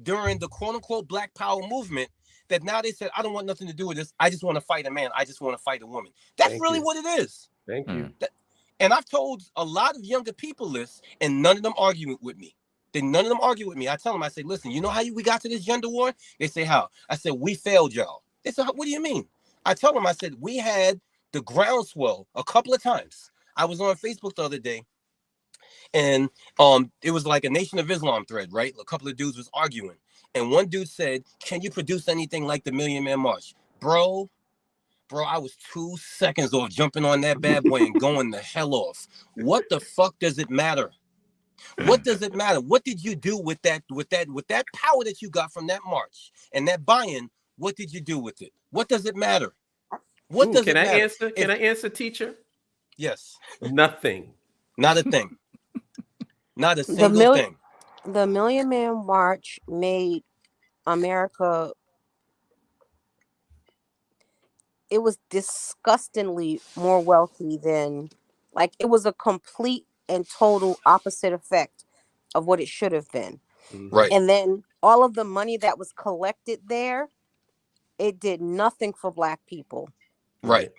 during the quote unquote Black Power movement that now they said, I don't want nothing to do with this. I just want to fight a man. I just want to fight a woman. That's really what it is. Thank you. And I've told a lot of younger people this, and none of them argue with me. None of them argue with me. I tell them, I say, listen, you know how we got to this gender war? They say, how? I said, we failed y'all. They said, what do you mean? I tell them, I said, we had the groundswell a couple of times. I was on Facebook the other day, and it was like a Nation of Islam thread, right? A couple of dudes was arguing. And one dude said, can you produce anything like the Million Man March? Bro, I was 2 seconds off jumping on that bad boy and going the hell off. What the fuck does it matter? What does it matter? What did you do with that power that you got from that march and that buy-in? What did you do with it? What does it matter? What does it matter? Answer? Can I answer, teacher? Yes. Nothing. Not a thing. Not a single thing. The Million Man March made America, it was disgustingly more wealthy than, like, it was a complete and total opposite effect of what it should have been. Right. And then all of the money that was collected there, it did nothing for Black people. Right.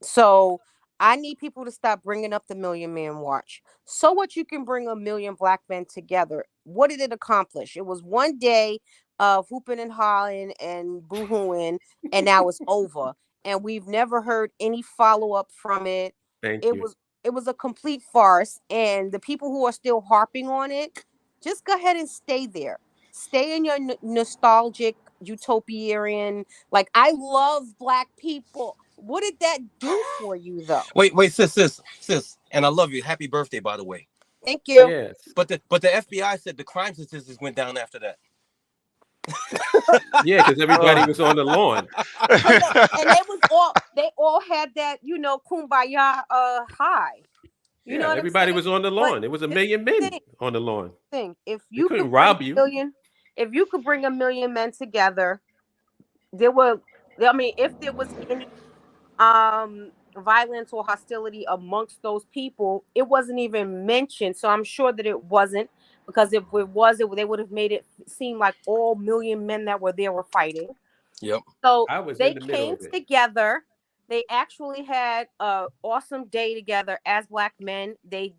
So I need people to stop bringing up the Million Man March. So what, you can bring a million Black men together. What did it accomplish? It was one day of hooping and hollering and boo-hooing, and now it's over. And we've never heard any follow-up from it. It was a complete farce. And the people who are still harping on it, just go ahead and stay there. Stay in your nostalgic utopian. Like, I love Black people. What did that do for you, though? Wait, sis, and I love you. Happy birthday, by the way. Thank you. Yes. But the FBI said the crime statistics went down after that. Yeah, because everybody was on the lawn. And they all had that, kumbaya high. You know what everybody I'm was on the lawn. There was a million men on the lawn. If you couldn't rob you. If you could bring a million men together, if there was any violence or hostility amongst those people, it wasn't even mentioned. So I'm sure that it wasn't, because if it was, they would have made it seem like all million men that were there were fighting. Yep. So they came together. They actually had an awesome day together as Black men. They,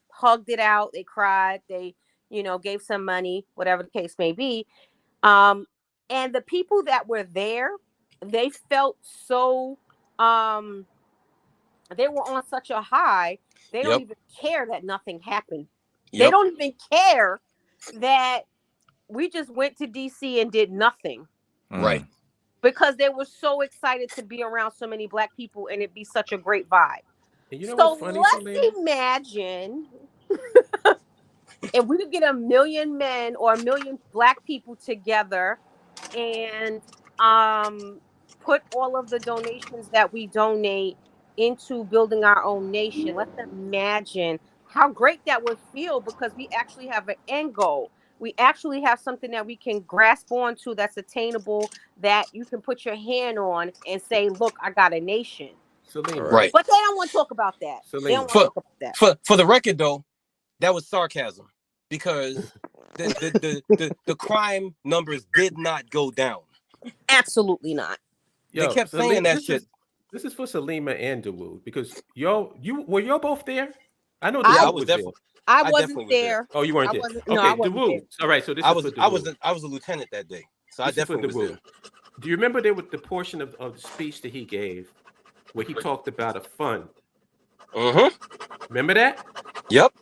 hugged it out. They cried. They, gave some money, whatever the case may be. And the people that were there, they felt so they were on such a high, they don't Yep. even care that nothing happened. They Yep. don't even care that we just went to DC and did nothing, Right. because they were so excited to be around so many black people and it'd be such a great vibe. And you know So what's funny, let's Selena? imagine if we could get 1 million men or 1 million black people together and put all of the donations that we donate into building our own nation. Let's imagine how great that would feel, because we actually have an end goal. We actually have something that we can grasp onto that's attainable, that you can put your hand on and say, look, I got a nation. Selena. Right. But they don't want to talk about that. They Selena. don't want to talk about that. For the record, though, that was sarcasm, because the crime numbers did not go down. Absolutely not. They kept saying that shit. This is for Selima and Dawood, because were y'all both there? I know Yeah, I Dawood was there. definitely. I I wasn't definitely was there. there. Oh, you weren't I there. wasn't. Okay, No, I wasn't Dawood. there. All right, so this I is was for Dawood. I was a lieutenant that day, so I This is for definitely was there. Dawood. Do you remember there was the portion of the speech that he gave where he talked about a fund? Remember that? Yep.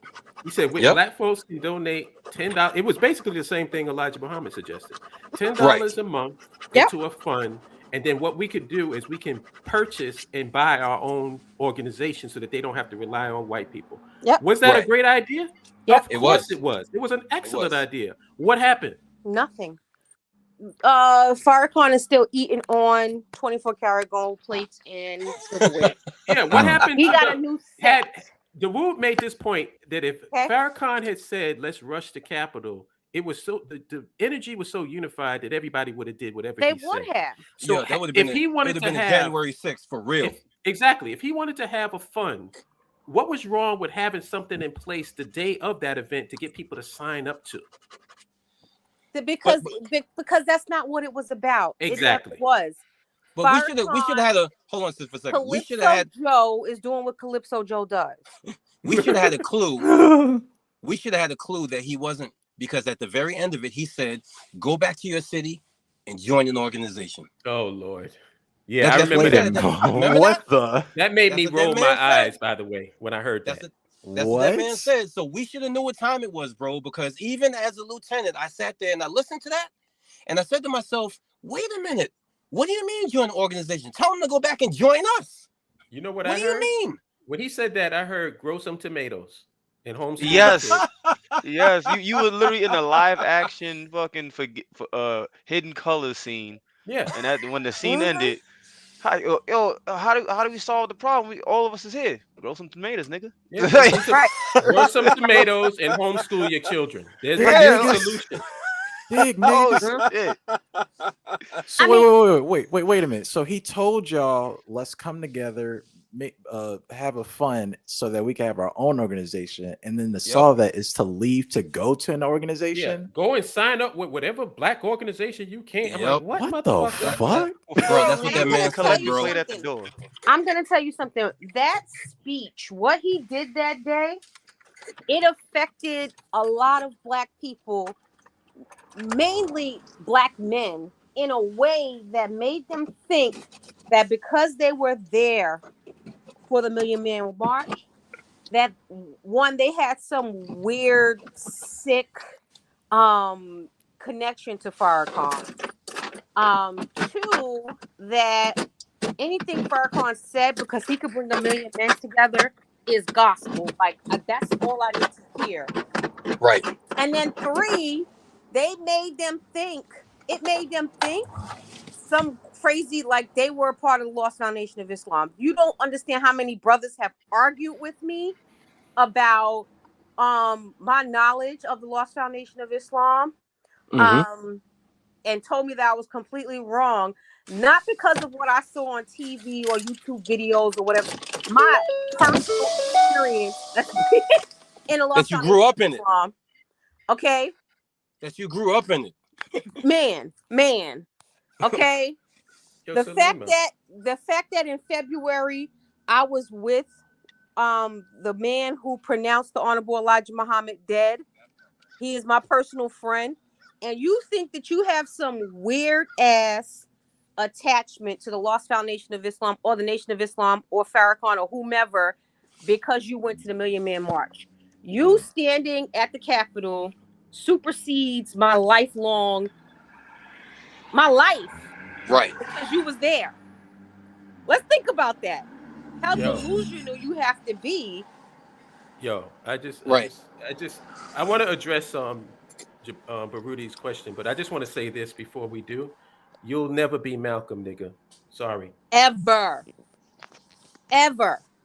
He said black folks can donate $10. It was basically the same thing Elijah Muhammad suggested. $10 a month into a fund. And then what we could do is we can purchase and buy our own organization so that they don't have to rely on white people. Yep. Was that a great idea? Yep. Of course it was. It was an excellent idea. What happened? Nothing. Farrakhan is still eating on 24 karat gold plates and silverware. Yeah, what happened? He got a new set. Dawood made this point that if Farrakhan had said, let's rush the Capitol, it was so the energy was so unified that everybody would have did whatever they he would said. have. So that would have been if he wanted to have January 6th for real. If he wanted to have a fund, what was wrong with having something in place the day of that event to get people to sign up to? Because that's not what it was about. Exactly. It was. But we should have had a hold on for a second. Calypso We should have had Joe is doing what Calypso Joe does. We should have had a clue. We should have had a clue that he wasn't, because at the very end of it, he said, "Go back to your city and join an organization." Oh Lord. Yeah, I remember that. That made me roll my eyes, by the way, when I heard that. That's what that man said. So we should have knew what time it was, bro, because even as a lieutenant, I sat there and I listened to that and I said to myself, wait a minute. What do you mean join an organization? Tell them to go back and join us. You know what I heard? What do you mean? When he said that, I heard grow some tomatoes and homeschool. Yes. Yes. You were literally in a live action fucking Hidden Colors scene. Yeah. And when the scene ended, how do we solve the problem? All of us is here. Grow some tomatoes, nigga. Yeah, grow some tomatoes and homeschool your children. There's a solution. Big niggas. So wait a minute. So he told y'all, let's come together, have a fund so that we can have our own organization, and then the solve that is to leave to go to an organization. Yeah, go and sign up with whatever black organization you can. I'm like, what the fuck? Bro, that's what that man said, bro. At the door. I'm gonna tell you something. That speech, what he did that day, it affected a lot of black people, mainly black men, in a way that made them think that because they were there for the Million Man March, that one, they had some weird, sick connection to Farrakhan. Two, that anything Farrakhan said, because he could bring 1 million men together, is gospel. Like, that's all I need to hear. Right. And then 3, it made them think some crazy, like they were a part of the Lost Foundation of Islam. You don't understand how many brothers have argued with me about my knowledge of the Lost Foundation of Islam, and told me that I was completely wrong, not because of what I saw on TV or YouTube videos or whatever. My personal experience in the Lost Foundation that you grew up in Islam, it. Okay. That you grew up in it. Man. Okay. The fact that in February I was with the man who pronounced the Honorable Elijah Muhammad dead. He is my personal friend. And you think that you have some weird ass attachment to the Lost Foundation of Islam or the Nation of Islam or Farrakhan or whomever because you went to the Million Man March. You standing at the Capitol supersedes my life, Right. because you was there. Let's think about that. How Yo. delusional you have to be. Yo, I Right. want to address Barudi's question, but I just want to say this before we do. You'll never be Malcolm, nigga. Sorry. Ever.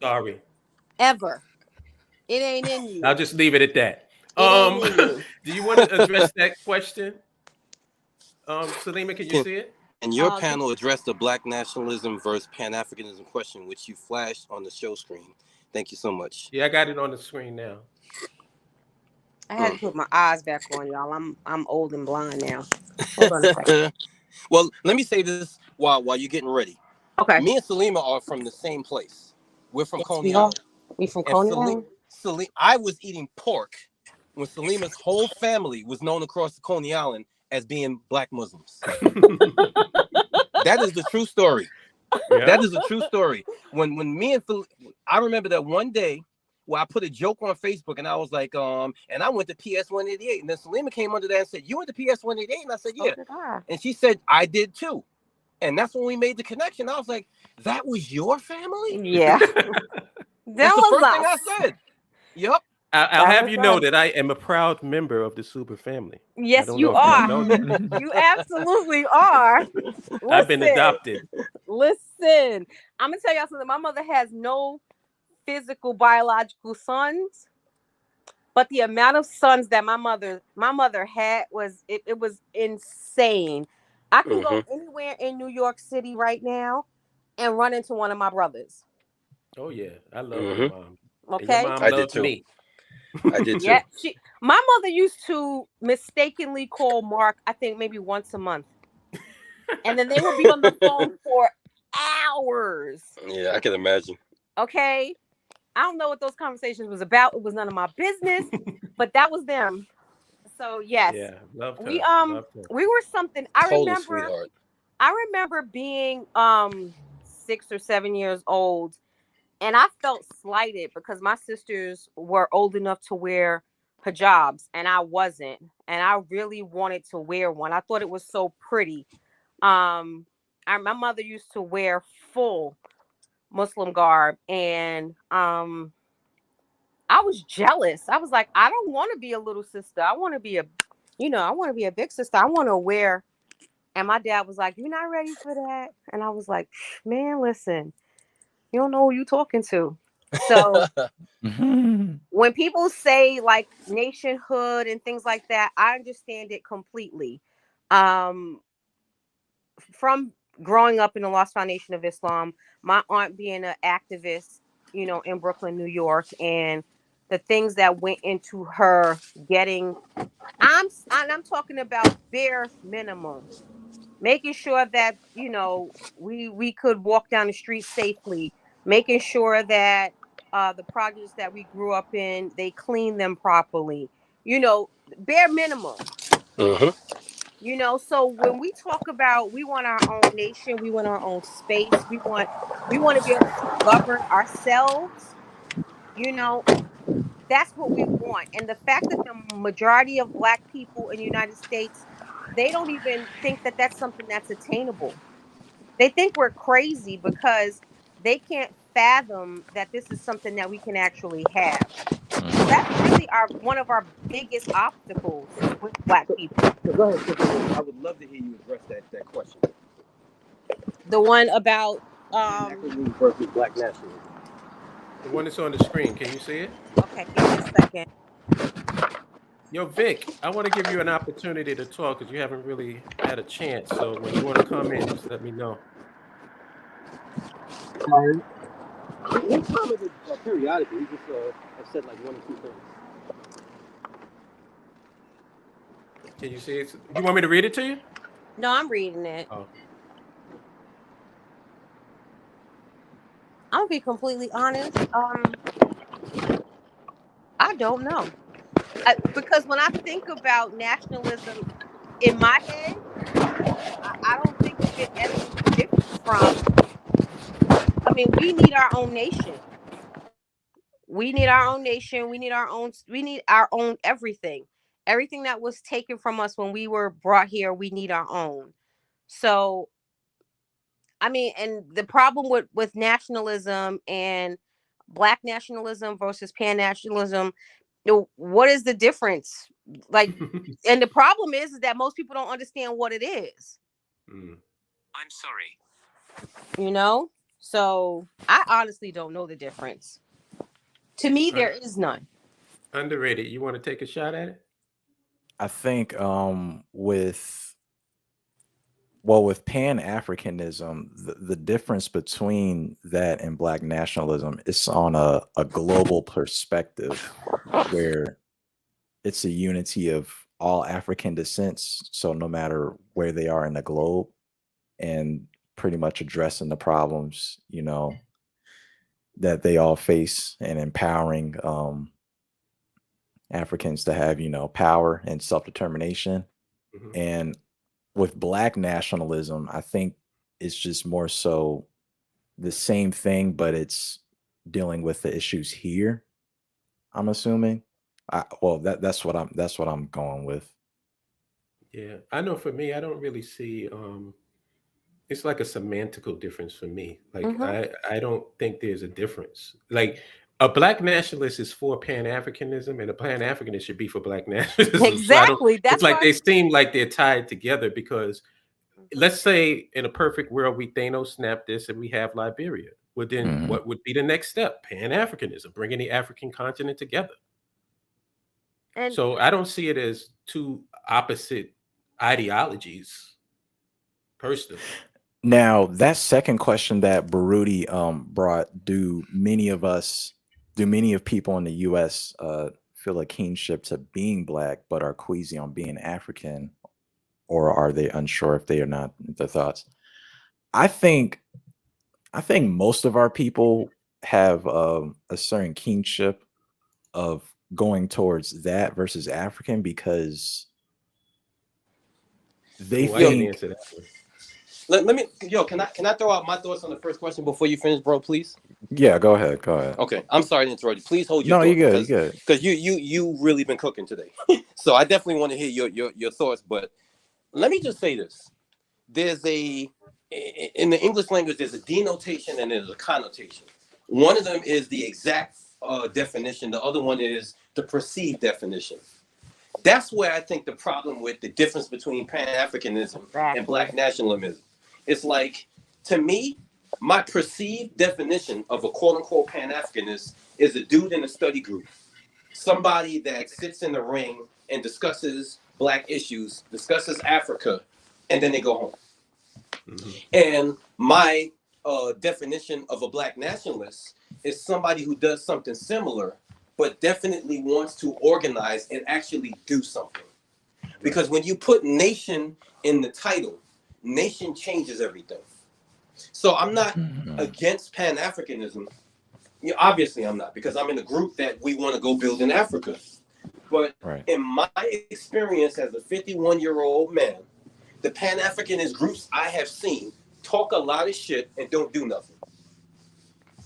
Sorry. It ain't in you. I'll just leave it at that. It ain't in you. Do you want to address that question? Salima, can you see it? And your panel addressed the Black nationalism versus pan-Africanism question, which you flashed on the show screen. Thank you so much. Yeah, I got it on the screen now. I had to put my eyes back on, y'all. I'm old and blind now. Hold on a second. Well, let me say this while you're getting ready. Okay. Me and Salima are from the same place. We're from Coney we are. Island. We from And Coney Island? I was eating pork when Salima's whole family was known across the Coney Island as being Black Muslims. That is the true story. Yeah. That is the true story. When me and I remember that one day where I put a joke on Facebook and I was like, and I went to PS 188, and then Salima came under that and said, "You went to PS 188?" And I said, "Yeah." And she said, "I did too." And that's when we made the connection. I was like, "That was your family?" Yeah. That's the first thing I said. Yep. I'll have you know that I am a proud member of the Super family. Yes, you are. You absolutely are. I've been adopted. Listen, I'm gonna tell y'all something. My mother has no physical biological sons, but the amount of sons that my mother had was it was insane. I can go anywhere in New York City right now and run into one of my brothers. Oh yeah, I love your mom. Okay, and your mom loves me. I did too. Yeah, my mother used to mistakenly call Mark, I think maybe once a month. And then they would be on the phone for hours. Yeah, I can imagine. Okay. I don't know what those conversations was about. It was none of my business, but that was them. So yes. Yeah, loved her. We were something. I Sweetheart. remember being 6 or 7 years old. And I felt slighted because my sisters were old enough to wear hijabs and I wasn't. And I really wanted to wear one. I thought it was so pretty. My mother used to wear full Muslim garb, and I was jealous. I was like, I don't want to be a little sister. I want to be a big sister. I want to wear. And my dad was like, "You're not ready for that." And I was like, "Man, listen. You don't know who you talking to." So when people say like nationhood and things like that, I understand it completely. From growing up in the Lost Foundation of Islam, my aunt being an activist, in Brooklyn, New York, and the things that went into her getting, I'm talking about bare minimum. Making sure that, we could walk down the street safely, making sure that the projects that we grew up in, they clean them properly, bare minimum. So when we talk about we want our own nation, we want our own space, we want to be able to govern ourselves, that's what we want. And the fact that the majority of Black people in the United States, they don't even think that that's something that's attainable. They think we're crazy because they can't fathom that this is something that we can actually have. So that's really one of our biggest obstacles with Black people. Go ahead. I would love to hear you address that question. The one about versus Black nationalism. The one that's on the screen. Can you see it? Okay, give me a second. Yo, Vic, I want to give you an opportunity to talk because you haven't really had a chance. So when you want to come in, just let me know. He commented periodically. He just have said like one or two things. Can you see it? You want me to read it to you? No, I'm reading it. Oh. I'm gonna be completely honest. I don't know. Because when I think about nationalism in my head, I don't think of it as from. I mean, we need our own nation. We need our own nation. We need our own. We need our own everything. Everything that was taken from us when we were brought here, we need our own. So, I mean, and the problem with nationalism and Black nationalism versus pan-nationalism, what is the difference? Like, and the problem is that most people don't understand what it is. I'm sorry. You know, so I honestly don't know the difference. To me, there is none. Underrated. You want to take a shot at it? I think with pan-Africanism, the difference between that and Black nationalism is on a global perspective where it's a unity of all African descents. So no matter where they are in the globe, and pretty much addressing the problems, you know, that they all face, and empowering Africans to have, you know, power and self-determination. And with Black nationalism, I think it's just more so the same thing, but it's dealing with the issues here, I'm assuming. That's what I'm going with. Yeah, I know for me, I don't really see it's like a semantical difference for me. Like I don't think there's a difference. Like a Black nationalist is for pan-Africanism, and a pan-Africanist should be for Black nationalism. Exactly. So it's like they seem like they're tied together, because let's say in a perfect world we Thanos snap this and we have Liberia. Well, then what would be the next step? Pan-Africanism, bringing the African continent together. And so I don't see it as two opposite ideologies, personally. Now, that second question that Baruti brought, do many of people in the U.S. Feel a kinship to being Black but are queasy on being African, or are they unsure if they are not? Their thoughts. I think most of our people have a certain kinship of going towards that versus African, because they think. Let me, can I throw out my thoughts on the first question before you finish, bro, please? Yeah, go ahead. Okay, I'm sorry to interrupt you. Please hold your thoughts. No, you're good. Because you really been cooking today. So I definitely want to hear your thoughts. But let me just say this: there's in the English language, there's a denotation and there's a connotation. One of them is the exact definition. The other one is the perceived definition. That's where I think the problem with the difference between pan-Africanism and Black nationalism. It's like, to me, my perceived definition of a quote-unquote pan-Africanist is a dude in a study group, somebody that sits in the ring and discusses Black issues, discusses Africa, and then they go home. And my definition of a Black nationalist is somebody who does something similar, but definitely wants to organize and actually do something. Because when you put nation in the title, nation changes everything. So I'm not against pan-Africanism. Obviously I'm not, because I'm in a group that we want to go build in Africa. But in my experience as a 51-year-old man, the pan-Africanist groups I have seen talk a lot of shit and don't do nothing.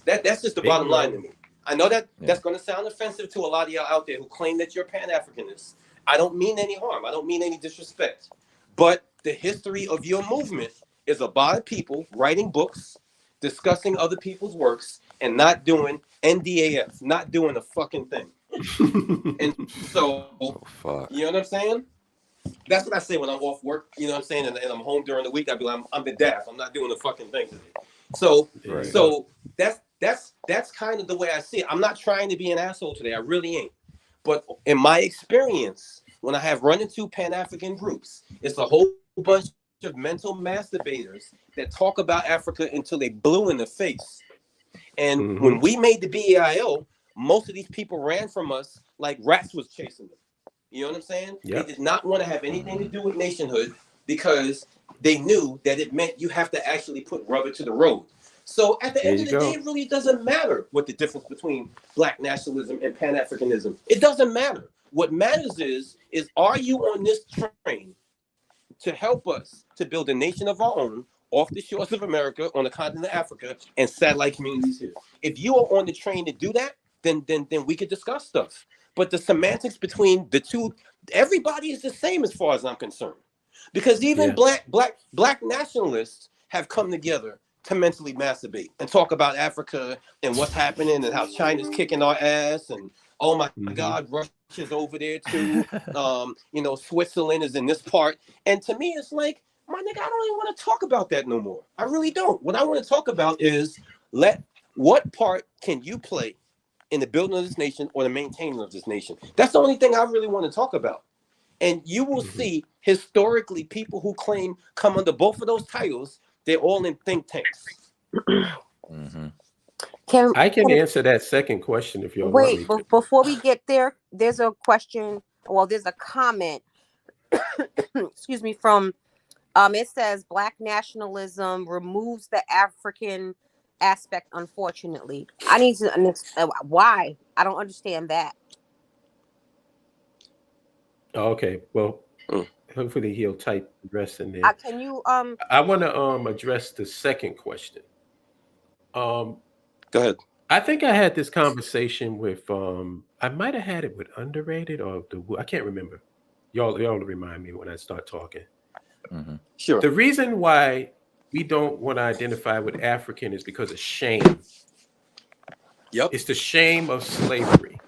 That's just the bottom line to me. I know that's going to sound offensive to a lot of y'all out there who claim that you're pan-Africanists. I don't mean any harm. I don't mean any disrespect. But the history of your movement is about people writing books, discussing other people's works, and not doing NDAF, not doing a fucking thing. And so, you know what I'm saying? That's what I say when I'm off work, you know what I'm saying? And I'm home during the week, I'd be like, I'm the daft. I'm not doing a fucking thing today. So that's kind of the way I see it. I'm not trying to be an asshole today. I really ain't. But in my experience, when I have run into Pan-African groups, it's a whole bunch of mental masturbators that talk about Africa until they blue in the face. And when we made the BAIO, most of these people ran from us like rats was chasing them. You know what I'm saying? Yep. They did not want to have anything to do with nationhood because they knew that it meant you have to actually put rubber to the road. So at the end of the day, it really doesn't matter what the difference between Black nationalism and Pan-Africanism. It doesn't matter. What matters is are you on this train to help us to build a nation of our own, off the shores of America on the continent of Africa and satellite communities here. If you are on the train to do that, then we could discuss stuff. But the semantics between the two, everybody is the same as far as I'm concerned. Because even black nationalists have come together to mentally masturbate and talk about Africa and what's happening and how China's kicking our ass and oh my God, Russia's over there too. Switzerland is in this part. And to me, it's like, my nigga, I don't even want to talk about that no more. I really don't. What I want to talk about is what part can you play in the building of this nation or the maintaining of this nation? That's the only thing I really want to talk about. And you will see historically people who claim come under both of those titles, they're all in think tanks. I can answer that second question if you want me to. Before we get there, there's a question. Well, there's a comment. Excuse me. From it says Black nationalism removes the African aspect. Unfortunately, I need to understand why. I don't understand that. Okay, well, hopefully he'll type the rest in there. Can you I want to address the second question. Go ahead. I think I had this conversation with I might have had it with Underrated or I can't remember. Y'all remind me when I start talking. Sure. The reason why we don't want to identify with African is because of shame. Yep. It's the shame of slavery.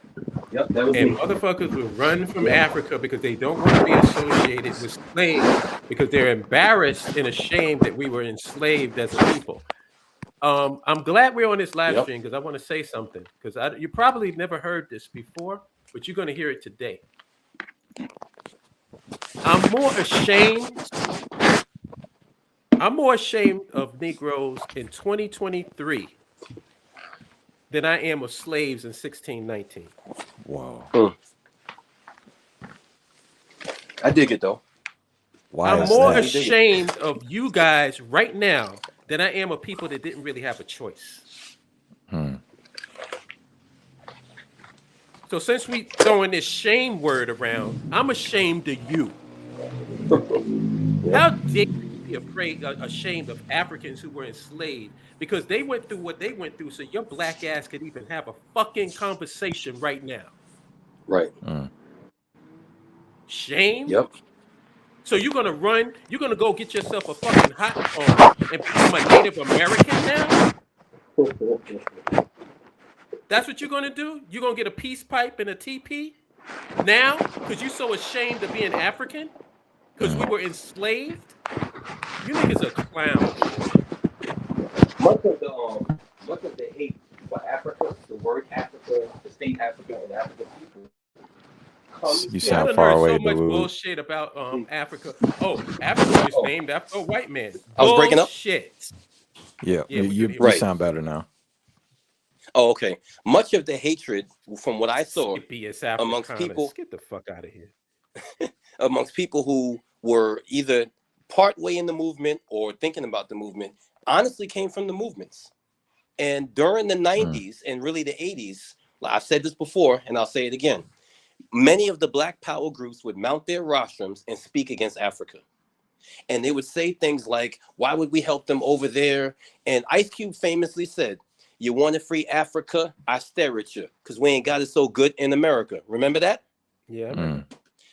Yep, that was and me. motherfuckers will run from Africa because they don't want to be associated with slaves because they're embarrassed and ashamed that we were enslaved as a people. I'm glad we're on this live stream because I want to say something because you probably never heard this before, but you're going to hear it today. I'm more ashamed of Negroes in 2023 than I am of slaves in 1619. Wow. I dig it though. Why I'm is more that? ashamed of you guys right now than I am of people that didn't really have a choice. So since we throwing this shame word around, I'm ashamed of you. How dare you be ashamed of Africans who were enslaved because they went through what they went through so your black ass could even have a fucking conversation right now. Right. Shame? Yep. So you're gonna run, you're gonna go get yourself a fucking hot phone and become a Native American now? That's what you're gonna do? You're gonna get a peace pipe and a TP now? Because you're so ashamed of being African? Because we were enslaved? You niggas are clowns. Much of the hate for Africa, the word Africa, the state Africa, and African people. You sound far away, so much dude. bullshit about Africa. Oh, Africa was named after a white man. I was breaking up. Shit. Yeah, you right. sound better now. Oh, okay. Much of the hatred, from what I saw, amongst people, get the fuck out of here. amongst people who were either part way in the movement or thinking about the movement, honestly came from the movements. And during the 90s and really the 80s, I've said this before and I'll say it again, many of the Black Power groups would mount their rostrums and speak against Africa. And they would say things like, why would we help them over there? And Ice Cube famously said, you want to free Africa? I stare at you because we ain't got it so good in America. Remember that? Yeah.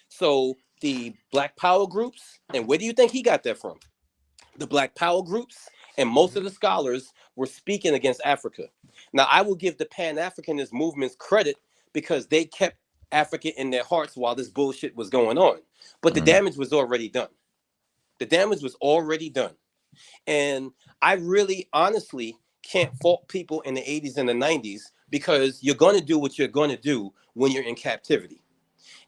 So the Black Power groups, and where do you think he got that from? The Black Power groups and most of the scholars were speaking against Africa. Now, I will give the pan-Africanist movements credit because they kept Africa in their hearts while this bullshit was going on. But the damage was already done. The damage was already done. And I really, honestly, can't fault people in the 80s and the 90s because you're going to do what you're going to do when you're in captivity.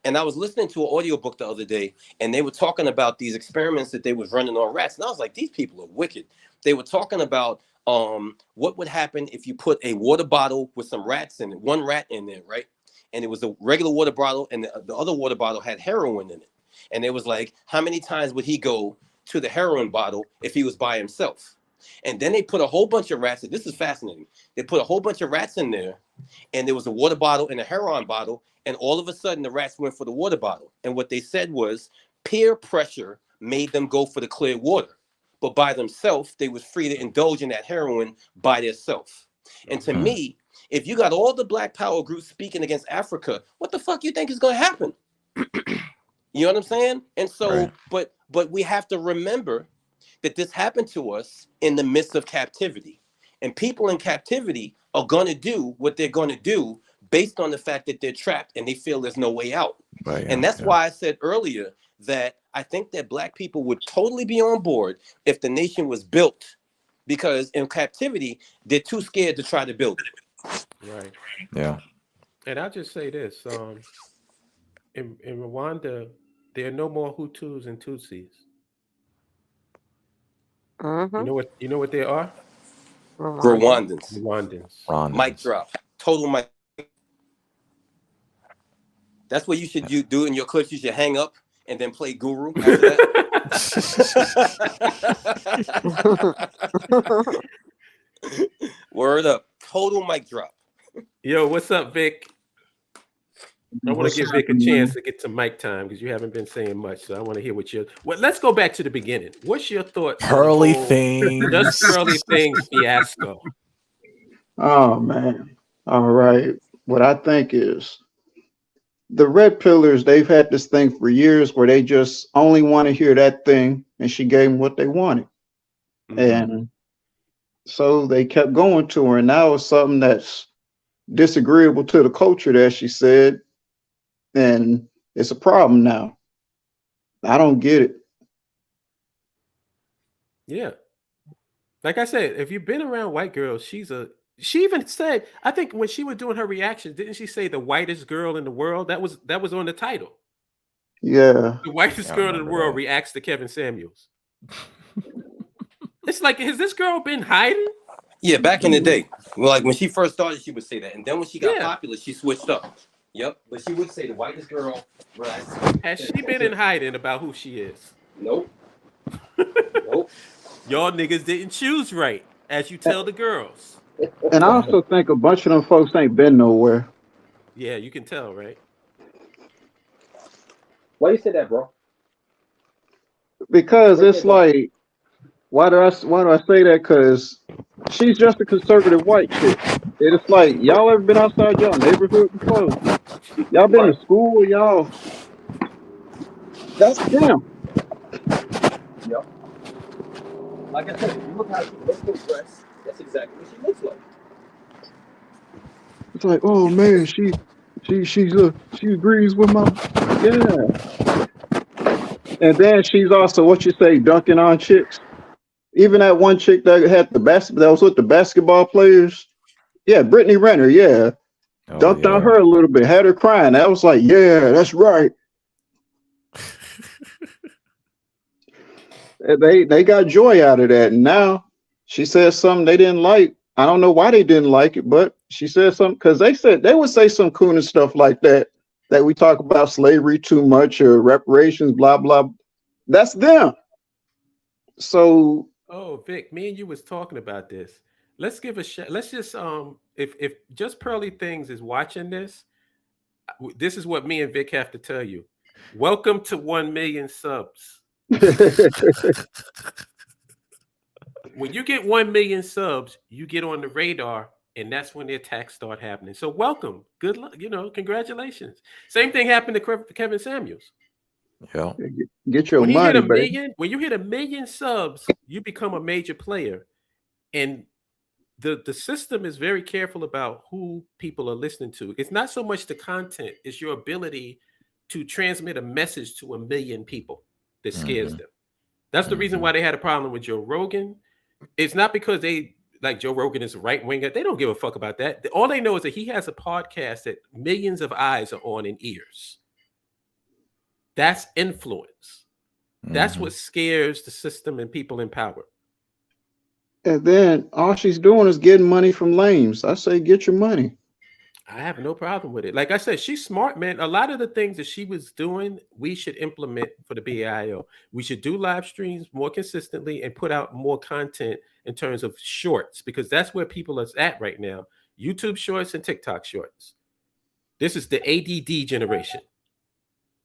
And I was listening to an audiobook the other day, and they were talking about these experiments that they was running on rats. And I was like, these people are wicked. They were talking about what would happen if you put a water bottle with some rats in it, one rat in there, right? And it was a regular water bottle, and the other water bottle had heroin in it. And it was like, how many times would he go to the heroin bottle if he was by himself? And then they put a whole bunch of rats. This is fascinating. They put a whole bunch of rats in there, and there was a water bottle and a heroin bottle. And all of a sudden, the rats went for the water bottle. And what they said was peer pressure made them go for the clear water. but by themselves, they was free to indulge in that heroin by themselves. And to me, if you got all the Black Power groups speaking against Africa, what the fuck you think is going to happen? You know what I'm saying? And so, Right. but we have to remember that this happened to us in the midst of captivity. And people in captivity are going to do what they're going to do based on the fact that they're trapped and they feel there's no way out. Right, And that's why I said earlier that I think that Black people would totally be on board if the nation was built, because in captivity, they're too scared to try to build it. Right. Yeah. And I'll just say this: in Rwanda, there are no more Hutus and Tutsis. You know what they are? Rwandans. Rwandans. Mic drop. Total mic. That's what you should do in your clips. You should hang up and then play Guru after that. Word up. Total mic drop. Yo, what's up, Vic? I want to give Vic a chance to get to mic time because you haven't been saying much. So I want to hear what you're. Well, let's go back to the beginning. What's your thoughts? Pearly things. Just Pearly Things fiasco. Oh man. All right. What I think is the red pillars, they've had this thing for years where they just only want to hear that thing, and she gave them what they wanted. And so they kept going to her, and now it's something that's disagreeable to the culture that she said, and it's a problem now. I don't get it. Yeah. Like I said, if you've been around white girls, she even said, I think when she was doing her reactions, didn't she say the whitest girl in the world? That was on the title. Yeah. The whitest girl in the world reacts to Kevin Samuels. It's like, has this girl been hiding? Yeah, back in the day. Well, like when she first started, she would say that. And then when she got popular, she switched up. Yep. But she would say the whitest girl. Right. Has she been in hiding about who she is? Nope. Nope. Y'all niggas didn't choose right, as you tell the girls. And I also think a bunch of them folks ain't been nowhere. Yeah, you can tell, right? Why you say that, bro? Because it's like, why do I say that? Because she's just a conservative white chick. It's like, y'all ever been outside y'all neighborhood before? Y'all been to school, y'all? That's them. Yep. Like I said, if you look how she looks dressed, that's exactly what she looks like. It's like, oh man, she agrees with my And then she's also, what you say, dunking on chicks. Even that one chick that had that was with the basketball players. Yeah, Brittany Renner, dunked on her a little bit, had her crying. That was like, yeah, that's right. They got joy out of that. And now she says something they didn't like. I don't know why they didn't like it, but she said something because they would say some coon and stuff like that we talk about slavery too much or reparations, blah, blah. That's them. So. Oh, Vic, me and you was talking about this. Let's give a shot. Let's just, if Just Pearly Things is watching this, this is what me and Vic have to tell you. Welcome to 1 million subs. When you get 1 million subs, you get on the radar, and that's when the attacks start happening. So welcome. Good luck. Congratulations. Same thing happened to Kevin Samuels. Yeah. Get your money, baby. When you hit 1 million subs, you become a major player. And the system is very careful about who people are listening to. It's not so much the content, it's your ability to transmit a message to 1 million people that scares them. That's the reason why they had a problem with Joe Rogan. It's not because Joe Rogan is a right winger. They don't give a fuck about that. All they know is that he has a podcast that millions of eyes are on and ears. That's influence. That's what scares the system and people in power. And then all she's doing is getting money from lames. I say, get your money. I have no problem with it. Like I said, she's smart, man. A lot of the things that she was doing, we should implement for the BIO. We should do live streams more consistently and put out more content in terms of shorts, because that's where people are at right now. YouTube shorts and TikTok shorts. This is the ADD generation.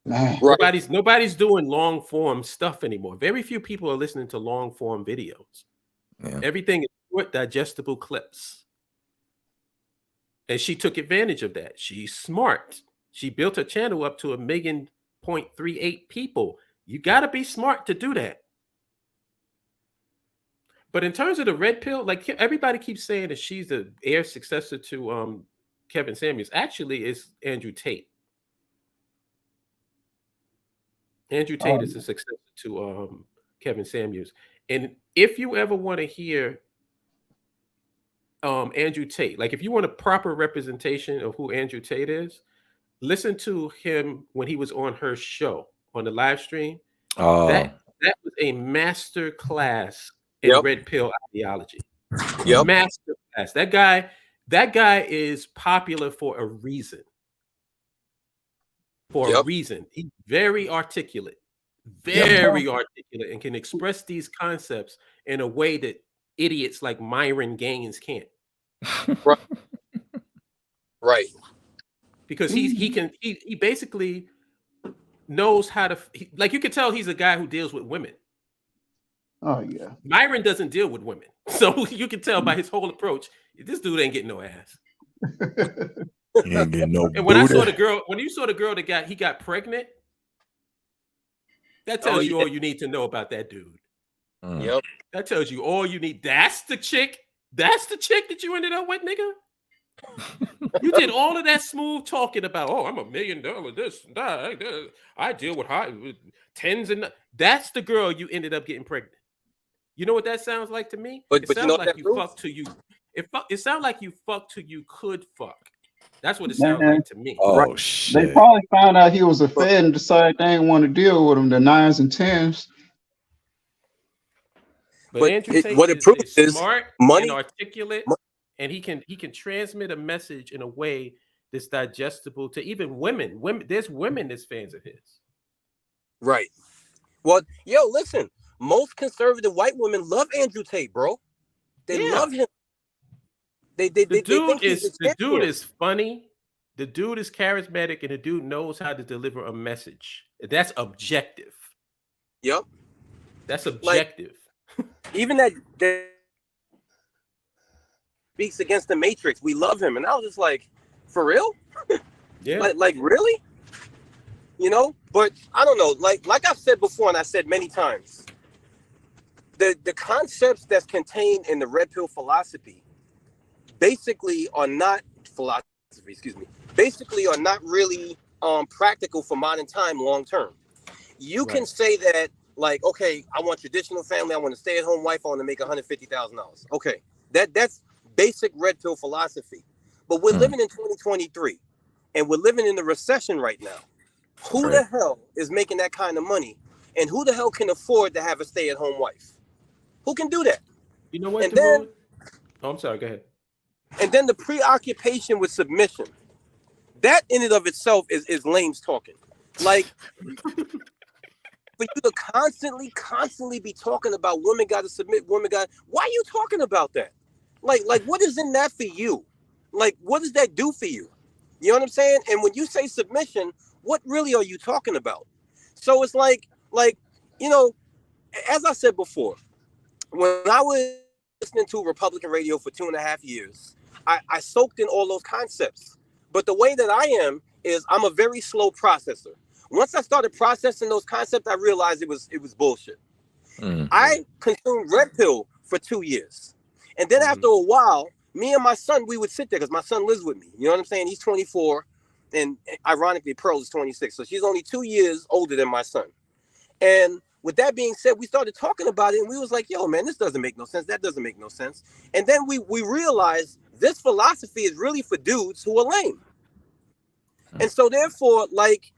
Man. Right. Nobody's doing long form stuff anymore. Very few people are listening to long form videos. Yeah. Everything is short, digestible clips. And she took advantage of that. She's smart. She built her channel up to 1.38 million people. You got to be smart to do that. But in terms of the red pill, like everybody keeps saying that she's the heir successor to Kevin Samuels. Actually, it's Andrew Tate. Andrew Tate is the successor to Kevin Samuels. And if you ever want to hear Andrew Tate, like if you want a proper representation of who Andrew Tate is, listen to him when he was on her show on the live stream. That was a master class in red pill ideology. Master class. That guy is popular for a reason. For a reason. He's very articulate. Very articulate, and can express these concepts in a way that idiots like Myron Gaines can't. Right. Because he basically knows how to, like, you can tell he's a guy who deals with women. Oh yeah. Myron doesn't deal with women, so you can tell by his whole approach, this dude ain't getting no ass. He ain't getting no. And when I saw the girl, when you saw the girl that he got pregnant, that tells you all you need to know about that dude. Yep. That tells you all you need. That's the chick. That's the chick that you ended up with, nigga. You did all of that smooth talking about, oh, I'm $1 million, this, that, I deal with tens and that's the girl you ended up getting pregnant. You know what that sounds like to me? But It sounds you know like you fucked till you. It sounds like you fucked till you could fuck. That's what it sounds like to me. Oh shit! They probably found out he was a Fed and decided they didn't want to deal with him. The 9s and 10s. But Andrew Tate what it proves is smart money, and articulate, and he can transmit a message in a way that's digestible to even women. There's women that's fans of his. Right. Well, yo, listen. Most conservative white women love Andrew Tate, bro. They love him. The dude is funny. The dude is charismatic, and the dude knows how to deliver a message. That's objective. Yep. That's objective. Like, even that speaks against the Matrix. We love him, and I was just like, for real? Yeah. Like really? You know? But I don't know. Like I've said before, and I said many times, the concepts that's contained in the red pill philosophy basically are not really practical for modern time long term. You can say that, like, okay, I want traditional family, I want a stay-at-home wife, I want to make $150,000. Okay, that's basic red pill philosophy. But we're living in 2023, and we're living in a recession right now. Who the hell is making that kind of money, and who the hell can afford to have a stay-at-home wife? Who can do that? You know what? And then, I'm sorry. Go ahead. And then the preoccupation with submission, that in and of itself is lames talking. Like, for you to constantly be talking about women got to submit, why are you talking about that? Like what is in that for you? Like, what does that do for you? You know what I'm saying? And when you say submission, what really are you talking about? So it's like, you know, as I said before, when I was listening to Republican radio for 2.5 years, I soaked in all those concepts. But the way that I am is I'm a very slow processor. Once I started processing those concepts, I realized it was bullshit. I consumed red pill for 2 years. And then after a while, me and my son, we would sit there because my son lives with me. You know what I'm saying? He's 24. And ironically, Pearl is 26. So she's only 2 years older than my son. And with that being said, we started talking about it, and we was like, yo, man, this doesn't make no sense. That doesn't make no sense. And then we realized this philosophy is really for dudes who are lame. And so therefore, like,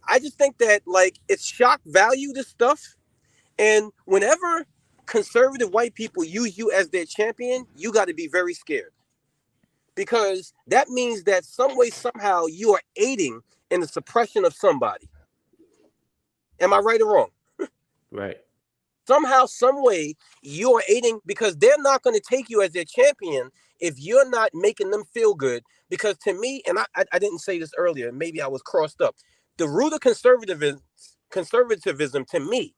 I just think that, like, it's shock value, this stuff. And whenever conservative white people use you as their champion, you got to be very scared. Because that means that some way, somehow, you are aiding in the suppression of somebody. Am I right or wrong? Right. Somehow, some way, you're aiding, because they're not going to take you as their champion if you're not making them feel good. Because to me, and I didn't say this earlier, maybe I was crossed up. The root of conservatism to me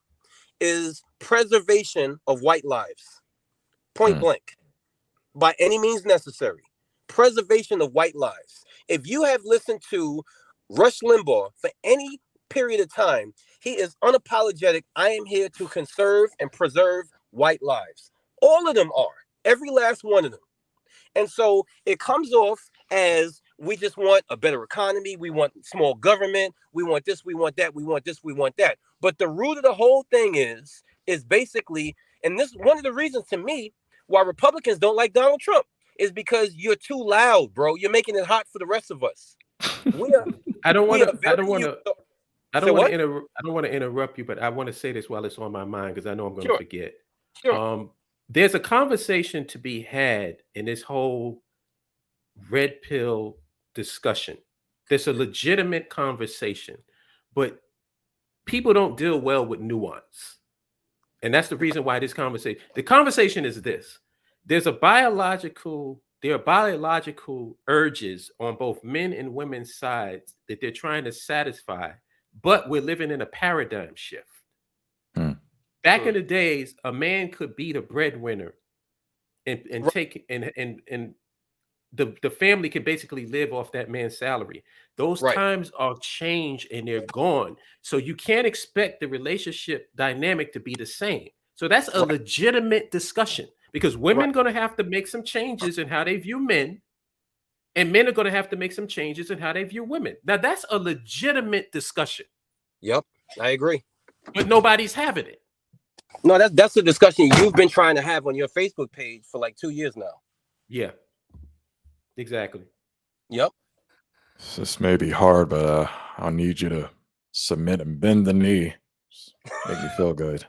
is preservation of white lives. Point blank. By any means necessary. Preservation of white lives. If you have listened to Rush Limbaugh for any period of time, he is unapologetic. I am here to conserve and preserve white lives. All of them are. Every last one of them. And so it comes off as we just want a better economy. We want small government. We want this. We want that. We want this. We want that. But the root of the whole thing is basically, and this one of the reasons to me why Republicans don't like Donald Trump is because you're too loud, bro. You're making it hot for the rest of us. I don't want to interrupt you, but I want to say this while it's on my mind because I know I'm going to forget. Sure. There's a conversation to be had in this whole red pill discussion. There's a legitimate conversation, but people don't deal well with nuance. And that's the reason why the conversation is this. There are biological urges on both men and women's sides that they're trying to satisfy, but we're living in a paradigm shift. Back in the days, a man could be the breadwinner and take and the family can basically live off that man's salary. Those times are changed and they're gone. So you can't expect the relationship dynamic to be the same. So that's a legitimate discussion because women are going to have to make some changes in how they view men, and men are going to have to make some changes in how they view women. Now that's a legitimate discussion. Yep, I agree. But nobody's having it. No, that's a discussion you've been trying to have on your Facebook page for like 2 years now. Yeah, exactly. Yep. This may be hard, but I'll need you to submit and bend the knee. Make me feel good.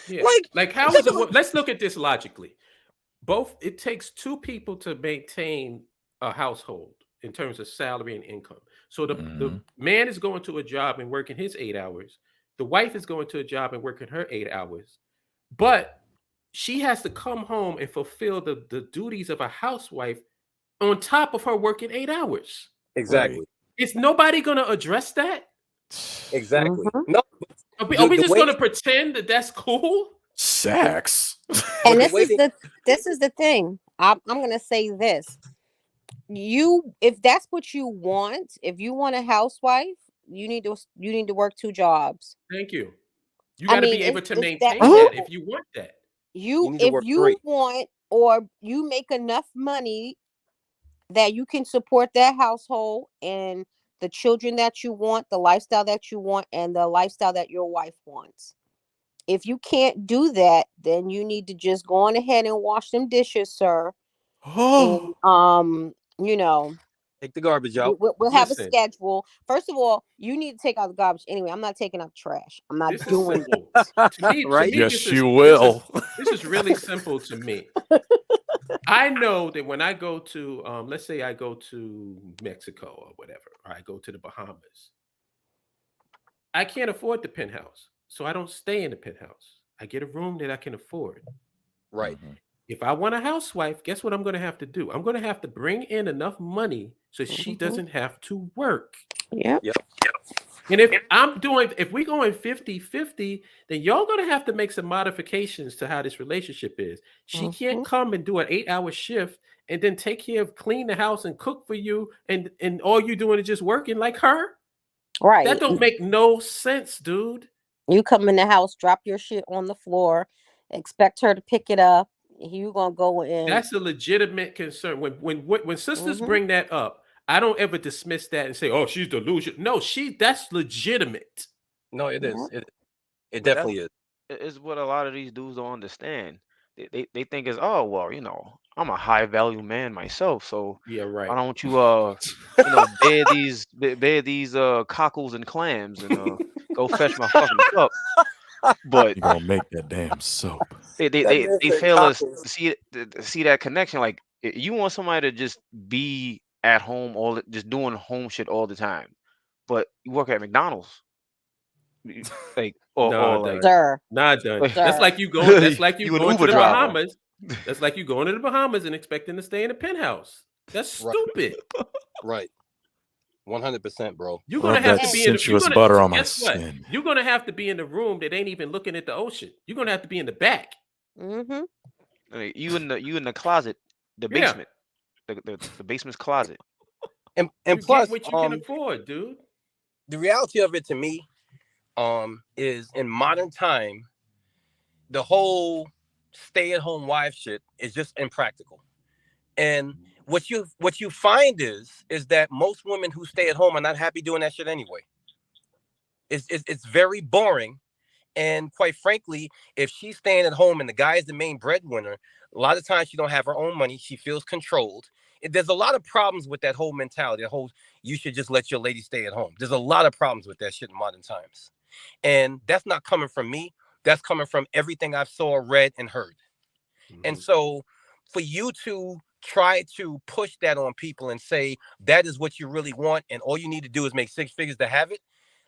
Yeah. Like how is it? Let's look at this logically. It takes two people to maintain a household in terms of salary and income. So the man is going to a job and working his 8 hours. The wife is going to a job and working her 8 hours, but she has to come home and fulfill the duties of a housewife on top of her working 8 hours. Exactly. Right. Is nobody going to address that? Exactly. No. Are we just going to pretend that that's cool? Sex. And this is the thing. I'm going to say this. If that's what you want, if you want a housewife, you need to work 2 jobs. Thank you. You got to be able to maintain that if you want that. If you want, or you make enough money that you can support that household and the children that you want, the lifestyle that you want, and the lifestyle that your wife wants. If you can't do that, then you need to just go on ahead and wash them dishes, sir. And take the garbage out. We'll have a schedule. First of all, you need to take out the garbage anyway. I'm not taking out trash. I'm not doing it. To me, yes, you will. This is really simple to me. I know that when I go to, let's say I go to Mexico or whatever, or I go to the Bahamas, I can't afford the penthouse. So I don't stay in the penthouse. I get a room that I can afford. Right. If I want a housewife, guess what I'm going to have to do? I'm going to have to bring in enough money so she doesn't have to work. Yep. And if we're going 50-50, then y'all going to have to make some modifications to how this relationship is. She can't come and do an 8-hour shift and then take care of clean the house and cook for you. And all you're doing is just working like her. Right. That don't make no sense, dude. You come in the house, drop your shit on the floor, expect her to pick it up. You gonna go in. That's a legitimate concern. When sisters bring that up, I don't ever dismiss that and say, "Oh, she's delusional." No, that's legitimate. No, it is. It definitely is. It's what a lot of these dudes don't understand. They think it's, oh well, I'm a high value man myself, so yeah, right. Why don't you bear these cockles and clams and go fetch my fucking cup. But you're gonna make that damn soap. They fail to see that connection. Like, you want somebody to just be at home just doing home shit all the time, but you work at McDonald's, like sir. Not done. That's like you going. That's like you going to the Bahamas. That's like you going to the Bahamas and expecting to stay in a penthouse. That's stupid. Right. 100%, bro. You're Love gonna have that to be in. You're sensuous gonna butter on my guess what? skin. You're gonna have to be in the room that ain't even looking at the ocean. You're gonna have to be in the back. Mm-hmm. I mean, you in the closet, the Yeah. basement, the basement's closet. And You plus, get what you can afford, dude. the reality of it to me, is in modern time, the whole stay-at-home wife shit is just impractical. And what you find is that most women who stay at home are not happy doing that shit anyway. It's very boring. And quite frankly, if she's staying at home and the guy is the main breadwinner, a lot of times she don't have her own money. She feels controlled. There's a lot of problems with that whole mentality. The whole you should just let your lady stay at home. There's a lot of problems with that shit in modern times. And that's not coming from me. That's coming from everything I've saw, read, and heard. And so for you to try to push that on people and say that is what you really want and all you need to do is make six figures to have it,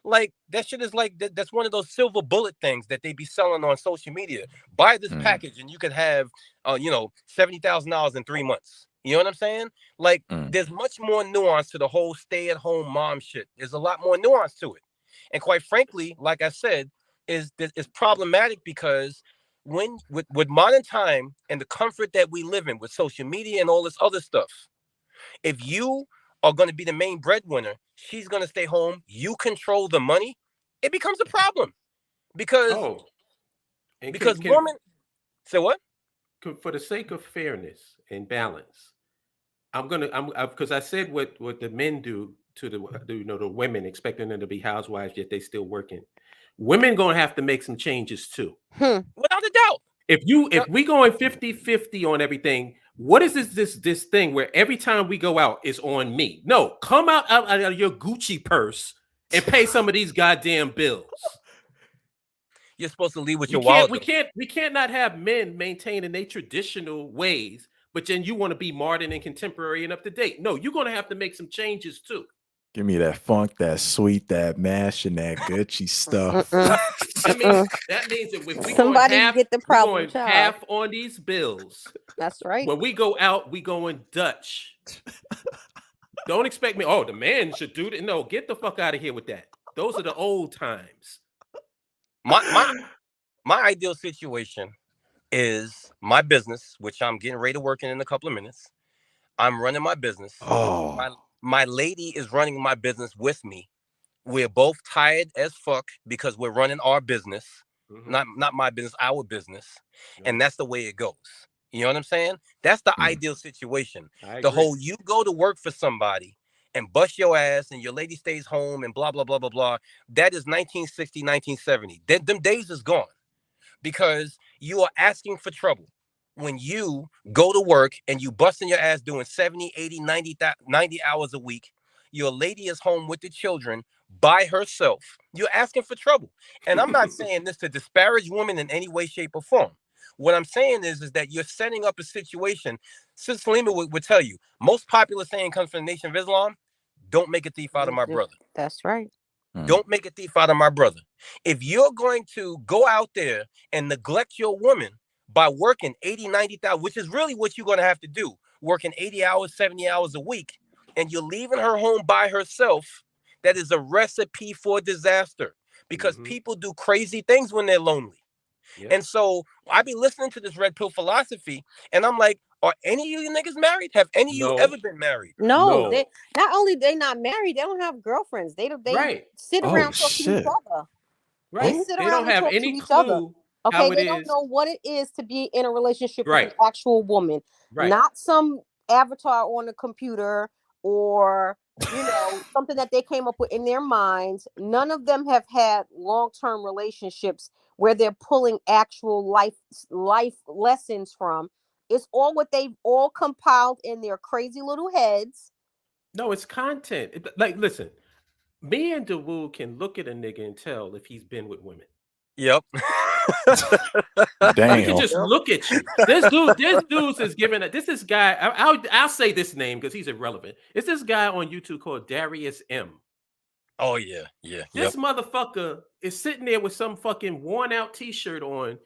like that shit is like that's one of those silver bullet things that they be selling on social media. Buy this package and you could have $70,000 in 3 months. You know what I'm saying? Like there's much more nuance to the whole stay-at-home mom shit. There's a lot more nuance to it. And quite frankly, like I said, is problematic because when with modern time and the comfort that we live in with social media and all this other stuff, if you are going to be the main breadwinner, she's going to stay home, you control the money, it becomes a problem. Because women say what? For the sake of fairness and balance, I'm because I said what the men do to the women, expecting them to be housewives, yet they still working. Women gonna have to make some changes too. Without a doubt. If we going 50-50 on everything, what is this thing where every time we go out it's on me? No, come out of your Gucci purse and pay some of these goddamn bills. You're supposed to leave with your wallet. We can't not have men maintaining their traditional ways, but then you want to be modern and contemporary and up to date. No, you're gonna have to make some changes too. Give me that funk, that sweet, that mash, and that Gucci stuff. That means that if we Somebody going half, get the problem going half on these bills. That's right. When we go out, we going Dutch. Don't expect me. Oh, the man should do that. No, get the fuck out of here with that. Those are the old times. My ideal situation is my business, which I'm getting ready to work in a couple of minutes. I'm running my business. My lady is running my business with me. We're both tired as fuck because we're running our business, not my business, our business. And that's the way it goes. You know what I'm saying? That's the ideal situation. The whole you go to work for somebody and bust your ass and your lady stays home and blah, blah, blah, blah, blah. That is 1960, 1970. Them days is gone because you are asking for trouble. When you go to work and you busting your ass doing 70, 80, 90 hours a week, your lady is home with the children by herself, you're asking for trouble. And I'm not saying this to disparage women in any way, shape, or form. What I'm saying is that you're setting up a situation. Sister Salima would tell you, most popular saying comes from the Nation of Islam, don't make a thief out of my brother. That's right. Don't make a thief out of my brother. If you're going to go out there and neglect your woman by working 80, 90,000, which is really what you're going to have to do, working 80 hours, 70 hours a week, and you're leaving her home by herself, that is a recipe for disaster because people do crazy things when they're lonely. Yep. And so I be listening to this red pill philosophy and I'm like, are any of you niggas married? Have any of you ever been married? No. They not only they not married, they don't have girlfriends. They sit around talking to each other. Right. They sit they around don't have any each clue other. Okay, how they don't know what it is to be in a relationship with an actual woman, not some avatar on a computer or something that they came up with in their minds. None of them have had long-term relationships where they're pulling actual life lessons from. It's all what they've all compiled in their crazy little heads. No, it's content. Like, listen, me and Dawood can look at a nigga and tell if he's been with women. Yep. Damn. We can just look at you. This dude is giving it. This guy. I'll say this name because he's irrelevant. It's this guy on YouTube called Darius M. Oh yeah. This motherfucker is sitting there with some fucking worn out T-shirt on,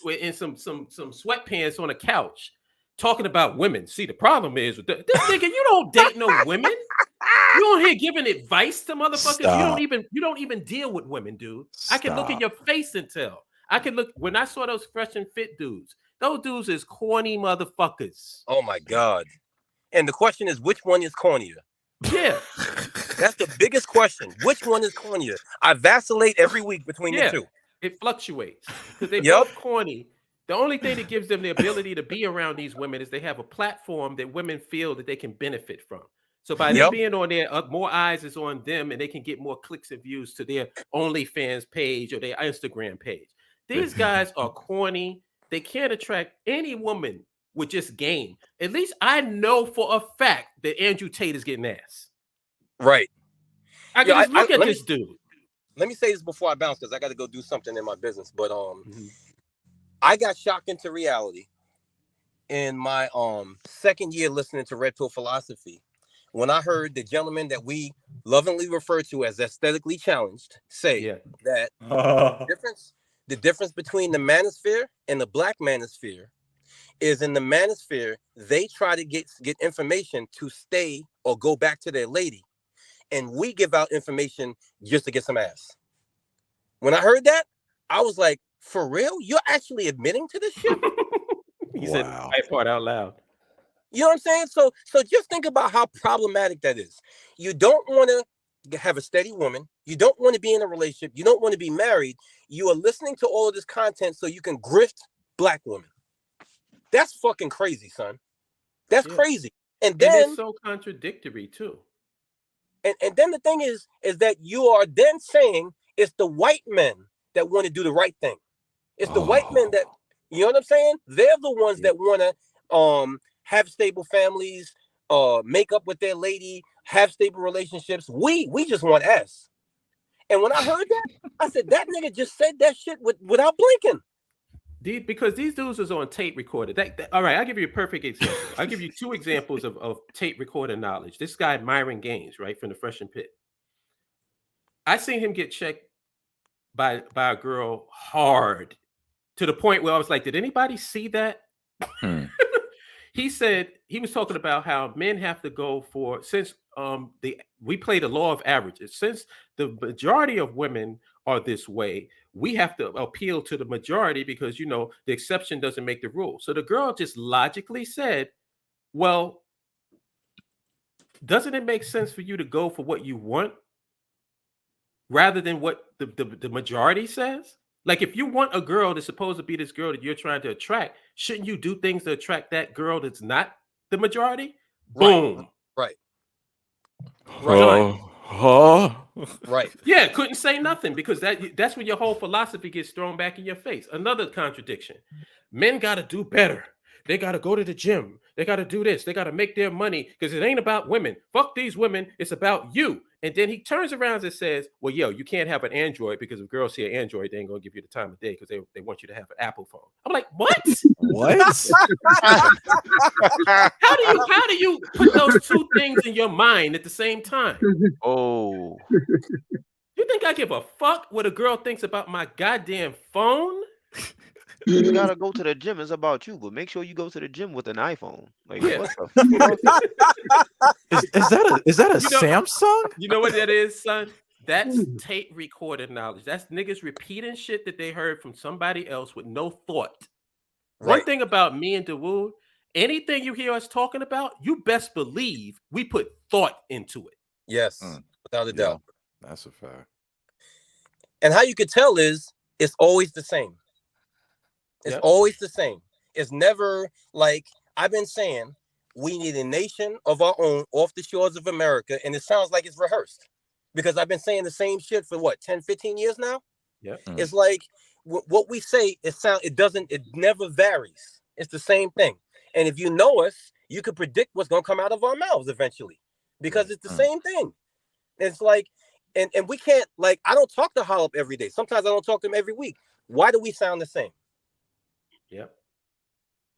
and some sweatpants on a couch, talking about women. See, the problem is with this nigga. You don't date no women. You on here giving advice to motherfuckers? Stop. You don't even deal with women, dude. I can look in your face and tell. I can look when I saw those fresh and fit dudes. Those dudes is corny motherfuckers. Oh my God. And the question is, which one is cornier? Yeah. That's the biggest question. Which one is cornier? I vacillate every week between the two. It fluctuates because they Yep. both corny. The only thing that gives them the ability to be around these women is they have a platform that women feel that they can benefit from. So by them Yep. being on there, more eyes is on them, and they can get more clicks and views to their OnlyFans page or their Instagram page. These guys are corny. They can't attract any woman with just game. At least I know for a fact that Andrew Tate is getting ass. Right. I can just look at this dude. Let me say this before I bounce, because I got to go do something in my business. But I got shocked into reality in my second year listening to Red Pill Philosophy when I heard the gentleman that we lovingly refer to as aesthetically challenged say that the difference between the manosphere and the black manosphere is in the manosphere, they try to get information to stay or go back to their lady. And we give out information just to get some ass. When I heard that, I was like, for real? You're actually admitting to this shit? He said that part out loud. You know what I'm saying? So just think about how problematic that is. You don't want to have a steady woman. You don't want to be in a relationship. You don't want to be married. You are listening to all of this content so you can grift black women. That's fucking crazy, son. That's crazy. And then it's so contradictory too. And then the thing is that you are then saying it's the white men that want to do the right thing. It's the white men that, you know what I'm saying? They're the ones that want to have stable families, make up with their lady, have stable relationships. We just want ass. And when I heard that, I said, that nigga just said that shit without blinking. Because these dudes is on tape recorded. All right, I'll give you a perfect example. I'll give you two examples of tape recorded knowledge. This guy, Myron Gaines, right, from the Fresh and Pit. I seen him get checked by a girl hard to the point where I was like, did anybody see that? He said, he was talking about how men have to go for, since we play the law of averages, since the majority of women are this way, we have to appeal to the majority because, you know, the exception doesn't make the rule. So the girl just logically said, well, doesn't it make sense for you to go for what you want rather than what the majority says? Like, if you want a girl that's supposed to be this girl that you're trying to attract, shouldn't you do things to attract that girl that's not the majority? Boom. Right. Right. Yeah, couldn't say nothing because that's when your whole philosophy gets thrown back in your face. Another contradiction. Men got to do better. They got to go to the gym. They got to do this. They got to make their money because it ain't about women. Fuck these women. It's about you. And then he turns around and says, well, yo, you can't have an Android because if girls see an Android, they ain't going to give you the time of day because they want you to have an Apple phone. I'm like, what? What? How do you put those two things in your mind at the same time? Oh. You think I give a fuck what a girl thinks about my goddamn phone? You gotta go to the gym. It's about you, but make sure you go to the gym with an iPhone. Like, Yeah. what the fuck? Is that a Samsung? You know what that is, son? That's tape recorded knowledge. That's niggas repeating shit that they heard from somebody else with no thought. One thing about me and Dawood, anything you hear us talking about, you best believe we put thought into it. Yes, without a doubt. That's a fact. And how you could tell is it's always the same. It's always the same. It's never like, I've been saying we need a nation of our own off the shores of America. And it sounds like it's rehearsed because I've been saying the same shit for what, 10, 15 years now? Yeah. It's like what we say, it never varies. It's the same thing. And if you know us, you could predict what's going to come out of our mouths eventually because it's the same thing. It's like, and we can't, like, I don't talk to Hollop every day. Sometimes I don't talk to him every week. Why do we sound the same? Yeah.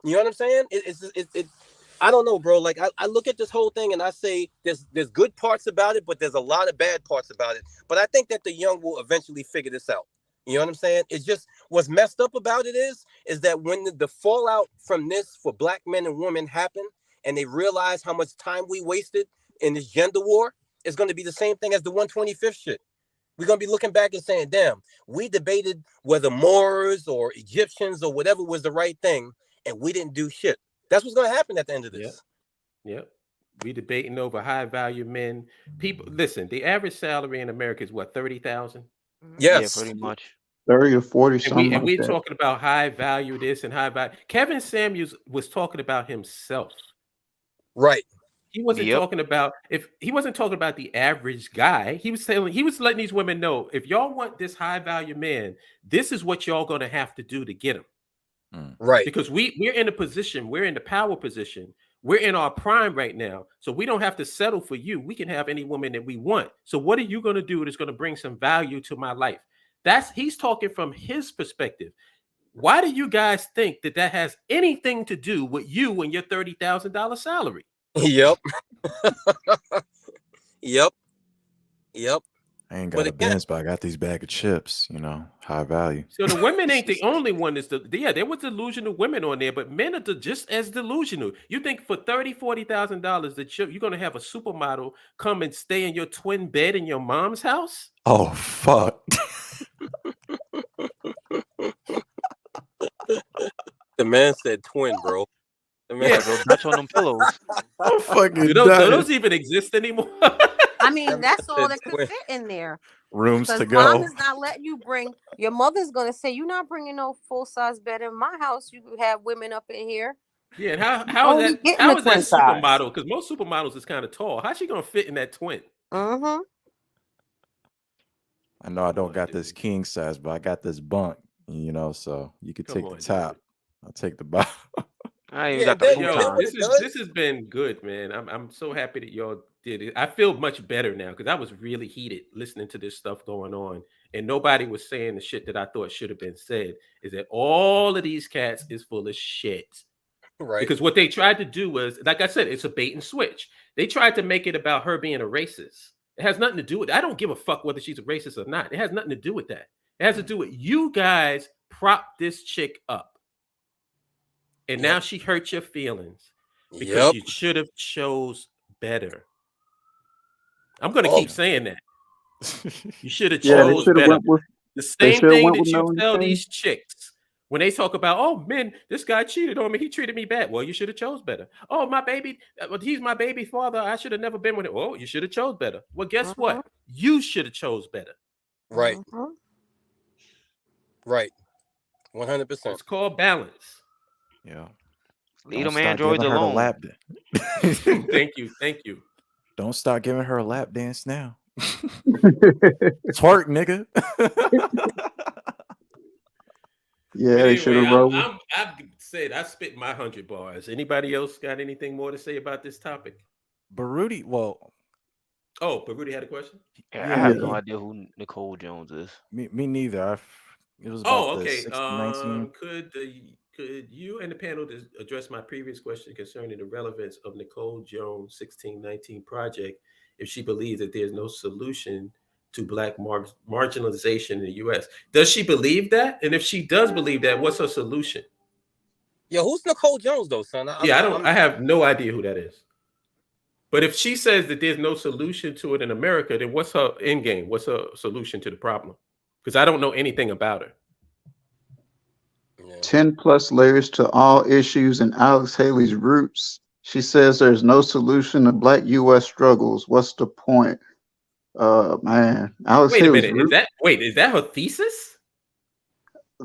You know what I'm saying? I don't know, bro. Like I look at this whole thing and I say there's good parts about it, but there's a lot of bad parts about it. But I think that the young will eventually figure this out. You know what I'm saying? It's just what's messed up about it is that when the fallout from this for black men and women happened and they realized how much time we wasted in this gender war, is going to be the same thing as the 125th shit. We're going to be looking back and saying, damn, we debated whether Moors or Egyptians or whatever was the right thing, and we didn't do shit. That's what's going to happen at the end of this. Yep. We debating over high value men. People, listen, the average salary in America is what, 30,000? Yes. Yeah, pretty much. 30 to 40, And something like we're that. talking about high value this and high value. Kevin Samuels was talking about himself. Right. He wasn't Yep. talking about the average guy. He was letting these women know, if y'all want this high value man, this is what y'all gonna have to do to get him. Right. Because we're in a position, we're in the power position, we're in our prime right now, so we don't have to settle for you. We can have any woman that we want. So what are you going to do that's going to bring some value to my life? He's talking from his perspective. Why do you guys think that has anything to do with you and your $30,000 salary? Yep. Yep. I ain't got a Benz, but I got these bag of chips, high value. So the women ain't the only one. There was delusional women on there, but men are just as delusional. You think for $40,000 that you're going to have a supermodel come and stay in your twin bed in your mom's house? Oh, fuck. The man said twin, bro. The man Bro, touch on them pillows. I'm fucking Do those even exist anymore? I mean, that's all that could fit in there. Rooms to Because go. mom is not letting you bring. Your mother's gonna say you're not bringing no full size bed in my house. You could have women up in here. Yeah, and how is that supermodel? Because most supermodels is kind of tall. How's she gonna fit in that twin? Mm-hmm. I know I don't got this king size, but I got this bunk. So you could take the top. I'll take the bottom. I ain't got the futon. This has been good, man. I'm so happy that y'all did it. I feel much better now because I was really heated listening to this stuff going on, and nobody was saying the shit that I thought should have been said. Is that all of these cats is full of shit? Right. Because what they tried to do was, like I said, it's a bait and switch. They tried to make it about her being a racist. It has nothing to do with. I don't give a fuck whether she's a racist or not. It has nothing to do with that. It has to do with you guys prop this chick up. And now she hurt your feelings because you should have chose better. I'm going to keep saying that. You should have chose better. The same thing that you tell these chicks when they talk about, oh, man, this guy cheated on me. He treated me bad. Well, you should have chose better. Oh, my baby, he's my baby father. I should have never been with him. Oh, you should have chose better. Well, guess what? You should have chose better. Right. Right. 100%. It's called balance. Yeah. Leave them androids alone. Thank you. Don't start giving her a lap dance now. Twerk, nigga. Yeah, they should have rolled. I spit my 100 bars. Anybody else got anything more to say about this topic? Baruti, Baruti had a question? Yeah, I have no idea who Nicole Jones is. Me neither. It was about okay. 16, Could you and the panel address my previous question concerning the relevance of Nicole Jones' 1619 project if she believes that there's no solution to Black marginalization in the U.S.? Does she believe that? And if she does believe that, what's her solution? Yo, who's Nicole Jones though, son? I have no idea who that is. But if she says that there's no solution to it in America, then what's her end game? What's her solution to the problem? Because I don't know anything about her. 10 plus layers to all issues in Alex Haley's roots. She says there's no solution to Black U.S. struggles. What's the point? Man, Alex Wait Haley's a minute. Is that her thesis?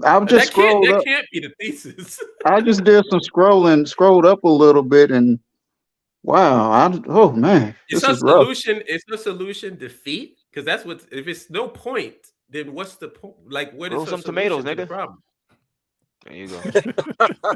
I've just scrolled up. That can't be the thesis. I just did some scrolled up a little bit, and wow, oh man, Is her solution? Is her solution defeat? Because that's what. If it's no point, then what's the point? Like, what is her some tomatoes, to nigga? the problem? There you go.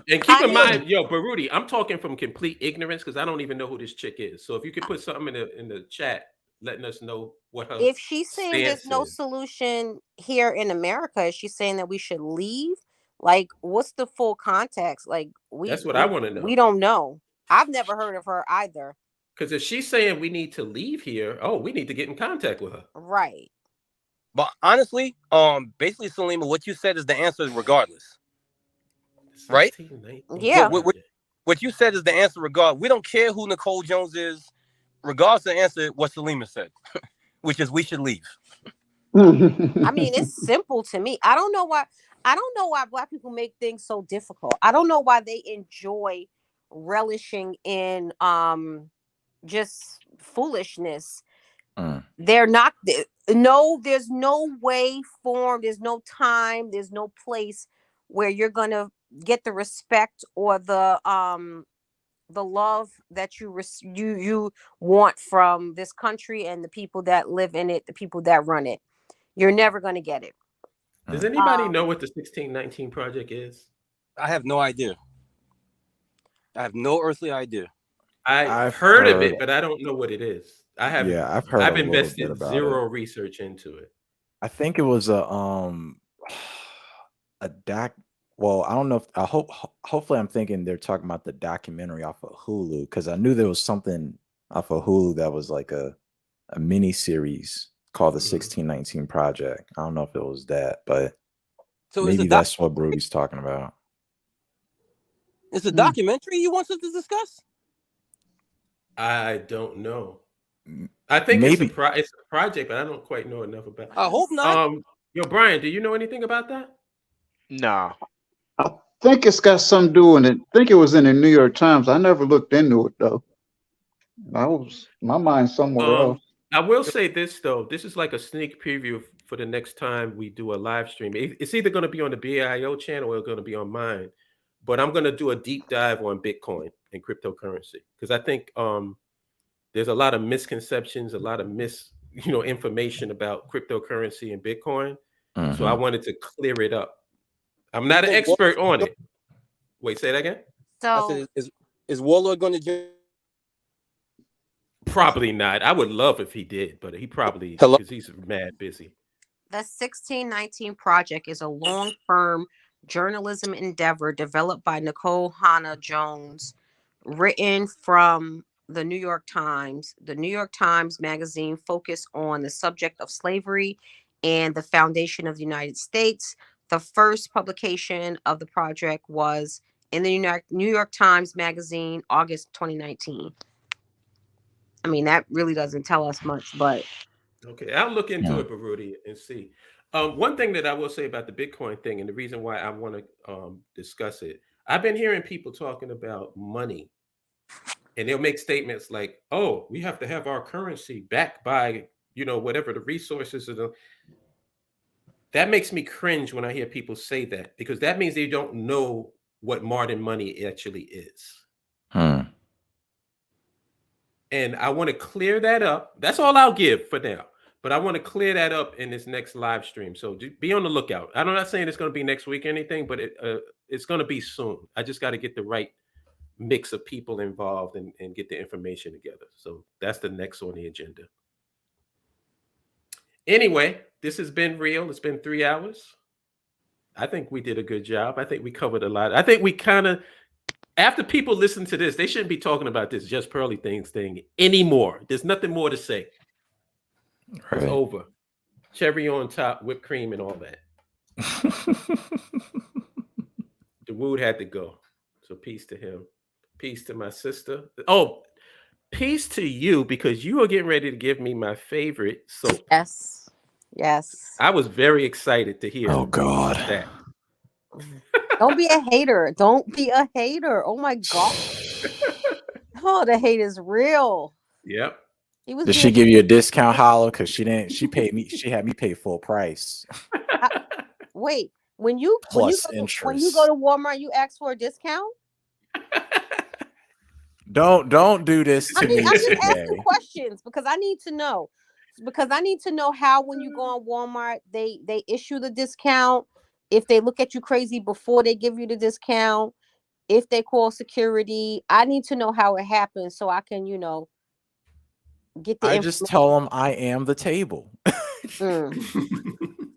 And keep in mind, Baruti, I'm talking from complete ignorance because I don't even know who this chick is. So if you could put something in the chat, letting us know what her. If she's saying there's no solution here in America, is she saying that we should leave? Like, what's the full context? Like, that's what I want to know. We don't know. I've never heard of her either. Because if she's saying we need to leave here, we need to get in contact with her. Right. But honestly, basically, Salima, what you said is the answer regardless. Right? Yeah. What you said is the answer regardless. We don't care who Nicole Jones is. regardless of the answer, what Salima said, which is we should leave. I mean, it's simple to me. I don't know why Black people make things so difficult. I don't know why they enjoy relishing in just foolishness. They're not no, there's no way, form, there's no time, there's no place where you're gonna get the respect or the love that you want from this country and the people that live in it, the people that run it. You're never gonna get it. Does anybody know what the 1619 Project is? I have no idea. I have no earthly idea. I've heard of it, but I don't know what it is. I haven't. Yeah, I've heard. I've invested zero research into it. I think it was a doc. Well, I don't know if hopefully I'm thinking they're talking about the documentary off of Hulu, because I knew there was something off of Hulu that was like a mini series called the 1619 Project. I don't know if it was that, but so maybe that's what Brody's talking about. It's a documentary you want us to discuss? I don't know. I think maybe it's a project, but I don't quite know enough about it. I hope not. Yo, Brian, do you know anything about that? Nah. I think it's got something to do with it. I think it was in the New York Times. I never looked into it though. My mind somewhere else. I will say this though. This is like a sneak preview for the next time we do a live stream. It's either going to be on the BIO channel or it's going to be on mine. But I'm going to do a deep dive on Bitcoin and cryptocurrency because I think there's a lot of misconceptions, a lot of information about cryptocurrency and Bitcoin. So I wanted to clear it up. I'm not an expert on it. Wait, say that again? So is Warlord going to? Probably not. I would love if he did, but he probably, because he's mad busy. The 1619 Project is a long-term journalism endeavor developed by Nicole Hannah-Jones, written from the New York Times. The New York Times magazine focused on the subject of slavery and the foundation of the United States. The first publication of the project was in the New York Times magazine, August 2019. I mean, that really doesn't tell us much, but okay, I'll look into it, Baruti, and see. One thing that I will say about the Bitcoin thing, and the reason why I want to discuss it, I've been hearing people talking about money, and they'll make statements like, "Oh, we have to have our currency backed by whatever the resources are." That makes me cringe when I hear people say that, because that means they don't know what modern money actually is. And I want to clear that up. That's all I'll give for now. But I want to clear that up in this next live stream. So be on the lookout. I'm not saying it's going to be next week or anything, but it's going to be soon. I just got to get the right mix of people involved and get the information together. So that's the next on the agenda. Anyway, this has been real. It's been 3 hours. I think we did a good job. I think we covered a lot. I think we kind of, after people listen to this, they shouldn't be talking about this Just Pearly Things thing anymore. There's nothing more to say. Right. It's over. Cherry on top, whipped cream, and all that. The Wood had to go. So peace to him. Peace to my sister. Oh, peace to you, because you are getting ready to give me my favorite soap. Yes. Yes. I was very excited to hear. Oh, God. That. Don't be a hater. Don't be a hater. Oh, my God. Oh, the hate is real. Yep. Did she give you a discount, Hollow? Because she didn't. She paid me. She had me pay full price. Wait, when you go to Walmart, you ask for a discount? Don't do this to me. I'm just asking questions because I need to know. Because I need to know how, when you go on Walmart, they issue the discount. If they look at you crazy before they give you the discount, if they call security, I need to know how it happens so I can, get the. I just tell them I am the table.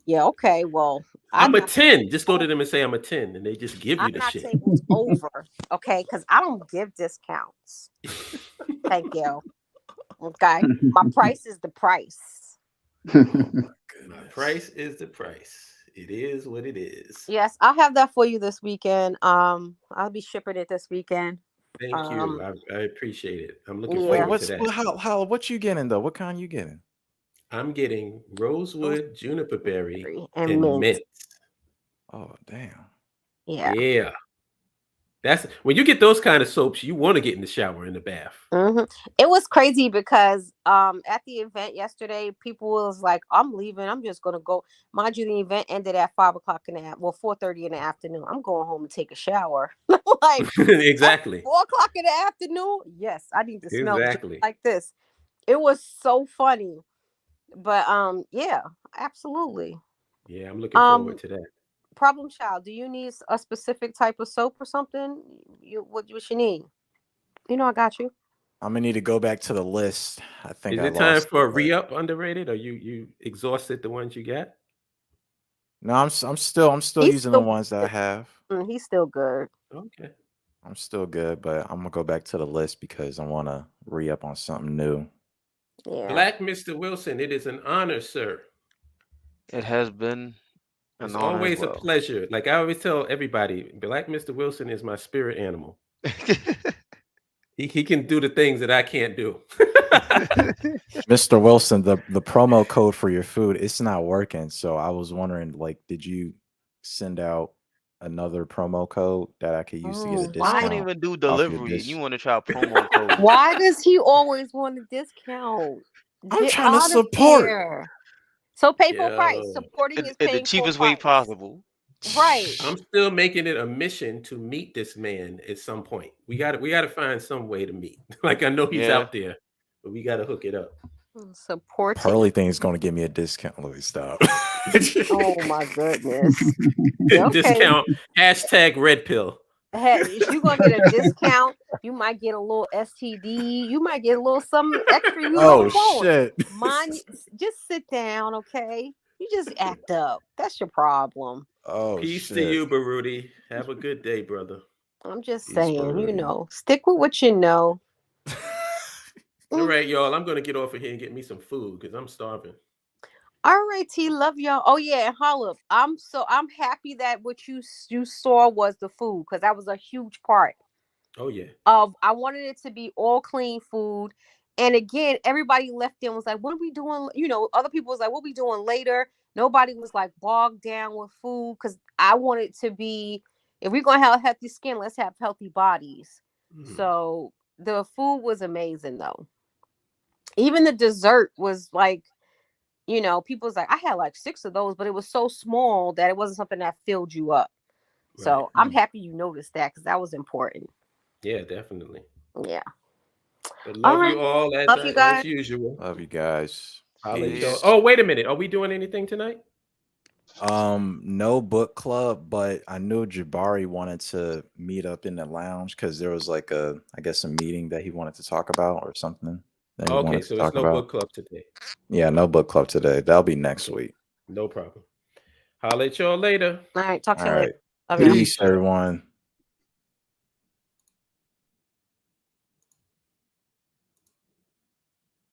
Yeah. Okay. Well, I'm a 10. Just go to them and say I'm a 10, and they just give you the shit. Table's over. Okay, because I don't give discounts. Thank you. Okay, my price is the price. My price is the price. It is what it is. Yes, I'll have that for you this weekend. I'll be shipping it this weekend. Thank you. I appreciate it. I'm looking Yeah. Wait, forward to that. what you getting though? What kind you getting? I'm getting rosewood, juniper berry, and and mint. mint. Oh, damn. Yeah. Yeah. That's when you get those kind of soaps, you want to get in the shower in the bath. It was crazy because at the event yesterday, people was like, "I'm leaving. I'm just gonna go." Mind you, the event ended at 5 o'clock in the 4:30 in the afternoon. I'm going home and take a shower. Like at Exactly. 4 o'clock in the afternoon. Yes, I need to smell just Exactly. like this. It was so funny, but yeah, absolutely. Yeah, I'm looking forward to that. Problem child, do you need a specific type of soap or something? What you need? You know, I got you. I'm gonna need to go back to the list. I think Is I it time lost for a it, but- re-up underrated, or you exhausted the ones you got? No, I'm still He's using the still ones that I have. He's still good. Okay. I'm still good, but I'm gonna go back to the list because I want to re-up on something new. Yeah. Black Mr. Wilson, it is an honor, sir. It has been an It's honor as always a well. pleasure. Like I always tell everybody, Black Mr. Wilson is my spirit animal. He can do the things that I can't do. Mr. Wilson, the promo code for your food, it's not working. So I was wondering, like, did you send out another promo code that I could use to get a Oh, I discount? don't even do off your delivery. dish? You want to try a promo code? why does he always want a discount? I'm Get trying to out of support. here. So pay full price. Yo, Supporting is In the paying full cheapest way price. possible. Right. I'm still making it a mission to meet this man at some point. We got to find some way to meet. Like I know he's Yeah. out there, but we got to hook it up. Supporting. Pearly thing's gonna give me a discount. Let me stop. Oh my goodness. Okay. Discount hashtag red pill. Hey, if you're gonna get a discount, you might get a little STD. You might get a little something extra you don't want. Shit. Mind, just sit down, okay? You just act up. That's your problem. Oh Peace to shit. you, Baruti. Have a good day, brother. I'm just Peace, saying, Baruti. you know, stick with what you know. All right, y'all. I'm gonna get off of here and get me some food because I'm starving. All right, T, love y'all. Oh yeah, and holla. I'm happy that what you saw was the food because that was a huge part Oh yeah. of I wanted it to be all clean food. And again, everybody left in was like, what are we doing? You know, other people was like, what are we doing later? Nobody was like bogged down with food because I wanted to be, if we're gonna have healthy skin, let's have healthy bodies. So the food was amazing though. Even the dessert was like, you know, people's like, I had like 6 of those, but it was so small that it wasn't something that filled you up. So I'm happy you noticed that because that was important. Yeah, definitely. Yeah. But love you all Love you guys. as usual. Love you guys. I'll let you Peace. go. Oh, wait a minute. Are we doing anything tonight? No book club, but I knew Jabari wanted to meet up in the lounge because there was like a meeting that he wanted to talk about or something. That he Okay, wanted so to it's talk no about. book club today. Yeah, no book club today. That'll be next week. No problem. I'll let y'all later. All right. Talk to All you right. later. Love y'all. Peace, everyone.